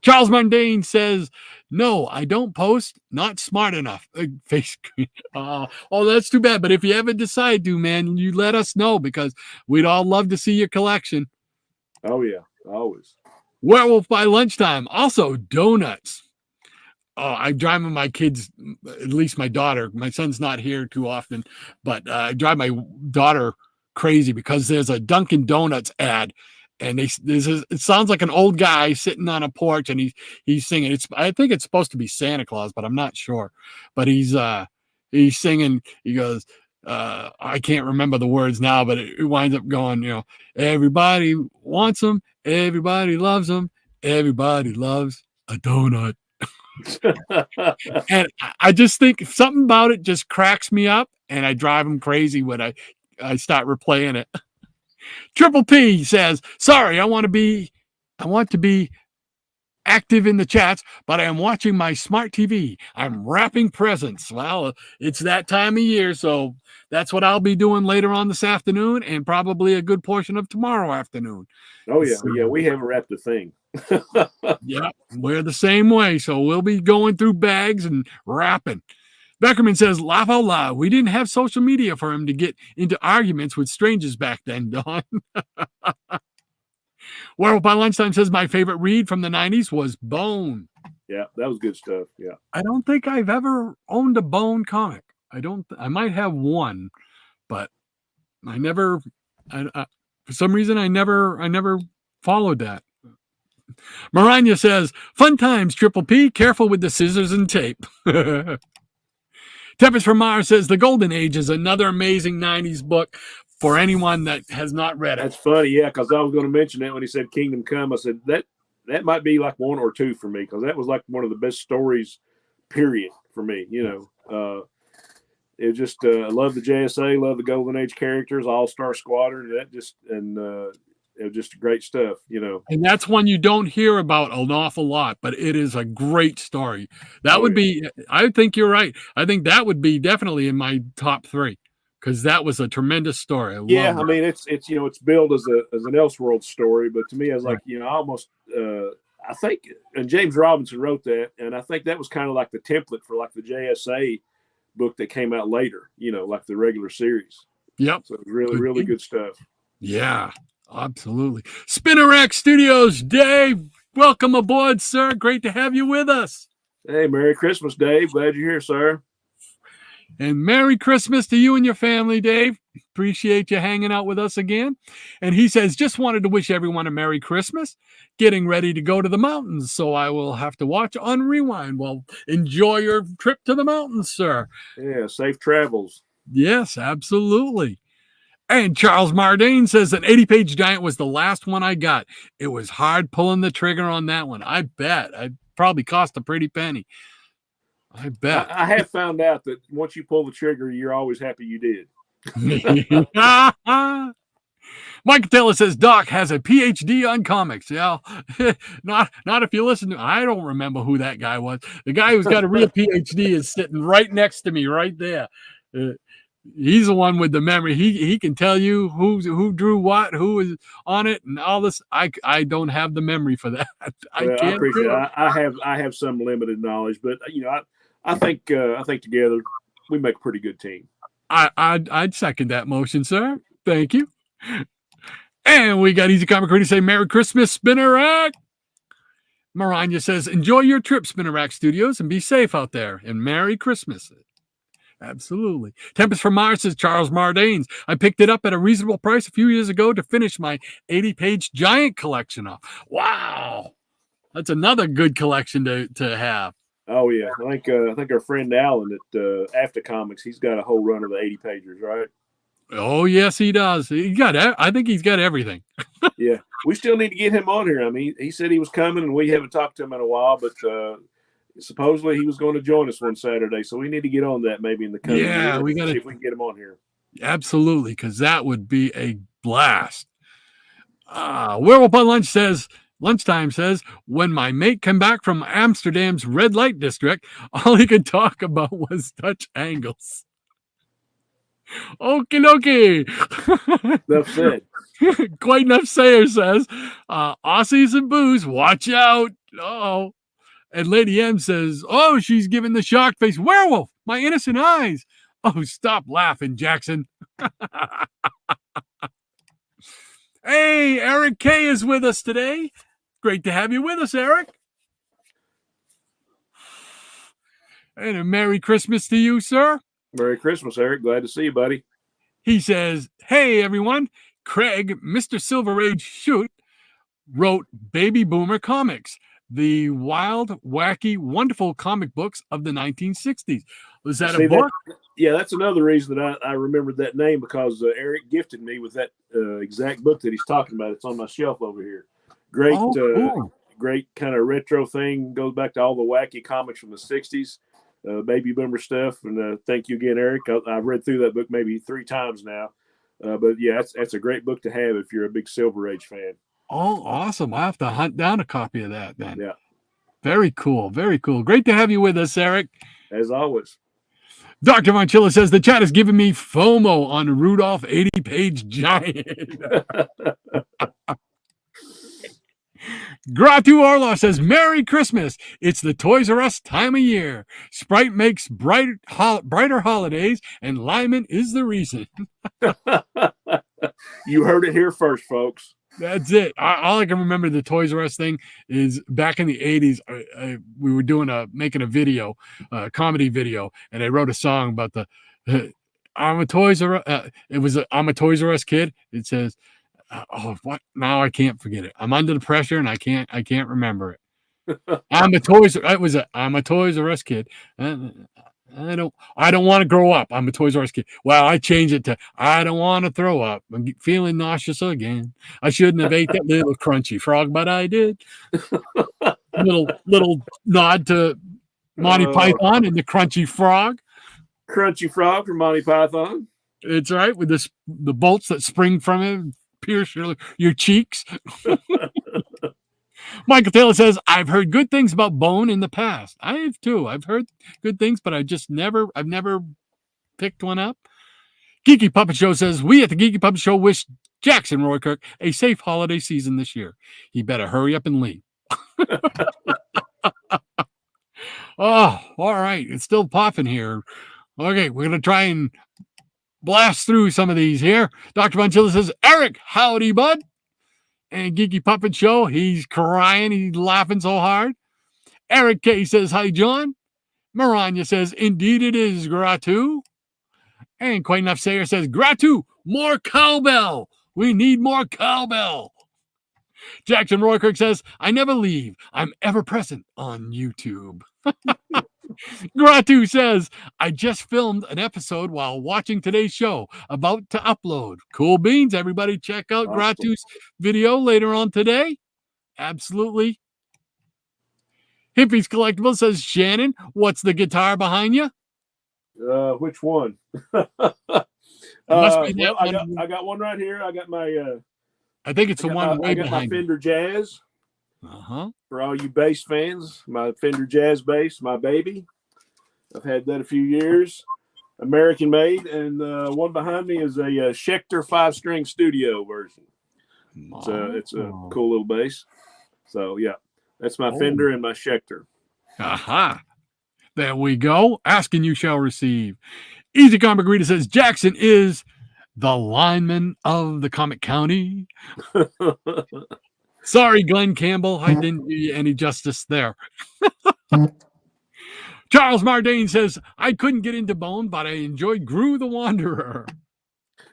Charles Mundane says, No, I don't post. Not smart enough. Face cream. Oh, that's too bad. But if you ever decide to, man, you let us know because we'd all love to see your collection. Oh yeah, always. Werewolf by lunchtime. Also, donuts. Oh, I drive my kids, at least my daughter. My son's not here too often, but I drive my daughter crazy because there's a Dunkin' Donuts ad, and it sounds like an old guy sitting on a porch, and he's singing. I think it's supposed to be Santa Claus, but I'm not sure. But he's singing. He goes, I can't remember the words now, but it winds up going, everybody wants them, everybody loves them, everybody loves a donut. And I just think something about it just cracks me up, and I drive them crazy when I start replaying it. Triple P says, sorry, I want to be active in the chats, but I am watching my smart TV. I'm wrapping presents. Well, it's that time of year, so that's what I'll be doing later on this afternoon and probably a good portion of tomorrow afternoon. Oh yeah, yeah, we haven't wrapped a thing. Yeah, we're the same way, so we'll be going through bags and wrapping. Beckerman says, laugh out loud. We didn't have social media for him to get into arguments with strangers back then, Don. Werewolf by Lunchtime says, my favorite read from the 90s was Bone. Yeah, that was good stuff. Yeah. I don't think I've ever owned a Bone comic. I might have one, but I never, for some reason, I never followed that. Maranya says, fun times, Triple P. Careful with the scissors and tape. Tempest from Mars says, The Golden Age is another amazing 90s book for anyone that has not read it. That's funny, yeah, because I was going to mention that when he said Kingdom Come. I said, that might be like one or two for me, because that was like one of the best stories, period, for me. It just, I love the JSA, love the Golden Age characters, All-Star Squadron, it was just great stuff, And that's one you don't hear about an awful lot, but it is a great story. That would be, I think you're right. I think that would be definitely in my top 3 because that was a tremendous story. I mean, it's it's billed as an Elseworld story, but to me, I was like, I almost, I think, and James Robinson wrote that, and I think that was kind of like the template for like the JSA book that came out later, like the regular series. Yep. So it was really, really good stuff. Yeah. Absolutely. Spinnerack Studios, Dave, welcome aboard, sir. Great to have you with us. Hey, Merry Christmas, Dave. Glad you're here, sir. And Merry Christmas to you and your family, Dave. Appreciate you hanging out with us again. And he says, just wanted to wish everyone a Merry Christmas. Getting ready to go to the mountains, so I will have to watch on Rewind. Well, enjoy your trip to the mountains, sir. Yeah, safe travels. Yes, absolutely. And Charles Mardane says an 80-page giant was the last one I got. It was hard pulling the trigger on that one. I bet. It probably cost a pretty penny. I bet. I have found out that once you pull the trigger, you're always happy you did. Mike Taylor says Doc has a PhD on comics. Yeah, not if you listen to. I don't remember who that guy was. The guy who's got a real PhD is sitting right next to me, right there. He's the one with the memory. He can tell you who drew what, who is on it, and all this. I don't have the memory for that. I appreciate it. I have some limited knowledge, but I think together we make a pretty good team. I'd second that motion, sir. Thank you. And we got Easy Comic Ready to say Merry Christmas, Spinnerack. Maranya says, enjoy your trip, Spinnerack Studios, and be safe out there. And Merry Christmas. Absolutely. Tempest from Mars says Charles Mardanes. I picked it up at a reasonable price a few years ago to finish my 80-page giant collection off. Wow. That's another good collection to have. Oh, yeah. I think our friend Alan at After Comics, he's got a whole run of the 80 pagers, right? Oh, yes, he does. I think he's got everything. Yeah. We still need to get him on here. I mean, he said he was coming, and we haven't talked to him in a while, but supposedly he was going to join us one Saturday, so we need to get on that maybe in the coming year. We got to see if we can get him on here. Absolutely, because that would be a blast. Werewolf on Lunchtime says, when my mate came back from Amsterdam's red light district, all he could talk about was Dutch angles. Okie dokie. Enough said. Quite enough sayer says, Aussies and booze, watch out. Oh. And Lady M says, oh, she's giving the shock face. Werewolf, my innocent eyes. Oh, stop laughing, Jackson. Hey, Eric K is with us today. Great to have you with us, Eric. And a Merry Christmas to you, sir. Merry Christmas, Eric. Glad to see you, buddy. He says, hey, everyone. Craig, Mr. Silver Age Shoot, wrote Baby Boomer Comics, the wild, wacky, wonderful comic books of the 1960s. Was that a book? Yeah, that's another reason that I remembered that name, because Eric gifted me with that exact book that he's talking about. It's on my shelf over here. Great, cool. Great kind of retro thing. Goes back to all the wacky comics from the 60s, Baby Boomer stuff. And thank you again, Eric. I've read through that book maybe 3 times now. But yeah, that's a great book to have if you're a big Silver Age fan. Oh, awesome. I'll have to hunt down a copy of that then. Yeah. Very cool. Very cool. Great to have you with us, Eric. As always. Dr. Monchilla says the chat is giving me FOMO on a Rudolph 80-page giant. Gratu Orloff says, Merry Christmas. It's the Toys R Us time of year. Sprite makes brighter holidays, and Lyman is the reason. You heard it here first, folks. That's it. All I can remember the Toys R Us thing is back in the 80s, we were making a video, a comedy video, and I wrote a song about I'm a Toys R Us. I'm a Toys R Us kid. It says, what? Now I can't forget it. I'm under the pressure and I can't remember it. I'm a Toys R Us kid. I don't want to grow up. I'm a Toys R Us kid. Well, I changed it to I don't want to throw up. I'm feeling nauseous again. I shouldn't have ate that little crunchy frog, but I did. little nod to Monty Python and the crunchy frog. Crunchy frog from Monty Python. It's right, with the bolts that spring from it pierce your cheeks. Michael Taylor says, I've heard good things about Bone in the past. I have too. I've heard good things, but I've never picked one up. Geeky Puppet Show says, we at the Geeky Puppet Show wish Jackson Roykirk a safe holiday season this year. He better hurry up and leave. Oh, all right. It's still popping here. Okay, we're going to try and blast through some of these here. Dr. Monchilla says, Eric, howdy, bud. And Geeky Puppet Show, he's crying. He's laughing so hard. Eric K says, hi, John. Maranya says, indeed it is, Gratu. And Quite Enough Sayer says, Gratu, more cowbell. We need more cowbell. Jackson Roykirk says, I never leave. I'm ever present on YouTube. Gratu says, I just filmed an episode while watching today's show, about to upload. Cool beans, everybody. Check out Gratu's video later on today. Absolutely. Hippies Collectible says, Shannon, what's the guitar behind you? Which one? I got one right here. I got my I think it's the one way I got behind my Fender Jazz. Uh-huh. For all you bass fans, my Fender Jazz bass, my baby. I've had that a few years. American made, and one behind me is a Schecter 5-string studio version. It's a cool little bass. So yeah, that's my Fender and my Schecter. Aha. There we go. Ask and you shall receive. Easy Comic Reader says Jackson is the lineman of the Comic County. Sorry, Glenn Campbell. I didn't do you any justice there. Charles Mardane says, I couldn't get into Bone, but I enjoyed Gru the Wanderer.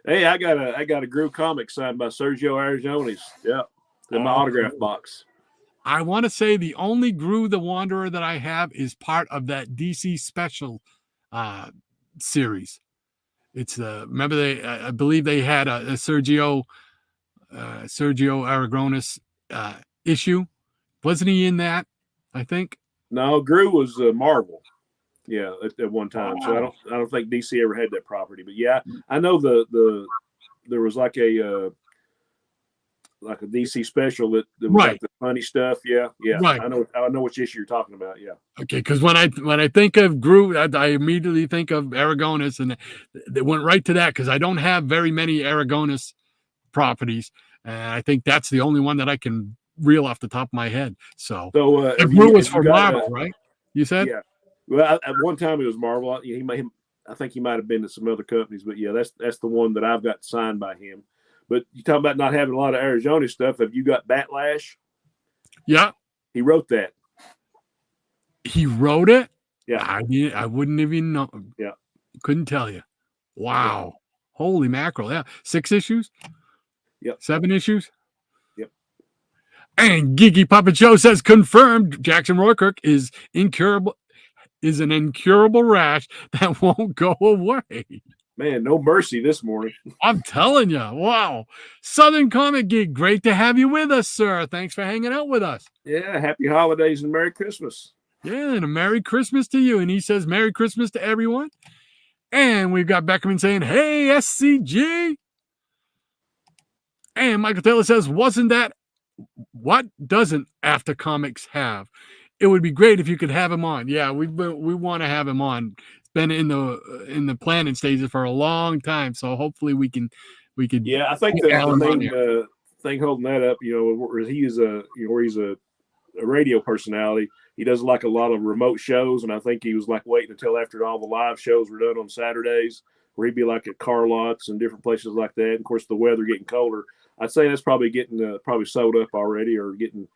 Hey, I got a Gru comic signed by Sergio Aragones. Yeah, in my autograph box. I want to say the only Gru the Wanderer that I have is part of that DC special series. It's remember I believe they had a Sergio Aragones issue. Wasn't he in that? I think. No, Gru was Marvel. Yeah, at one time. So I don't think DC ever had that property. But yeah, I know there was like a DC special that was like the funny stuff. Yeah. Right. I know which issue you're talking about. Yeah. Okay, because when I think of Gru, I immediately think of Aragones, and they went right to that because I don't have very many Aragones properties, and I think that's the only one that I can reel off the top of my head. So the blue was for Marvel, right? You said? Yeah. Well, at one time it was Marvel. I think he might have been to some other companies, but yeah, that's the one that I've got signed by him. But you talk about not having a lot of Arizona stuff. Have you got Batlash? Yeah. He wrote that. He wrote it? Yeah. I wouldn't even know. Yeah. Couldn't tell you. Wow. Yeah. Holy mackerel. Yeah. 6 issues? Yep. 7 issues? Yep. And Geeky Puppet Show says confirmed Jackson Roykirk is an incurable rash that won't go away. Man, no mercy this morning. I'm telling you. Wow. Southern Comic Geek, great to have you with us, sir. Thanks for hanging out with us. Yeah, happy holidays and Merry Christmas. Yeah, and a Merry Christmas to you. And he says Merry Christmas to everyone. And we've got Beckerman saying, hey, SCG. And Michael Taylor says, what doesn't After Comics have? It would be great if you could have him on. Yeah, we want to have him on. It's been in the planning stages for a long time, so hopefully we can. Yeah, I think the thing holding that up, where he's a radio personality. He does like a lot of remote shows, and I think he was like waiting until after all the live shows were done on Saturdays, where he'd be like at car lots and different places like that. And of course, the weather getting colder. I'd say that's probably getting probably sold up already or getting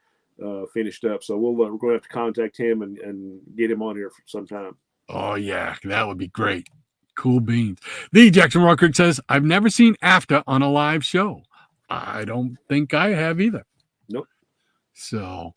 finished up. So we're going to have to contact him and get him on here for some time. Oh yeah, that would be great. Cool beans. The Jackson Rockert says, I've never seen After on a live show. I don't think I have either. Nope. So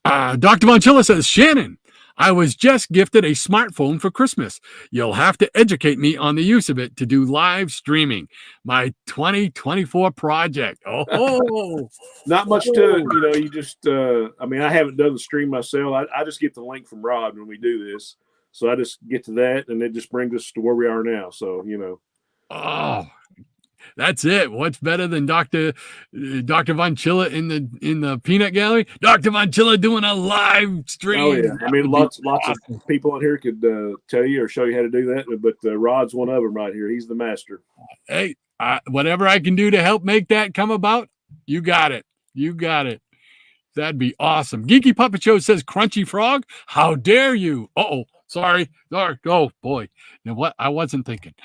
Dr. Von Chilla says, Shannon, I was just gifted a smartphone for Christmas. You'll have to educate me on the use of it to do live streaming. My 2024 project. Oh, not much to it. You just, I haven't done the stream myself. I just get the link from Rod when we do this. So I just get to that and it just brings us to where we are now. So, Oh, that's it. What's better than Dr. Von Chilla in the peanut gallery? Dr. Von Chilla doing a live stream. Oh yeah, lots of people on here could tell you or show you how to do that, but Rod's one of them right here. He's the master. Hey, whatever I can do to help make that come about, you got it. That'd be awesome. Geeky Puppet Show says, Crunchy Frog, how dare you? Uh-oh. Sorry. Oh, boy. You know what? I wasn't thinking.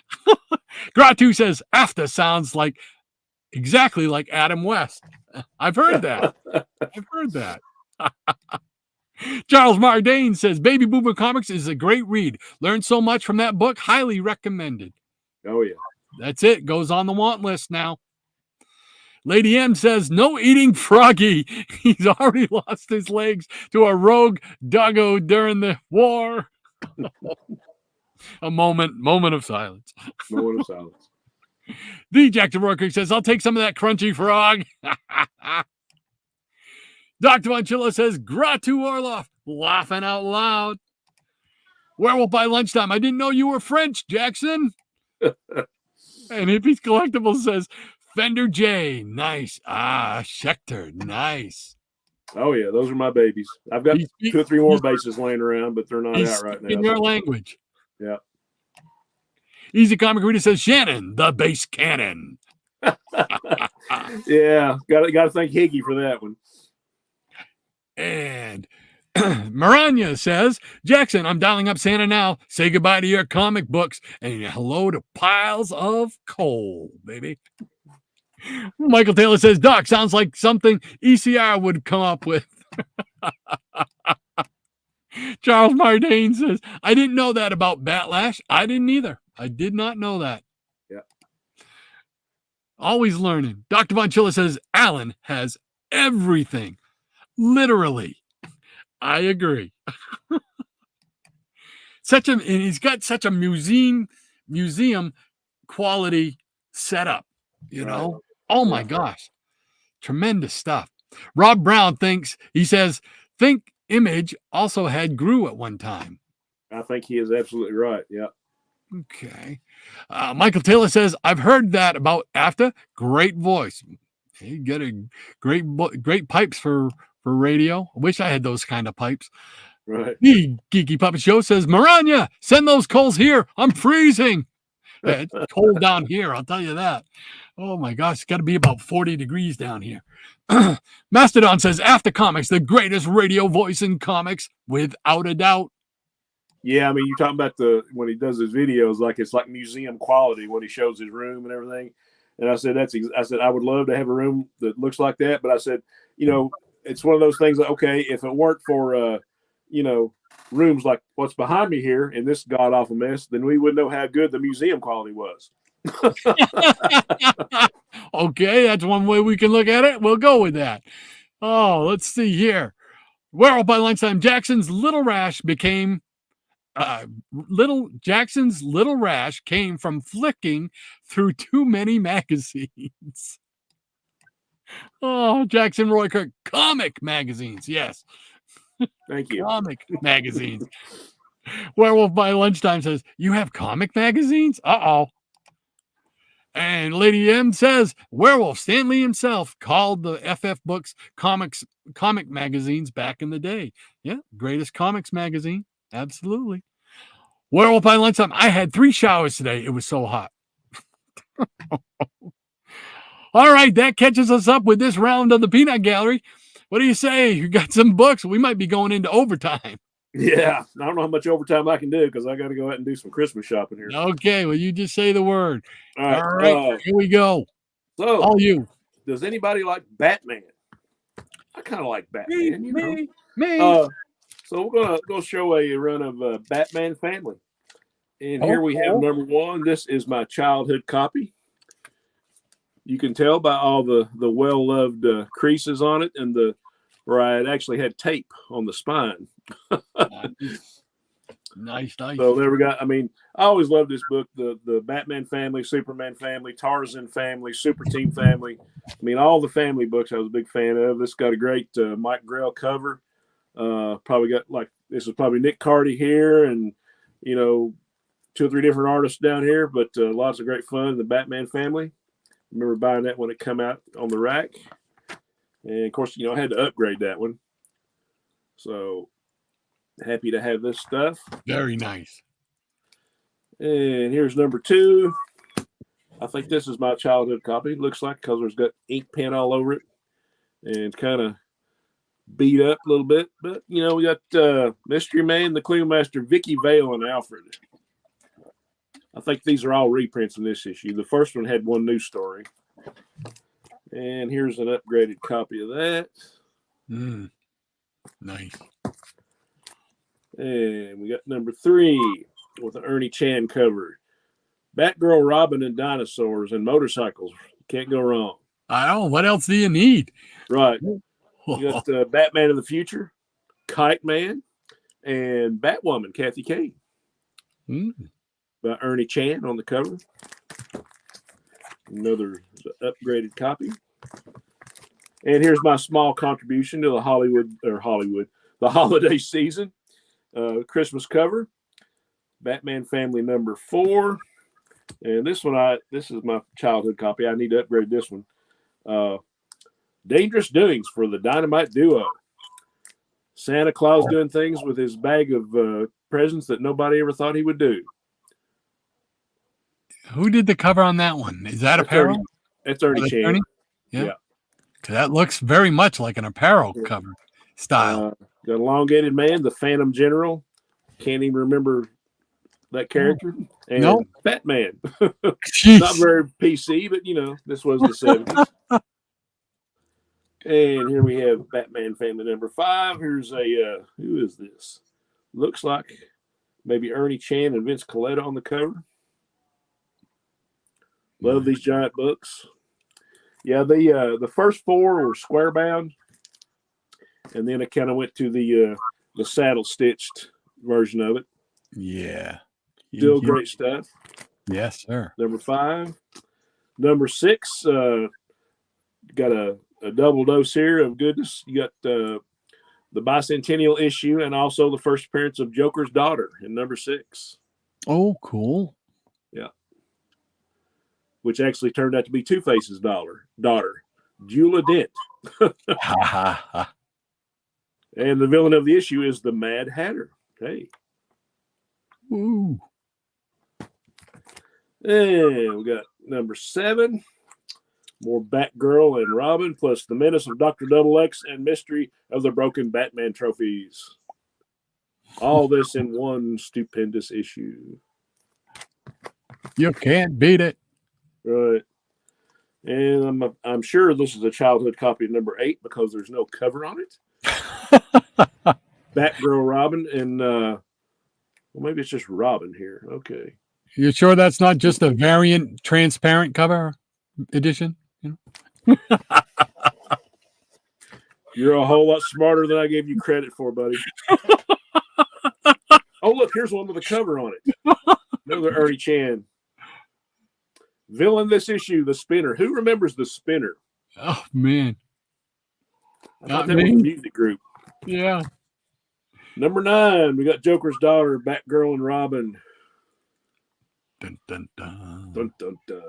Gratu says, After sounds exactly like Adam West. I've heard that. Charles Mardane says, Baby Boomer Comics is a great read. Learned so much from that book. Highly recommended. Oh, yeah. That's it. Goes on the want list now. Lady M says, no eating Froggy. He's already lost his legs to a rogue doggo during the war. A moment of silence. Moment of silence. The Jackson Roker says, I'll take some of that crunchy frog. Dr. Von Chilla says, Gratu Orloff, laughing out loud. Werewolf by lunchtime. I didn't know you were French, Jackson. And Hippies Collectible says, Fender J, nice. Schecter, nice. Oh, yeah, those are my babies. I've got 2 or 3 more bases laying around, but they're not out right now. In your language. Yeah. Easy Comic Reader says, Shannon, the base cannon. Yeah, got to thank Higgy for that one. And Maranya says, Jackson, I'm dialing up Santa now. Say goodbye to your comic books and hello to piles of coal, baby. Michael Taylor says, Doc, sounds like something ECR would come up with. Charles Mardane says, I didn't know that about Batlash. I didn't either. I did not know that. Yeah. Always learning. Dr. Von Chilla says, Alan has everything. Literally. I agree. And he's got such a museum quality setup, know? Oh my gosh. Tremendous stuff. Rob Brown says, think Image also had Gru at one time. I think he is absolutely right. Yeah. Okay. Michael Taylor says, I've heard that about After. Great voice. You get a great pipes for radio. I wish I had those kind of pipes. Right. The Geeky Puppet Show says, Maranya, send those coals here. I'm freezing. It's cold down here, I'll tell you that. Oh my gosh, it's got to be about 40 degrees down here. Mastodon says, After Comics, the greatest radio voice in comics, without a doubt. Yeah, I mean, you're talking about when he does his videos, like it's like museum quality when he shows his room and everything. And I said, I said, I would love to have a room that looks like that. But I said, it's one of those things that, okay, if it weren't for, rooms like what's behind me here in this god awful mess, then we wouldn't know how good the museum quality was. Okay, that's one way we can look at it. We'll go with that. Oh, let's see here. Well, by lunchtime, Jackson's little rash came from flicking through too many magazines. Oh, Jackson Roy Kirk, comic magazines. Yes. Thank you. Comic magazines. Werewolf by Lunchtime says, You have comic magazines? Uh-oh. And Lady M says, Werewolf Stanley himself called the FF Books comic magazines back in the day. Yeah, greatest comics magazine. Absolutely. Werewolf by Lunchtime, I had 3 showers today. It was so hot. All right, that catches us up with this round of the Peanut Gallery. What do you say? You got some books. We might be going into overtime. Yeah, I don't know how much overtime I can do because I got to go out and do some Christmas shopping here. Okay, well, you just say the word. All right, here we go. So, all you. Does anybody like Batman? I kind of like Batman. Me. So we're gonna show a run of Batman Family, and here we have number 1. This is my childhood copy. You can tell by all the well-loved creases on it, and where I actually had tape on the spine. Nice. So there we go. I mean, I always loved this book, the Batman Family, Superman Family, Tarzan Family, Super Team Family. I mean, all the family books I was a big fan of. This got a great Mike Grell cover. Probably got this is probably Nick Cardy here, and 2 or 3 different artists down here, but lots of great fun. The Batman Family. I remember buying that when it came out on the rack, and of course, I had to upgrade that one. So happy to have this stuff. Very nice. And here's number 2. I think this is my childhood copy. Looks like because there's got ink pen all over it, and kind of beat up a little bit. But we got Mystery Man, the Clue Master, Vicky Vale, and Alfred. I think these are all reprints in this issue. The first one had one new story. And here's an upgraded copy of that. Nice. And we got number 3 with an Ernie Chan cover. Batgirl, Robin, and dinosaurs and motorcycles. Can't go wrong. I don't know. What else do you need? Right. You got Batman of the Future, Kite Man, and Batwoman, Kathy Kane. By Ernie Chan on the cover. Another upgraded copy. And here's my small contribution to the the holiday season. Christmas cover. Batman Family number 4. And this is my childhood copy. I need to upgrade this one. Dangerous Doings for the Dynamite Duo. Santa Claus doing things with his bag of presents that nobody ever thought he would do. Who did the cover on that one? Is that apparel? That's Ernie Chan. Yeah. That looks very much like an apparel cover style. The elongated man, the Phantom General. Can't even remember that character. And Batman. Not very PC, but this was the 70s. And here we have Batman Family number 5. Here's who is this? Looks like maybe Ernie Chan and Vince Coletta on the cover. Love these giant books. Yeah, the first 4 were square bound, and then it kind of went to the saddle stitched version of it. Yeah, still great stuff. Yes, sir. Number 5, number 6. Got a double dose here of goodness. You got the bicentennial issue, and also the first appearance of Joker's daughter in number 6. Oh, cool. Yeah. Which actually turned out to be Two-Face's daughter, Jula Dent. And the villain of the issue is the Mad Hatter. Hey. Ooh. And we got number 7. More Batgirl and Robin, plus the menace of Dr. Double X and mystery of the broken Batman trophies. All this in one stupendous issue. You can't beat it. Right. And I'm sure this is a childhood copy of number 8 because there's no cover on it. Batgirl Robin and well, maybe it's just Robin here. Okay. You sure that's not just a variant transparent cover edition? You know? You're a whole lot smarter than I gave you credit for, buddy. Oh, look, here's one with a cover on it. Another Ernie Chan. Villain this issue, the Spinner. Who remembers the Spinner? Oh, man. I thought that was a music group. Yeah. Number 9, we got Joker's daughter, Batgirl and Robin. Dun, dun, dun. Dun, dun, dun.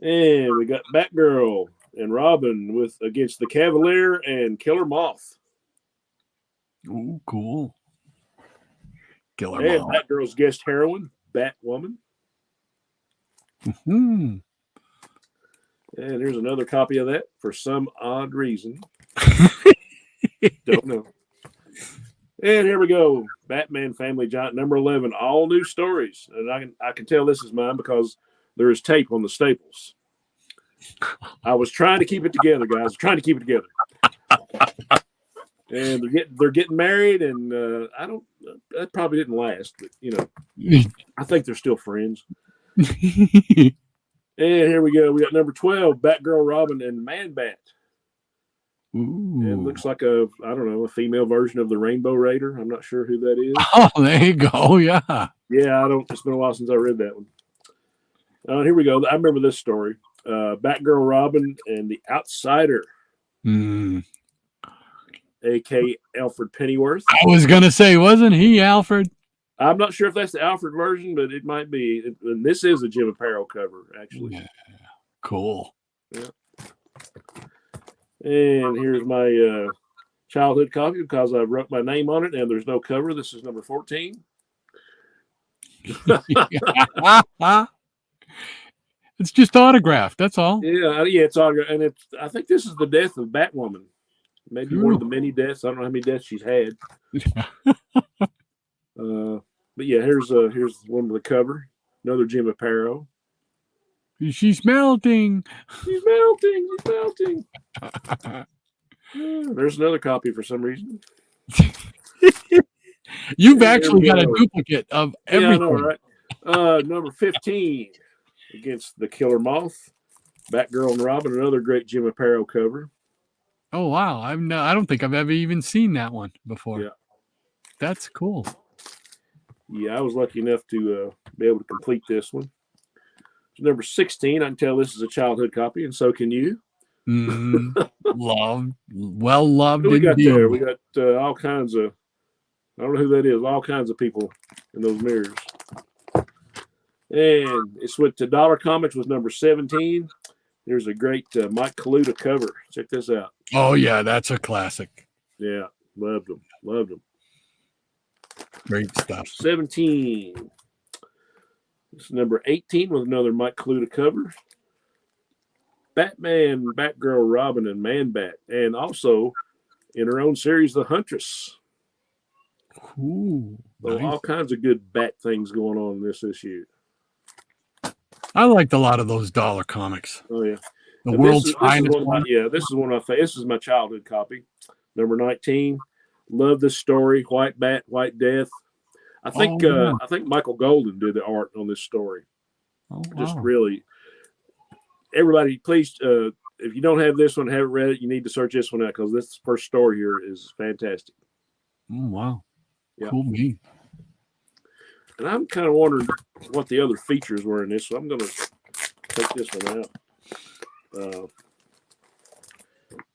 And we got Batgirl and Robin against the Cavalier and Killer Moth. Ooh, cool. Killer and Moth. Batgirl's guest heroine, Batwoman. Mm-hmm. And here's another copy of that for some odd reason. Don't know. And here we go. Batman Family Giant number 11. All new stories. And I can tell this is mine because there is tape on the staples. I was trying to keep it together, guys. Trying to keep it together. And they're getting married, and that probably didn't last, but you know, I think they're still friends. And here we go. We got number 12, Batgirl, Robin, and Man-Bat. Ooh. It looks like a female version of the Rainbow Raider. I'm not sure who that is. Oh, there you go. Yeah. Yeah, it's been a while since I read that one. Here we go. I remember this story. Batgirl, Robin, and the Outsider. A.K. Alfred Pennyworth. I was going to say, wasn't he Alfred? I'm not sure if that's the Alfred version, but it might be. And this is a Jim Aparo cover, actually. Yeah. Cool. Yeah. And here's my childhood copy because I wrote my name on it, and there's no cover. This is number 14. It's just autographed. That's all. Yeah, it's autographed, and I think this is the death of Batwoman. Maybe one of the many deaths. I don't know how many deaths she's had. But yeah, here's one with the cover. Another Jim Aparo. She's melting. She's melting. She's melting. There's another copy for some reason. You've actually got a duplicate of everything. Yeah, I know, right? Number 15 against the Killer Moth, Batgirl and Robin. Another great Jim Aparo cover. Oh wow! I don't think I've ever even seen that one before. Yeah, that's cool. Yeah, I was lucky enough to be able to complete this one. Number 16, I can tell this is a childhood copy, and so can you. Loved, well loved. We got there. We got all kinds of. I don't know who that is. All kinds of people in those mirrors. And it's with the Dollar Comics with number 17. There's a great Mike Kaluta cover. Check this out. Oh yeah, that's a classic. Yeah, loved them. Loved them. Great stuff. 17. This is number 18 with another Mike Kaluta cover. Batman, Batgirl, Robin, and Man-Bat. And also, in her own series, The Huntress. Ooh, so nice. All kinds of good bat things going on in this issue. I liked a lot of those Dollar Comics. Oh, yeah. The world's finest one. This is one of my favorites. This is my childhood copy. Number 19. Love this story. White Bat, White Death. I think Michael Golden did the art on this story. Oh, wow. Just really. Everybody, please, if you don't have this one, haven't read it, you need to search this one out because this first story here is fantastic. Oh, wow. Yeah. Cool me. And I'm kind of wondering what the other features were in this, so I'm going to take this one out.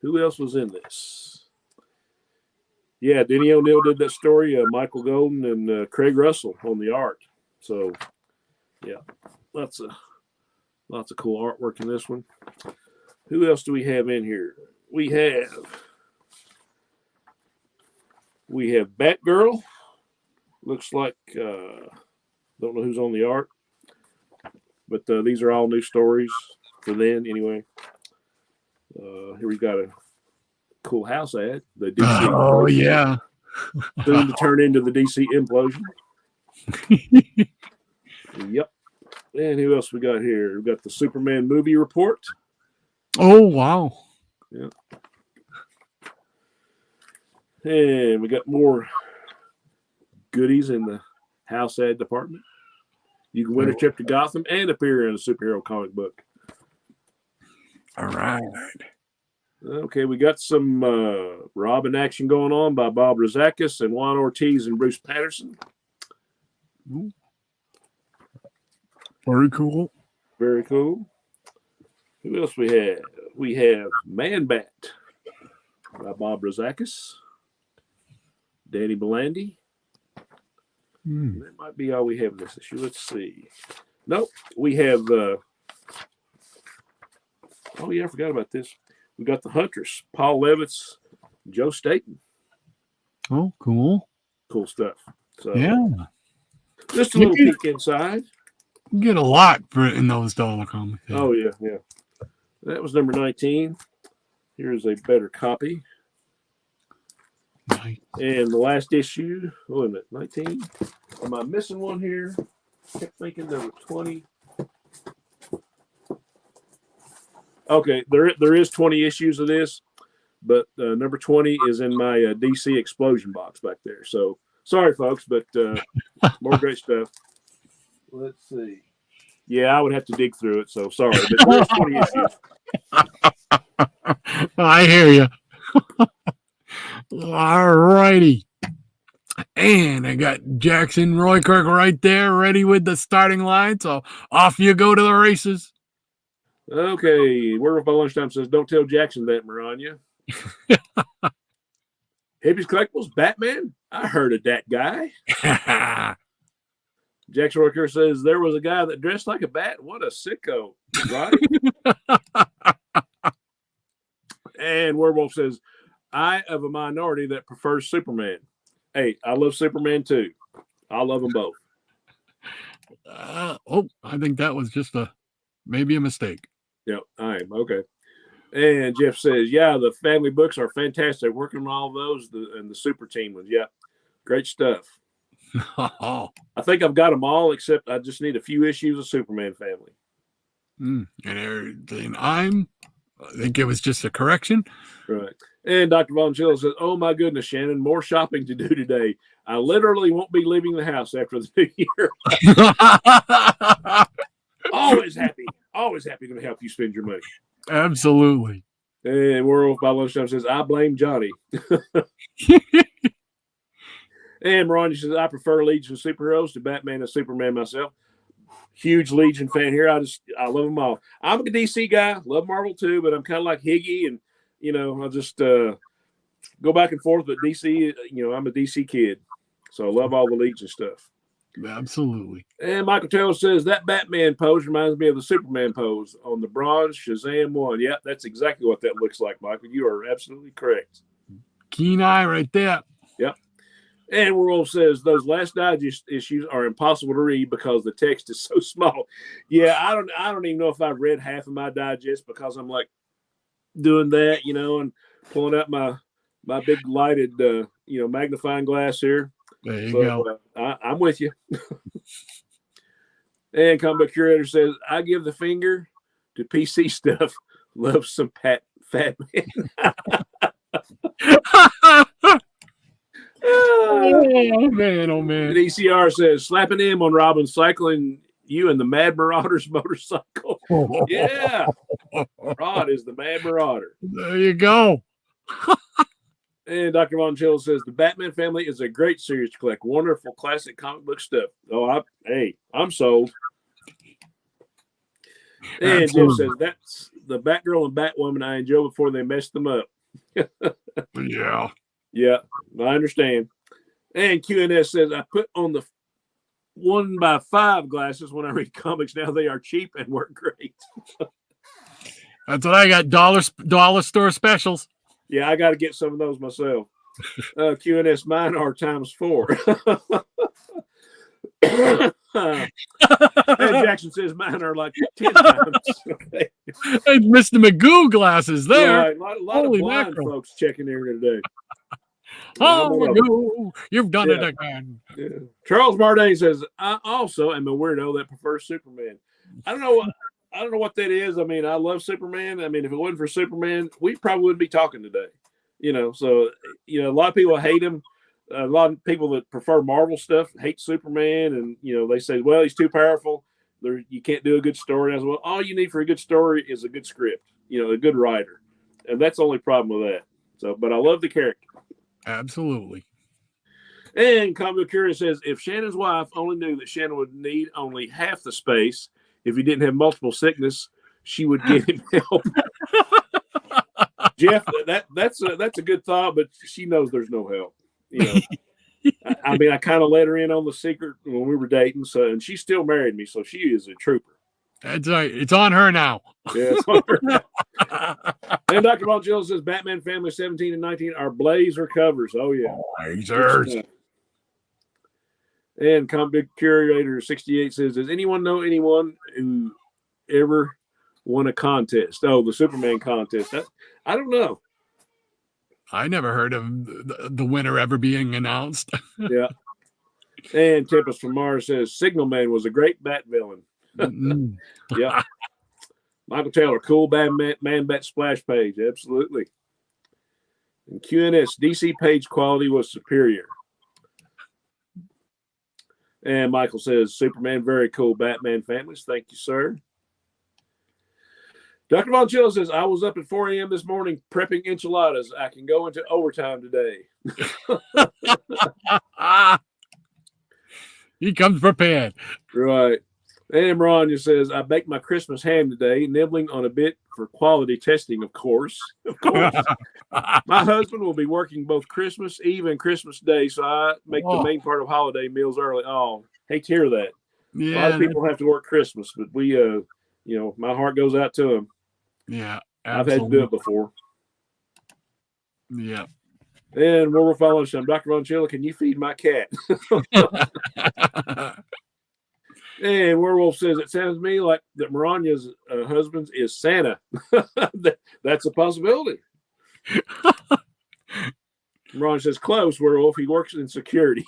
Who else was in this? Yeah, Denny O'Neil did that story. Michael Golden and Craig Russell on the art. So, yeah, lots of cool artwork in this one. Who else do we have in here? We have Batgirl. Looks like Don't know who's on the art, but these are all new stories for then. Anyway, here we got a cool house ad. The DC. Oh yeah. Soon to turn into the DC implosion. Yep. And who else we got here? We got the Superman movie report. Oh wow. Yeah. And we got more goodies in the house ad department. You can win a trip to Gotham and appear in a superhero comic book. All right. Okay, we got some Robin action going on by Bob Rozakis and Juan Ortiz and Bruce Patterson. Very cool. Very cool. Who else we have? We have Man Bat by Bob Rozakis. Danny Belandi. That might be all we have in this issue. Let's see. Nope. We have oh yeah, I forgot about this. We got the Huntress, Paul Levitz, Joe Staten. Oh, cool. Cool stuff. So yeah. Just a little peek inside. You get a lot for in those dollar comics. Yeah. Oh yeah, yeah. That was number 19. Here's a better copy. Nice. And the last issue, wait a minute, 19. Am I missing one here? Kept thinking there were 20. Okay, there is 20 issues of this, but number 20 is in my DC explosion box back there. So sorry, folks, but more great stuff. Let's see. Yeah, I would have to dig through it, so sorry, but there's 20 issues. I hear you. All righty. And I got Jackson Roykirk right there, ready with the starting line. So off you go to the races. Okay, Werewolf by Lunchtime says, don't tell Jackson that, Maranya. Hippies Collectibles, Batman? I heard of that guy. Jackson Roykirk says, there was a guy that dressed like a bat. What a sicko, right? And Werewolf says, I of a minority that prefers Superman. Hey, I love Superman too. I love them both. I think that was just maybe a mistake. Yep, I am. Okay. And Jeff says, yeah, the family books are fantastic. Working on all those and the super team ones. Yeah, great stuff. I think I've got them all, except I just need a few issues of Superman family. And I think it was just a correction. Right. And Dr. Von Chill says, oh my goodness, Shannon, more shopping to do today. I literally won't be leaving the house after the new year. Always happy to help you spend your money. Absolutely. And Werewolf by Lunchtime says, I blame Johnny. And Ron says, I prefer Legion of Superheroes to Batman and Superman myself. Huge Legion fan here. I love them all. I'm a DC guy, love Marvel too, but I'm kind of like Higgy, and I'll just go back and forth. But DC, I'm a DC kid, so I love all the Legion stuff. Absolutely. And Michael Taylor says that Batman pose reminds me of the Superman pose on the bronze Shazam 1. Yeah, that's exactly what that looks like, Michael. You are absolutely correct. Keen eye right there. Yep. And Werewolf says those last digest issues are impossible to read because the text is so small. Yeah, I don't even know if I've read half of my digest because I'm like doing that, and pulling out my big lighted magnifying glass here. There you go. I'm with you. And Comic Curator says, I give the finger to PC stuff. Love some fat man. Oh man. And ECR says, slapping him on Robin cycling you and the Mad Marauders motorcycle. Yeah. Rod is the Mad Marauder. There you go. And Dr. Von Chill says, the Batman family is a great series to collect. Wonderful classic comic book stuff. Oh, I'm sold. And Jim says, that's the Batgirl and Batwoman I enjoy before they mess them up. Yeah. Yeah, I understand. And QNS says, I put on the 1x5 glasses when I read comics. Now they are cheap and work great. That's what I got. Dollar store specials. Yeah, I got to get some of those myself. QNS, mine are ×4. And Jackson says mine are like 10 times. Okay. And Mr. Magoo glasses there. Right. A lot of blind mackerel. folks checking in here today. Oh, Magoo, you've done it again. Yeah. Charles Mardane says, I also am a weirdo that prefers Superman. I don't know what that is. I mean, I love Superman. I mean, if it wasn't for Superman, we probably wouldn't be talking today. So a lot of people hate him. A lot of people that prefer Marvel stuff hate Superman, and they say, well, he's too powerful. You can't do a good story. As well, all you need for a good story is a good script. A good writer, and that's the only problem with that. So, but I love the character. Absolutely. And Comic Curious says, if Shannon's wife only knew that Shannon would need only half the space if he didn't have multiple sickness, she would get him help. Jeff, that's a good thought, but she knows there's no help. I mean, I kind of let her in on the secret when we were dating, and she still married me, so she is a trooper. That's right. It's on her now. Yeah, it's on her now. And Dr. Paul Jill says Batman Family 17 and 19 are Blazer covers. Oh, yeah. Blazers. And Comic Curator 68 says, does anyone know anyone who ever won a contest? Oh, the Superman contest. I don't know. I never heard of the winner ever being announced. Yeah. And Tempest from Mars says Signal Man was a great Bat villain. Yeah. Michael Taylor, cool man bat splash page. Absolutely. And QNS, DC page quality was superior. And Michael says, Superman, very cool Batman families. Thank you, sir. Dr. Vonchillo says, I was up at 4 a.m. this morning prepping enchiladas. I can go into overtime today. He comes prepared. Right. And Maranya says, I baked my Christmas ham today, nibbling on a bit for quality testing, of course. Of course. My husband will be working both Christmas Eve and Christmas Day, so I make the main part of holiday meals early. Oh, hate to hear that. Yeah, a lot of people have to work Christmas, but we, my heart goes out to them. Yeah, absolutely. I've had to do it before. Yeah. And we're following some. Dr. Vonchilla, can you feed my cat? And Werewolf says, it sounds to me like that Maranya's husband is Santa. That's a possibility. Maranya says, close, Werewolf. He works in security.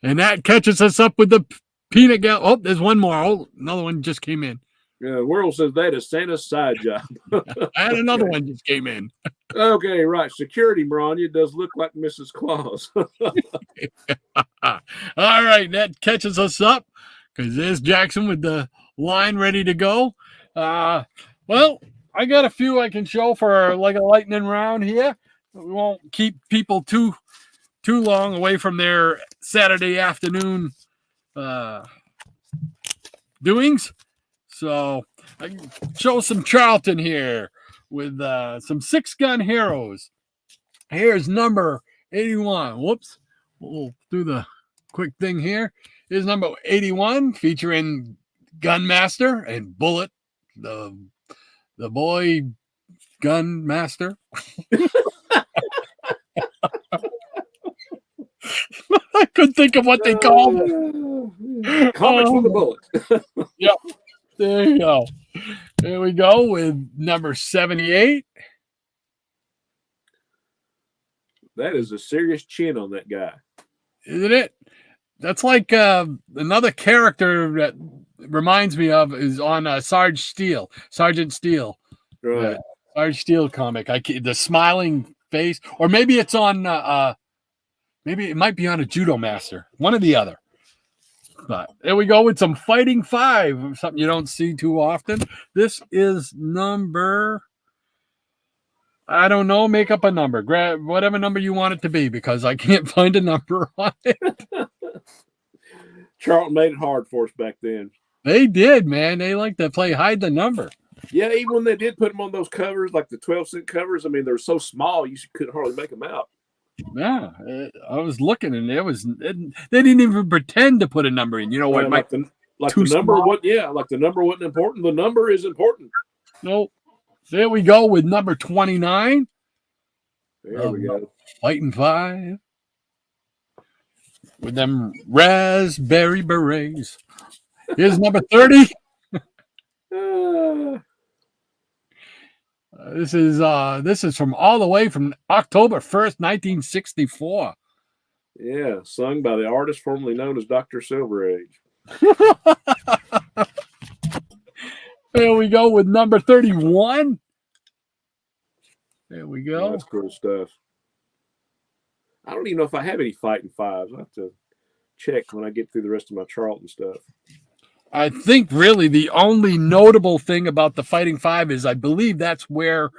And that catches us up with the peanut gallery. Oh, there's one more. Oh, another one just came in. Werewolf says that is Santa's side job. And another one just came in. Okay, right. Security, Maranya, does look like Mrs. Claus. All right, that catches us up because there's Jackson with the line ready to go. Well, I got a few I can show for like a lightning round here. We won't keep people too long away from their Saturday afternoon doings. So I can show some Charlton here with some 6-gun heroes. Here's number 81. Whoops. We'll do the quick thing here. Here's number 81 featuring Gunmaster and Bullet, the boy Gunmaster. I couldn't think of what they called it. Comics with a bullet. Yep. There you go. There we go with number 78. That is a serious chin on that guy. Isn't it? That's like another character that reminds me of is on Sergeant Steele. Right. Sergeant Steele comic. The smiling face, or maybe it's on. Maybe it might be on a Judo Master. One or the other. But there we go with some Fighting 5, something you don't see too often. This is number. I don't know. Make up a number. Grab whatever number you want it to be because I can't find a number on it. Charlton made it hard for us back then. They did, man. They like to play hide the number. Yeah, even when they did put them on those covers, like the 12-cent covers, I mean, they're so small you couldn't hardly make them out. Yeah, I was looking and they didn't even pretend to put a number in. You know what? Like the number, like the number wasn't important. The number is important. Nope. There we go with number 29. There we go. Fighting 5. with them raspberry berets. Here's number 30. This is from all the way from October 1st, 1964. Yeah, sung by the artist formerly known as Dr. Silverage. There we go with number 31. There we go. Oh, that's cool stuff. I don't even know if I have any Fighting Fives. I have to check when I get through the rest of my Charlton stuff. I think really the only notable thing about the Fighting Five is I believe that's where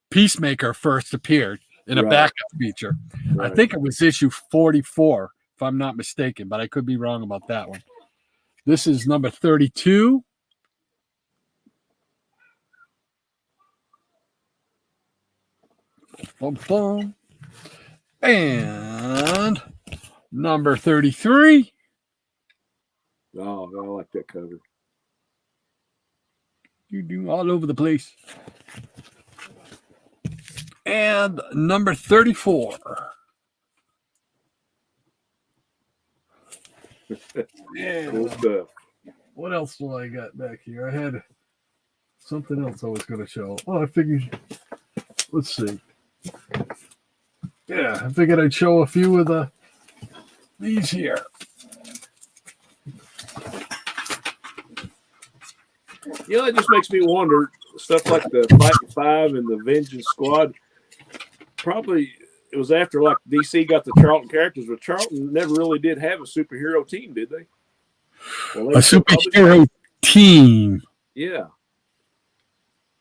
Peacemaker first appeared in a backup feature. Right. I think it was issue 44, if I'm not mistaken, but I could be wrong about that one. This is number 32. Boom, boom. And number 33. Oh, I like that cover. You do all over the place. And number 34. Cool stuff. What else do I got back here? I had something else I was going to show. Oh, I figured. Let's see. Yeah, I figured I'd show a few of these here. You know, it just makes me wonder, stuff like the Fighting Five and the Vengeance Squad, probably it was after like DC got the Charlton characters, but Charlton never really did have a superhero team, did they? Well, a superhero team? Yeah.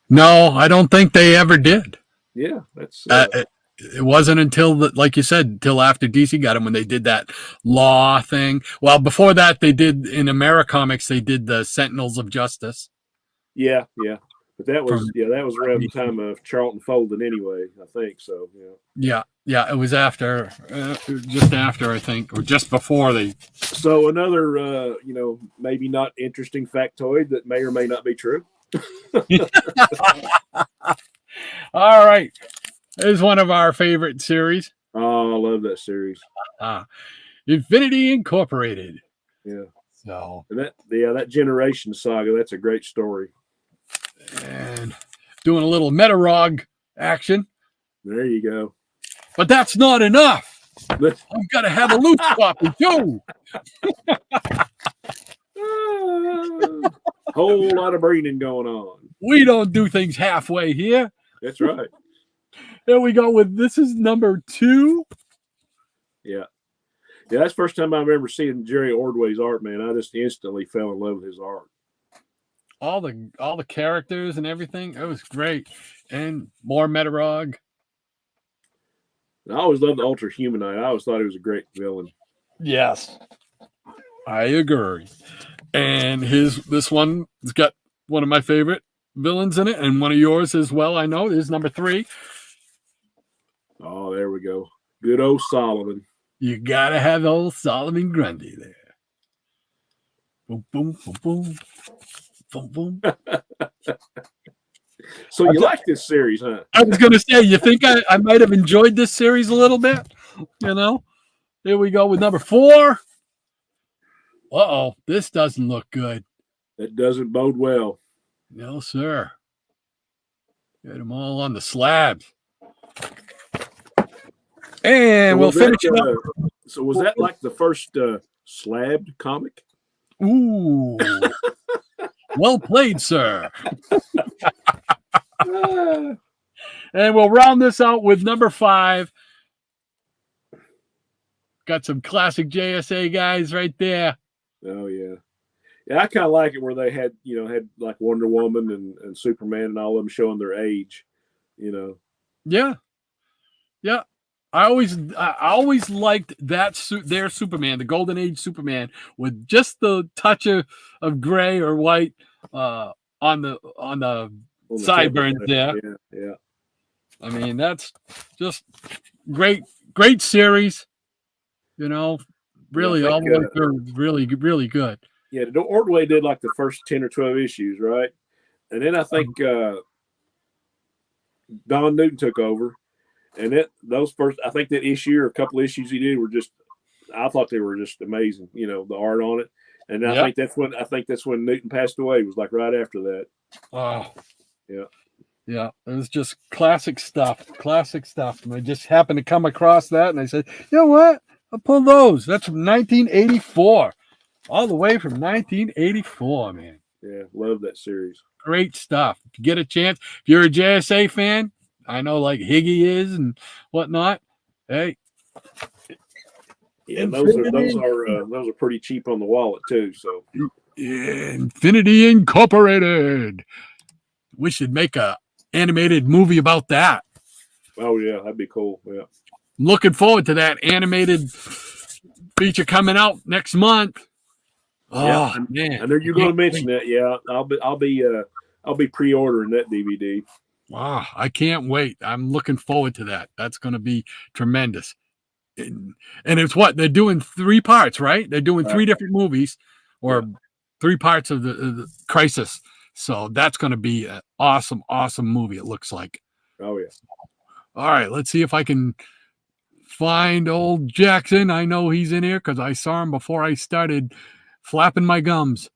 No, I don't think they ever did. Yeah, that's... it wasn't until, like you said, until after DC got them when they did that law thing. Well, before that, they did, in Americomics, they did the Sentinels of Justice. Yeah. But that was around the time of Charlton folding anyway, I think. So, yeah. Yeah, it was after, just after, I think, or just before they. So another, maybe not interesting factoid that may or may not be true. All right. Here's one of our favorite series. Oh, I love that series. Infinity Incorporated. Yeah. So. And that Generation Saga, that's a great story. And doing a little Metarog action. There you go. But that's not enough. I've got to have a loose copy too. Whole lot of breeding going on. We don't do things halfway here. That's right. There we go with, this is number 2. Yeah, that's the first time I remember seeing Jerry Ordway's art, man. I just instantly fell in love with his art. All the characters and everything, it was great. And more Metarog. I always loved the Ultra Humanite. I always thought he was a great villain. Yes, I agree. And this one has got one of my favorite villains in it, and one of yours as well. I know. This is number 3. Oh, there we go. Good old Solomon. You gotta have old Solomon Grundy there. Boom, boom, boom, boom, boom, boom. So you like this series, huh? I was going to say, you think I might have enjoyed this series a little bit? Here we go with number 4. Uh-oh, this doesn't look good. That doesn't bode well. No, sir. Get them all on the slabs. And we'll finish it up. So was that like the first slabbed comic? Ooh. Well played, sir. And we'll round this out with number 5. Got some classic JSA guys right there. Oh, yeah. Yeah, I kind of like it where they had like Wonder Woman and Superman and all of them showing their age, Yeah. Yeah. I always liked their Superman, the Golden Age Superman, with just the touch of gray or white on the sideburns there. Yeah. I mean, that's just great series. Really, all the way through, really, really good. Yeah, Ordway did like the first 10 or 12 issues, right? And then I think Don Newton took over. And those first, I think that issue or a couple issues he did were just I thought they were just amazing. You know, the art on it, and I Yep. think that's when Newton passed away. It was like right after that. Oh, Yeah. yeah. It was just classic stuff. Classic stuff. And I just happened to come across that, and I said, you know what? I'll pull those. That's from 1984, all the way from 1984, man. Yeah, love that series. Great stuff. If you get a chance, if you're a JSA fan, I know like Higgy is and whatnot. Hey, Yeah, Infinity. those are pretty cheap on the wallet too. So Infinity Incorporated. We should make a animated movie about that. oh yeah, that'd be cool. Yeah. Looking forward to that animated feature coming out next month. Oh Yeah, man! I know you're going to mention that. Yeah, I'll be pre-ordering that DVD. Wow, I can't wait. I'm looking forward to that. That's going to be tremendous. And it's what they're doing 3 parts, right? They're doing 3 different movies or 3 parts of the Crisis. So that's going to be an awesome, awesome movie. It looks like. Oh yeah. All right, let's see if I can find old Jackson. I know he's in here because I saw him before I started flapping my gums.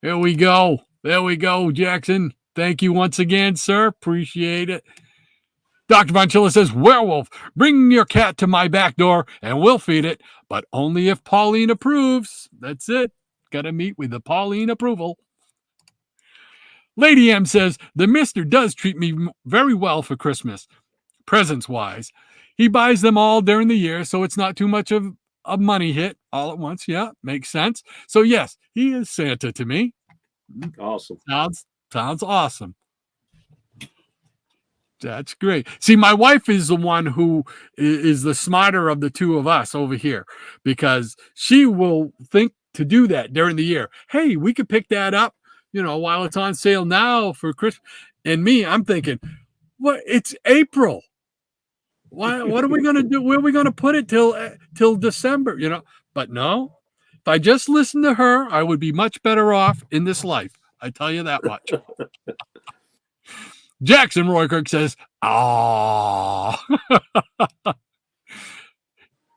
There we go. There we go, Jackson. Thank you once again, sir. Appreciate it. Dr. Von Chilla says, werewolf, bring your cat to my back door and we'll feed it, but only if Pauline approves. That's it. Got to meet with the Pauline approval. Lady M says, the mister does treat me very well for Christmas, presents-wise. He buys them all during the year, so it's not too much of a money hit all at once. Yeah, makes sense. So, yes, he is Santa to me. Awesome. Sounds awesome. That's great. See, my wife is the one who is the smarter of the two of us over here because she will think to do that during the year. Hey, we could pick that up, while it's on sale now for Christmas. And me, I'm thinking, what? It's April. What are we going to do? Where are we going to put it till December? But no, if I just listened to her, I would be much better off in this life. I tell you that much. Jackson Roykirk says, "Ah."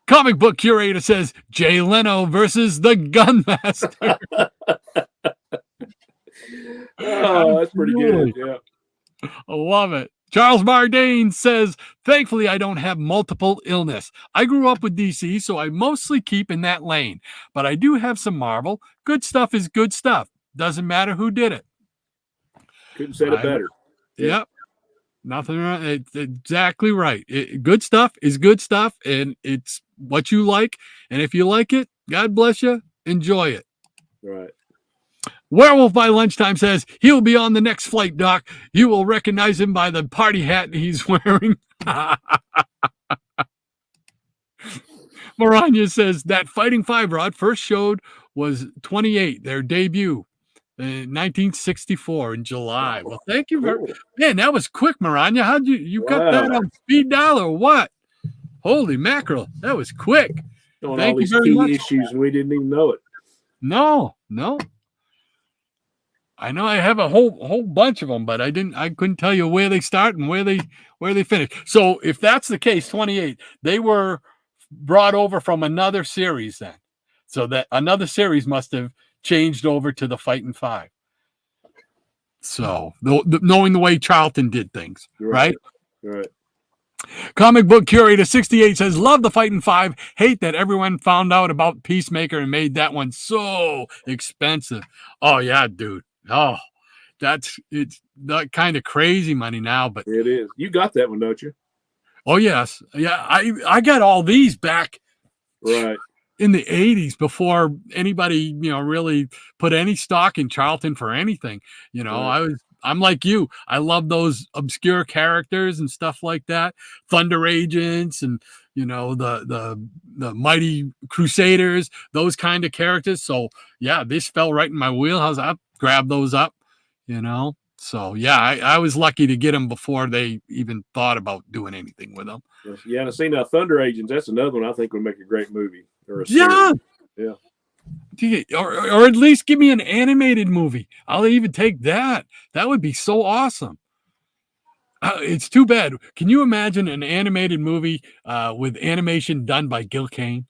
Comic book curator says, Jay Leno versus the Gunmaster. Oh, that's pretty good. Yeah. I love it. Charles Mardane says, thankfully, I don't have multiple illness. I grew up with DC, so I mostly keep in that lane. But I do have some Marvel. Good stuff is good stuff. Doesn't matter who did it. Couldn't say it better. Yep. Nothing wrong. It's exactly right. Good stuff is good stuff, and it's what you like. And if you like it, God bless you. Enjoy it. Right. Werewolf by Lunchtime says he'll be on the next flight, Doc. You will recognize him by the party hat he's wearing. Maranya says that Fighting Five Rod first showed was 28, their debut. 1964 in July. Well, thank you very much. Man, that was quick, Maranya. How'd you got that on speed dial or what? Holy mackerel. That was quick. On all these key issues and we didn't even know it. No. I know I have a whole bunch of them, but I couldn't tell you where they start and where they finish. So if that's the case, 28, they were brought over from another series then. So that another series must have changed over to the Fighting Five. So knowing the way Charlton did things, right? Right. Comic book curator 68 says, love the Fighting Five. Hate that everyone found out about Peacemaker and made that one so expensive. Oh yeah, dude. Oh, it's that kind of crazy money now, but it is. You got that one, don't you? Oh yes. Yeah. I got all these back. Right. In the 80s before anybody, really put any stock in Charlton for anything. Right. I'm like you. I love those obscure characters and stuff like that. Thunder Agents and, the Mighty Crusaders, those kind of characters. So yeah, this fell right in my wheelhouse. I grabbed those up, So yeah, I was lucky to get them before they even thought about doing anything with them. Yeah, and I seen Thunder Agents. That's another one I think would make a great movie. Yeah. Yeah. Or at least give me an animated movie. I'll even take that. That would be so awesome. It's too bad. Can you imagine an animated movie with animation done by Gil Kane?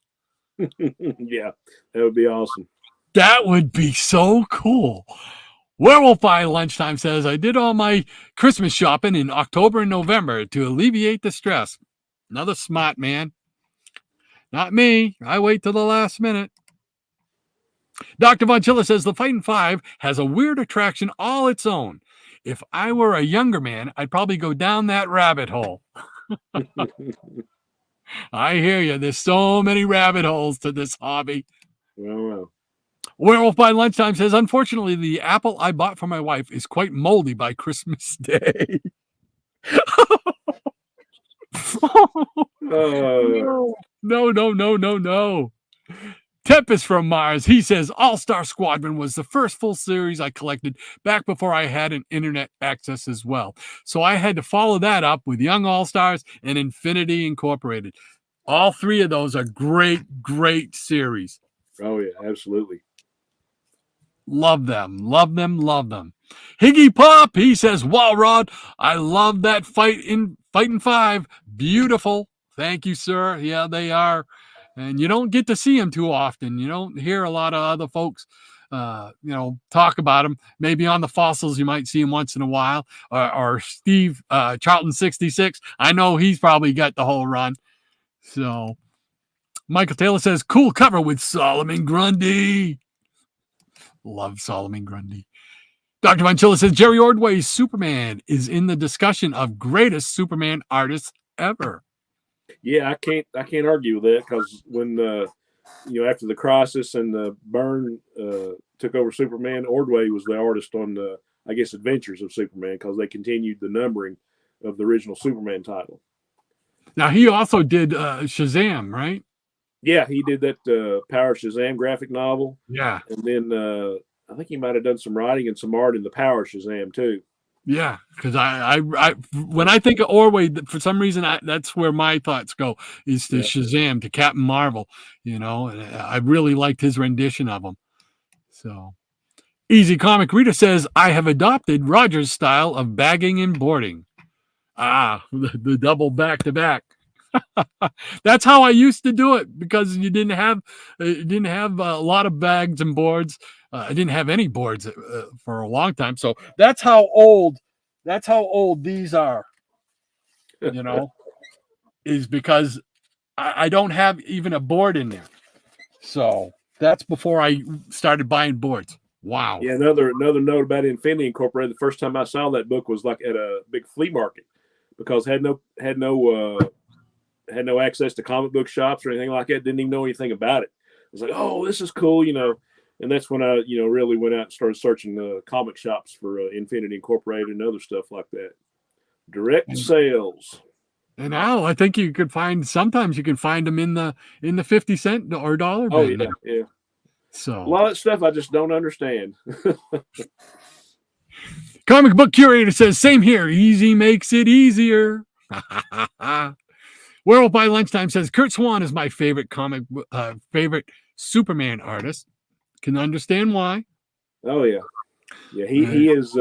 Yeah, that would be awesome. That would be so cool. Werewolf by Lunchtime says, I did all my Christmas shopping in October and November to alleviate the stress. Another smart man. Not me. I wait till the last minute. Dr. Von Chilla says, the Fightin' Five has a weird attraction all its own. If I were a younger man, I'd probably go down that rabbit hole. I hear you. There's so many rabbit holes to this hobby. Well. Werewolf by Lunchtime says, unfortunately, the apple I bought for my wife is quite moldy by Christmas Day. No. Tempest from Mars. He says, All-Star Squadron was the first full series I collected back before I had an internet access as well. So I had to follow that up with Young All-Stars and Infinity Incorporated. All three of those are great series. Oh, yeah, absolutely. Love them. Higgy Pop, he says, wow, Rod, I love that Fightin' Five. Beautiful. Thank you, sir. Yeah, they are. And you don't get to see them too often. You don't hear a lot of other folks, talk about them. Maybe on the fossils, you might see them once in a while. Or Steve Charlton 66. I know he's probably got the whole run. So Michael Taylor says, cool cover with Solomon Grundy. Love Solomon Grundy. Dr. Von Chilla says, Jerry Ordway's Superman is in the discussion of greatest Superman artists ever. Yeah, I can't argue with that, because when after the Crisis and the Byrne took over Superman, Ordway was the artist on the, I guess, Adventures of Superman, because they continued the numbering of the original Superman title. Now he also did Shazam, right? Yeah, he did that Power Shazam graphic novel. Yeah, and then I think he might have done some writing and some art in the Power Shazam too. Yeah, because I when I think of Ordway, for some reason, that's where my thoughts go, is to Shazam, to Captain Marvel. I really liked his rendition of him. So, Easy Comic Reader says, I have adopted Roger's style of bagging and boarding. The double back-to-back. That's how I used to do it, because you didn't have a lot of bags and boards. I didn't have any boards for a long time, so that's how old these are. Is because I don't have even a board in there. So that's before I started buying boards. Wow. Yeah, another note about Infinity Incorporated. The first time I saw that book was like at a big flea market, because had no access to comic book shops or anything like that. Didn't even know anything about it. I was like, oh, this is cool, And that's when I, really went out and started searching comic shops for Infinity Incorporated and other stuff like that. Direct sales. And now I think sometimes you can find them in the 50 cent or dollar bin. Oh yeah, yeah. So a lot of stuff I just don't understand. Comic book curator says, same here. Easy makes it easier. Werewolf by Lunchtime says, Kurt Swan is my favorite favorite Superman artist. Can understand why. Oh yeah, yeah. He is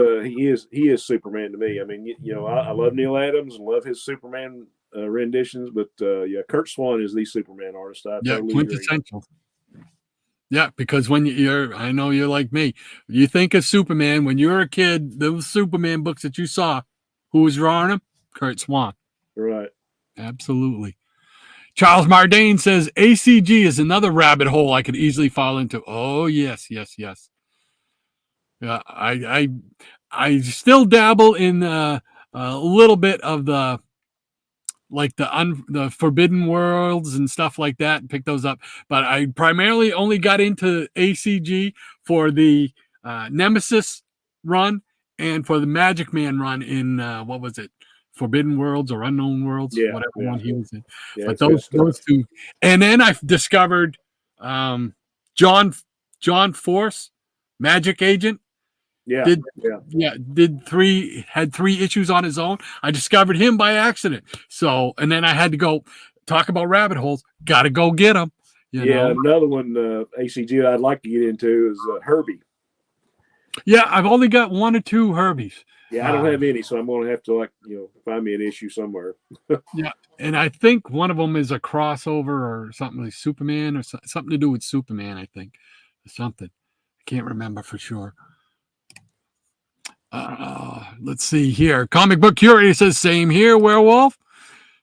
Superman to me. I mean, I love Neil Adams and love his Superman renditions, but Kurt Swan is the Superman artist. Totally quintessential. Agree. Yeah, because when I know you're like me. You think of Superman when you're a kid. Those Superman books that you saw, who was drawing them? Kurt Swan. Right. Absolutely. Charles Mardane says ACG is another rabbit hole I could easily fall into. Oh yes. Yeah, I still dabble in a little bit of the Forbidden Worlds and stuff like that, and pick those up. But I primarily only got into ACG for the Nemesis run and for the Magic Man run in what was it? Forbidden Worlds or Unknown Worlds, whatever one he was in. Yeah, but those two, and then I discovered John Force, Magic Agent. Had 3 issues on his own. I discovered him by accident. So, and then I had to go talk about rabbit holes. Got to go get them. Another one ACG I'd like to get into is Herbie. Yeah, I've only got 1 or 2 Herbies. Yeah, I don't have any, so I'm going to have to find me an issue somewhere. Yeah, and I think one of them is a crossover or something like Superman or something to do with Superman. I think something. I can't remember for sure. Let's see here. Comic book curator says same here. Werewolf.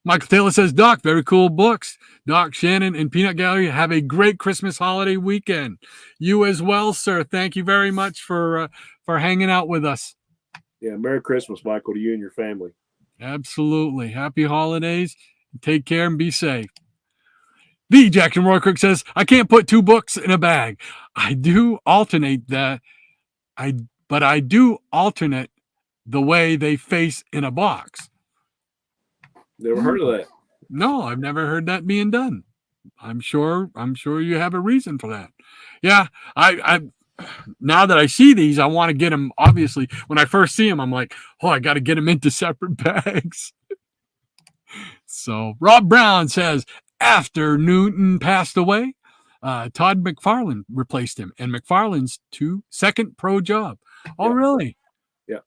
Michael Taylor says, Doc, very cool books. Doc, Shannon, and Peanut Gallery have a great Christmas holiday weekend. You as well, sir. Thank you very much for hanging out with us. Yeah, Merry Christmas, Michael, to you and your family. Absolutely. Happy holidays. Take care and be safe. The Jackson Roy Cook says, I can't put 2 books in a bag. I do alternate that. But I do alternate the way they face in a box. Never heard of that. No, I've never heard that being done. I'm sure you have a reason for that. Yeah, I now that I see these, I want to get them. Obviously, when I first see them, I'm like, oh, I got to get them into separate bags. So Rob Brown says, after Newton passed away, Todd McFarlane replaced him, and McFarlane's second pro job. Oh, yeah. Really? Yeah.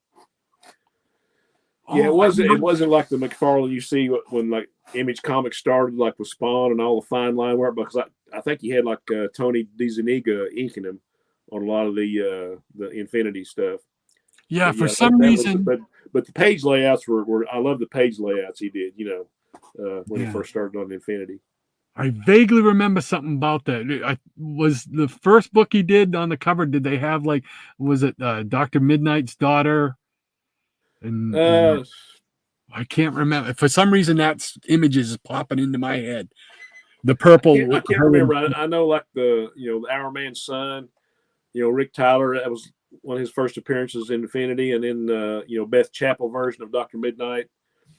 Yeah, it wasn't like the McFarlane you see when like Image Comics started, like with Spawn and all the fine line work, because I think he had like Tony DeZuniga inking him on a lot of the Infinity stuff. Yeah, but for some reason. But the page layouts were I love the page layouts he did, when he first started on Infinity. I vaguely remember something about that. Was the first book he did on the cover, did they have was it Dr. Midnight's daughter? And I can't remember. For some reason, that image is popping into my head. The purple. I can't remember. I know like the Our Man's Son, Rick Tyler, that was one of his first appearances in Infinity, and then Beth Chapel version of Dr. Midnight.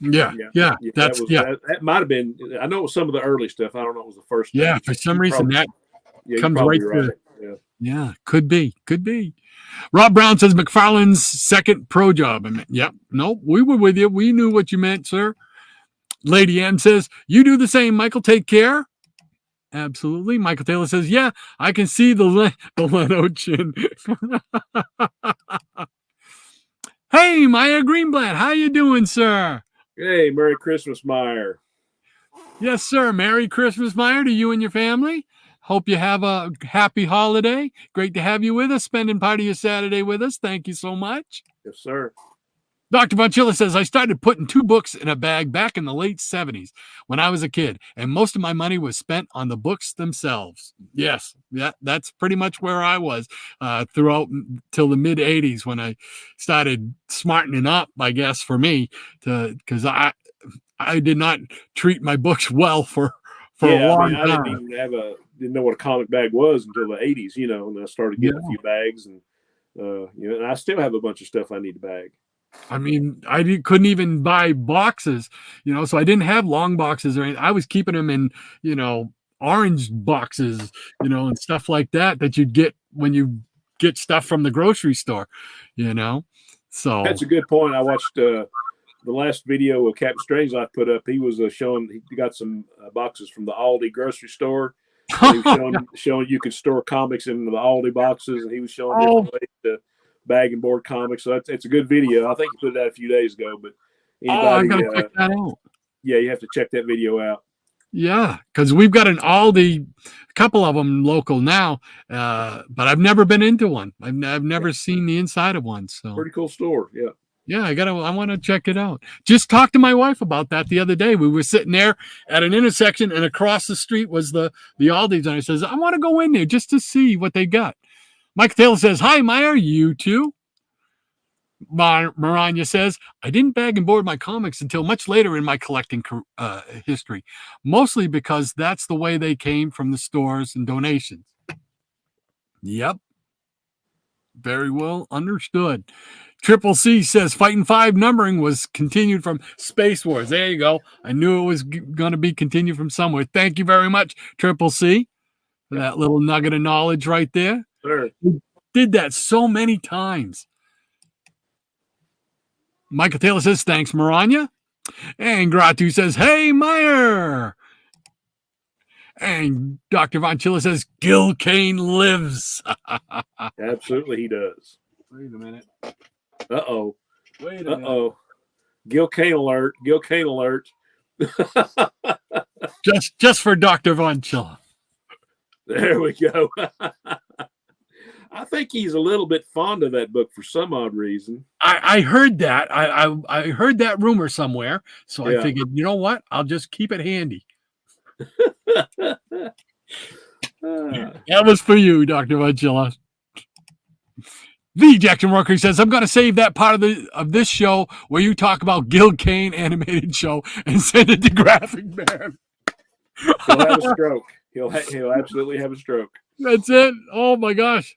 Yeah. That might have been. I know it was some of the early stuff. I don't know if it was the first. Yeah, for some reason that comes right through. Yeah, could be. Rob Brown says McFarlane's second pro job. No, we were with you. We knew what you meant, sir. Lady M says, you do the same, Michael. Take care. Absolutely. Michael Taylor says, yeah, I can see the Leno chin. Hey, Meyer Greenblatt, how you doing, sir? Hey, Merry Christmas, Meyer. Yes, sir. Merry Christmas, Meyer, to you and your family. Hope you have a happy holiday. Great to have you with us, spending part of your Saturday with us. Thank you so much. Yes, sir. Dr. Von Chilla says, I started putting 2 books in a bag back in the late 70s when I was a kid, and most of my money was spent on the books themselves. Yes, that's pretty much where I was throughout till the mid 80s when I started smartening up, I guess, for me, because I did not treat my books well for a long time. I didn't know what a comic bag was until the 80s, and I started getting a few bags, and and I still have a bunch of stuff I need to bag. I mean, I couldn't even buy boxes, so I didn't have long boxes or anything. I was keeping them in, orange boxes, and stuff like that you'd get when you get stuff from the grocery store, So that's a good point. I watched the last video of Captain Strange I put up. He was he got some boxes from the Aldi grocery store. He was showing you could store comics in the Aldi boxes, and he was showing different ways to bag and board comics. So it's a good video. I think he put it out a few days ago, but I gotta check that out. Yeah, you have to check that video out. Yeah, because we've got an Aldi, a couple of them local now, but I've never been into one. I've never seen the inside of one. So pretty cool store. Yeah. Yeah, I want to check it out. Just talked to my wife about that the other day. We were sitting there at an intersection, and across the street was the Aldi's, and I says, I want to go in there just to see what they got. Mike Taylor says, hi, Meyer, you too? Maranya says, I didn't bag and board my comics until much later in my collecting history, mostly because that's the way they came from the stores and donations. Yep. Very well understood. Triple C says, Fighting 5 numbering was continued from Space Wars. There you go. I knew it was going to be continued from somewhere. Thank you very much, Triple C, for that little nugget of knowledge right there. Sure. We did that so many times. Michael Taylor says, thanks, Maranya. And Gratu says, hey, Meyer. And Dr. Von Chilla says, Gil Kane lives. Absolutely, he does. Wait a minute. Uh-oh. Wait a minute. Uh-oh. Gil Kane alert. Gil Kane alert. Just for Dr. Von Chilla. There we go. I think he's a little bit fond of that book for some odd reason. I heard that. I heard that rumor somewhere. So I figured, you know what? I'll just keep it handy. That was for you, Dr. Von Chilla. The Jackson Rockery says, I'm going to save that part of this show where you talk about Gil Kane animated show and send it to Graphic Man. He'll have a stroke. He'll absolutely have a stroke. That's it. Oh my gosh.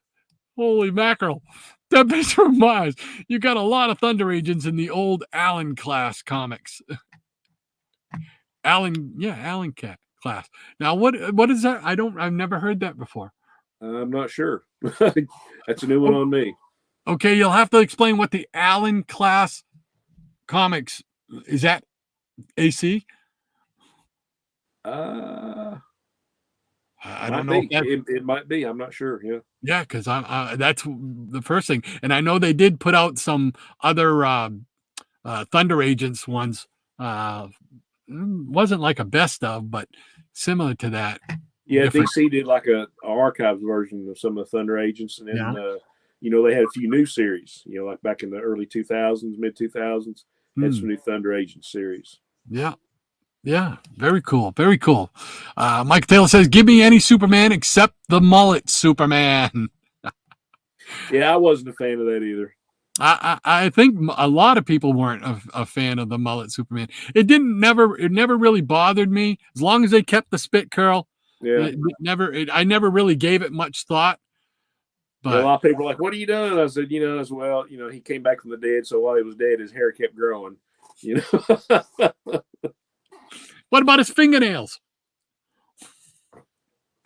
Holy mackerel. That bitch reminds. You got a lot of Thunder Agents in the old Allen class comics. Allen Cat class. Now what is that? I've never heard that before. I'm not sure. That's a new one on me. Okay, you'll have to explain what the Allen class comics is. That AC? I don't know. It might be. I'm not sure. Yeah. Yeah, because that's the first thing, and I know they did put out some other Thunder Agents ones. Wasn't like a best of, but similar to that. Yeah, DC did like a archives version of some of the Thunder Agents, and then they had a few new series. Like back in the early 2000s, mid 2000s, had some new Thunder Agents series. Yeah. Yeah, very cool. Very cool. Mike Taylor says, give me any Superman except the mullet Superman. Yeah, I wasn't a fan of that either. I think a lot of people weren't a fan of the mullet Superman. It never really bothered me as long as they kept the spit curl. Yeah, I never really gave it much thought. But a lot of people were like, "What are you doing?" I said, as well. He came back from the dead, so while he was dead, his hair kept growing. What about his fingernails?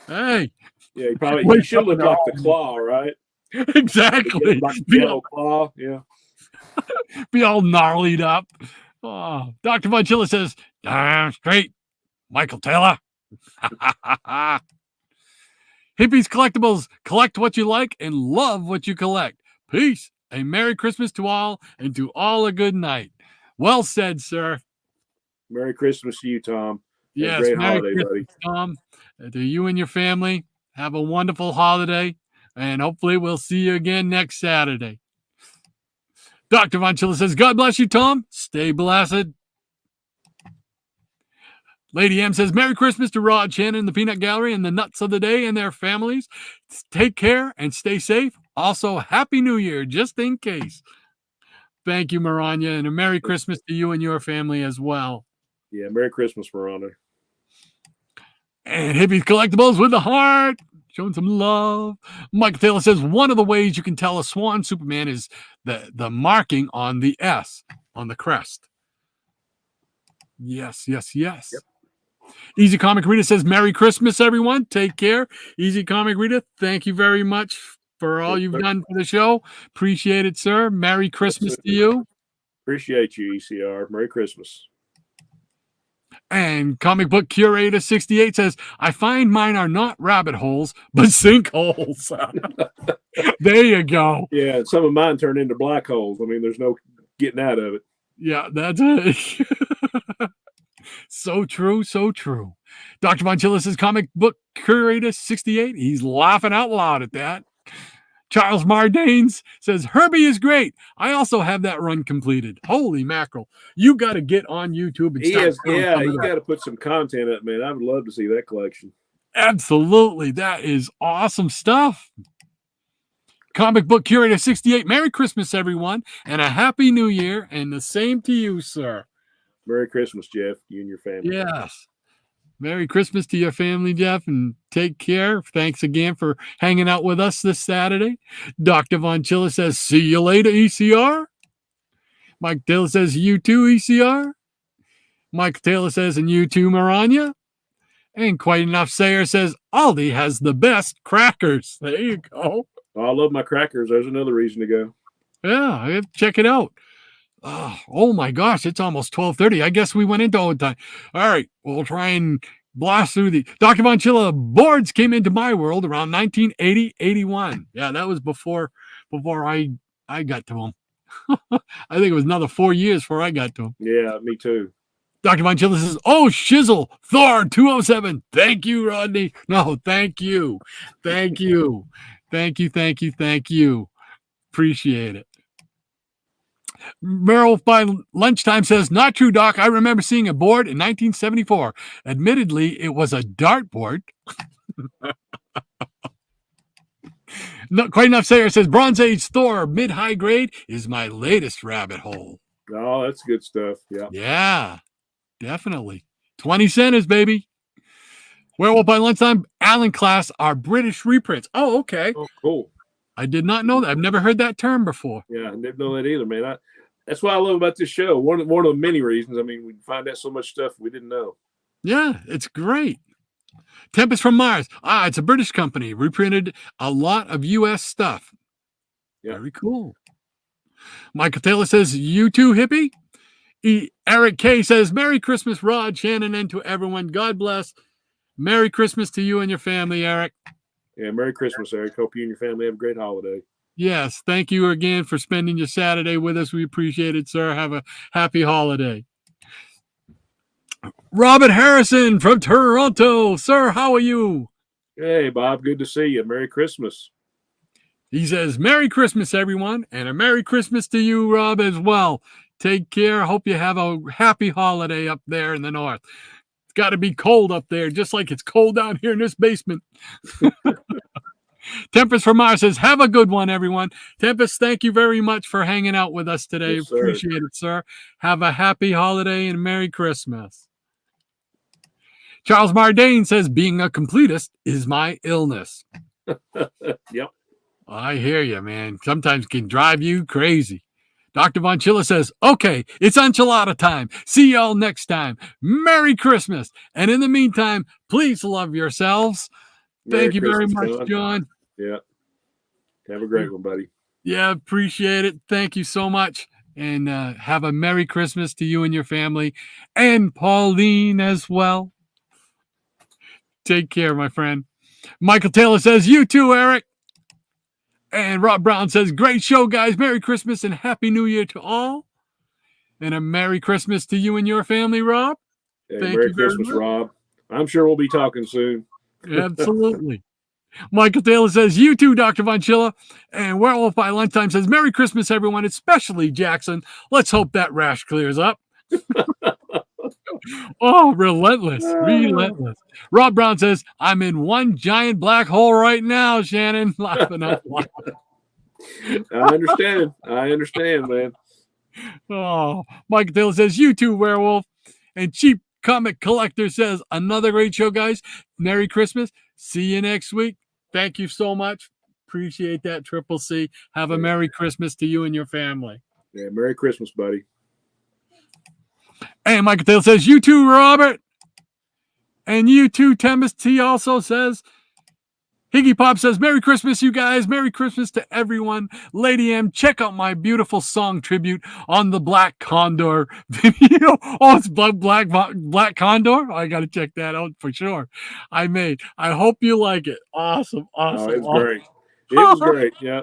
Hey. Yeah, he should look like the Claw, right? Exactly. Like the yellow Claw, yeah. Be all gnarled up. Oh, Dr. Von Chilla says, straight, Michael Taylor. Hippies Collectibles, collect what you like and love what you collect. Peace. A Merry Christmas to all, and to all a good night. Well said, sir. Merry Christmas to you, Tom. Yes, great Merry holiday, Christmas, buddy. Tom. To you and your family, have a wonderful holiday, and hopefully we'll see you again next Saturday. Dr. Von Chilla says, God bless you, Tom. Stay blessed. Lady M says, Merry Christmas to Rod Shannon, the Peanut Gallery, and the Nuts of the Day and their families. Take care and stay safe. Also, Happy New Year, just in case. Thank you, Maranya, and a Merry Christmas to you and your family as well. Yeah, Merry Christmas, Maranya. And Hippies Collectibles with the heart, showing some love. Michael Taylor says, one of the ways you can tell a Swan Superman is the marking on the S, on the crest. Yes. Yep. Easy Comic Reader says, Merry Christmas, everyone. Take care. Easy Comic Reader, thank you very much for all you've done for the show. Appreciate it, sir. Merry Christmas to you. Appreciate you, ECR. Merry Christmas. And Comic Book Curator 68 says, I find mine are not rabbit holes, but sinkholes. There you go. Yeah, some of mine turned into black holes. I mean, there's no getting out of it. Yeah, that's it. So true, so true. Dr. Von Chilla says, Comic Book Curator 68. He's laughing out loud at that. Charles Mardanes says, Herbie is great. I also have that run completed. Holy mackerel. You got to get on YouTube and start. You got to put some content up, man. I would love to see that collection. Absolutely. That is awesome stuff. Comic Book Curator 68. Merry Christmas, everyone, and a Happy New Year. And the same to you, sir. Merry Christmas, Jeff, you and your family. Yes. Merry Christmas to your family, Jeff, and take care. Thanks again for hanging out with us this Saturday. Dr. Von Chilla says, see you later, ECR. Mike Taylor says, you too, ECR. Mike Taylor says, and you too, Maranya. And Quite Enough Sayer says, Aldi has the best crackers. There you go. I love my crackers. There's another reason to go. Yeah, check it out. Oh my gosh, it's almost 12:30. I guess we went into overtime. All right, we'll try and blast through the Dr. Von Chilla boards came into my world around 1980, 81. Yeah, that was before I I got to him. I think it was another 4 years before I got to him. Yeah, me too. Dr. Von Chilla says, oh, shizzle, Thor 207. Thank you, Rodney. No, thank you. Thank you. Thank you, thank you, thank you. Appreciate it. Merrill by lunchtime says, not true, Doc. I remember seeing a board in 1974. Admittedly, it was a dartboard. Not quite enough. Sarah says, Bronze Age Thor, mid-high grade, is my latest rabbit hole. Oh, that's good stuff. Yeah. Yeah, definitely. 20 centers, baby. Werewolf by lunchtime, Allen class are British reprints. Oh, okay. Oh, cool. I did not know that. I've never heard that term before. Yeah, I didn't know that either, man. That's what I love about this show. One of the many reasons. I mean, we find out so much stuff we didn't know. Yeah, it's great. Tempest from Mars. It's a British company. Reprinted a lot of U.S. stuff. Yeah. Very cool. Michael Taylor says, you too, hippie? Eric K says, Merry Christmas, Rod, Shannon, and to everyone. God bless. Merry Christmas to you and your family, Eric. Yeah, Merry Christmas, Eric. Hope you and your family have a great holiday. Yes, thank you again for spending your Saturday with us. We appreciate it, sir. Have a happy holiday. Robert Harrison from Toronto. Sir, how are you? Hey, Bob. Good to see you. Merry Christmas. He says, Merry Christmas, everyone, and a Merry Christmas to you, Rob, as well. Take care. Hope you have a happy holiday up there in the north. It's got to be cold up there, just like it's cold down here in this basement. Tempest from Mars says, have a good one, everyone. Tempest, thank you very much for hanging out with us today. Yes, sir. Appreciate it, sir. Have a happy holiday and Merry Christmas. Charles Mardane says, being a completist is my illness. Yep. I hear you, man. Sometimes can drive you crazy. Dr. Von Chilla says, okay, it's enchilada time. See y'all next time. Merry Christmas. And in the meantime, please love yourselves. Thank you very much, John. Yeah. Have a great one, buddy. Yeah, appreciate it. Thank you so much. And have a Merry Christmas to you and your family. And Pauline as well. Take care, my friend. Michael Taylor says, you too, Eric. And Rob Brown says, great show, guys. Merry Christmas and Happy New Year to all. And a Merry Christmas to you and your family, Rob. Hey, Merry Christmas, Rob. I'm sure we'll be talking soon. Absolutely. Michael Taylor says, you too, Dr. Von Chilla. And Werewolf by Lunchtime says, Merry Christmas, everyone, especially Jackson. Let's hope that rash clears up. Oh, relentless. Rob Brown says, I'm in one giant black hole right now, Shannon. Laughing out loud. I understand, man. Oh, Michael Taylor says, you too, Werewolf. And Cheap Comic Collector says, another great show, guys. Merry Christmas. See you next week. Thank you so much. Appreciate that, Triple C. Have a Merry Christmas to you and your family. Yeah, Merry Christmas, buddy. And Michael Taylor says, you too, Robert. And you too, Tempest T also says, Higgy Pop says, Merry Christmas, you guys. Merry Christmas to everyone. Lady M, check out my beautiful song tribute on the Black Condor video. Oh, it's Black Condor? I got to check that out for sure. I hope you like it. Awesome. Oh, it was great. It was great. Yeah.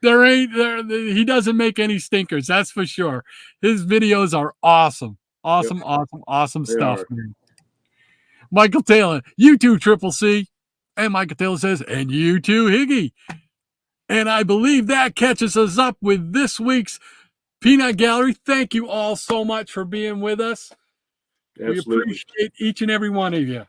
He doesn't make any stinkers. That's for sure. His videos are awesome. Awesome stuff, man. Michael Taylor, you too, Triple C. And Michael Taylor says, and you too, Higgy. And I believe that catches us up with this week's Peanut Gallery. Thank you all so much for being with us. Absolutely. We appreciate each and every one of you.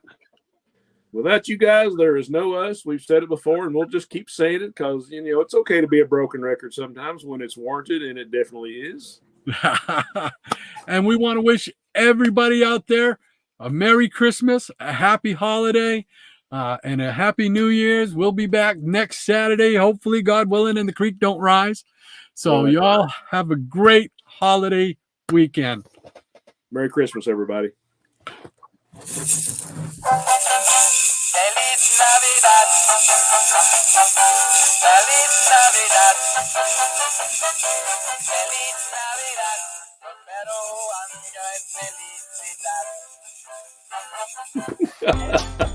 Without you guys, there is no us. We've said it before, and we'll just keep saying it because, it's okay to be a broken record sometimes when it's warranted, and it definitely is. And we want to wish everybody out there a Merry Christmas, a happy holiday, and a happy New Year's. We'll be back next Saturday, hopefully, God willing, and the creek don't rise. So y'all have a great holiday weekend. Merry Christmas, everybody. Feliz Navidad. Feliz Navidad. Feliz Navidad. Prospero año y felicidad.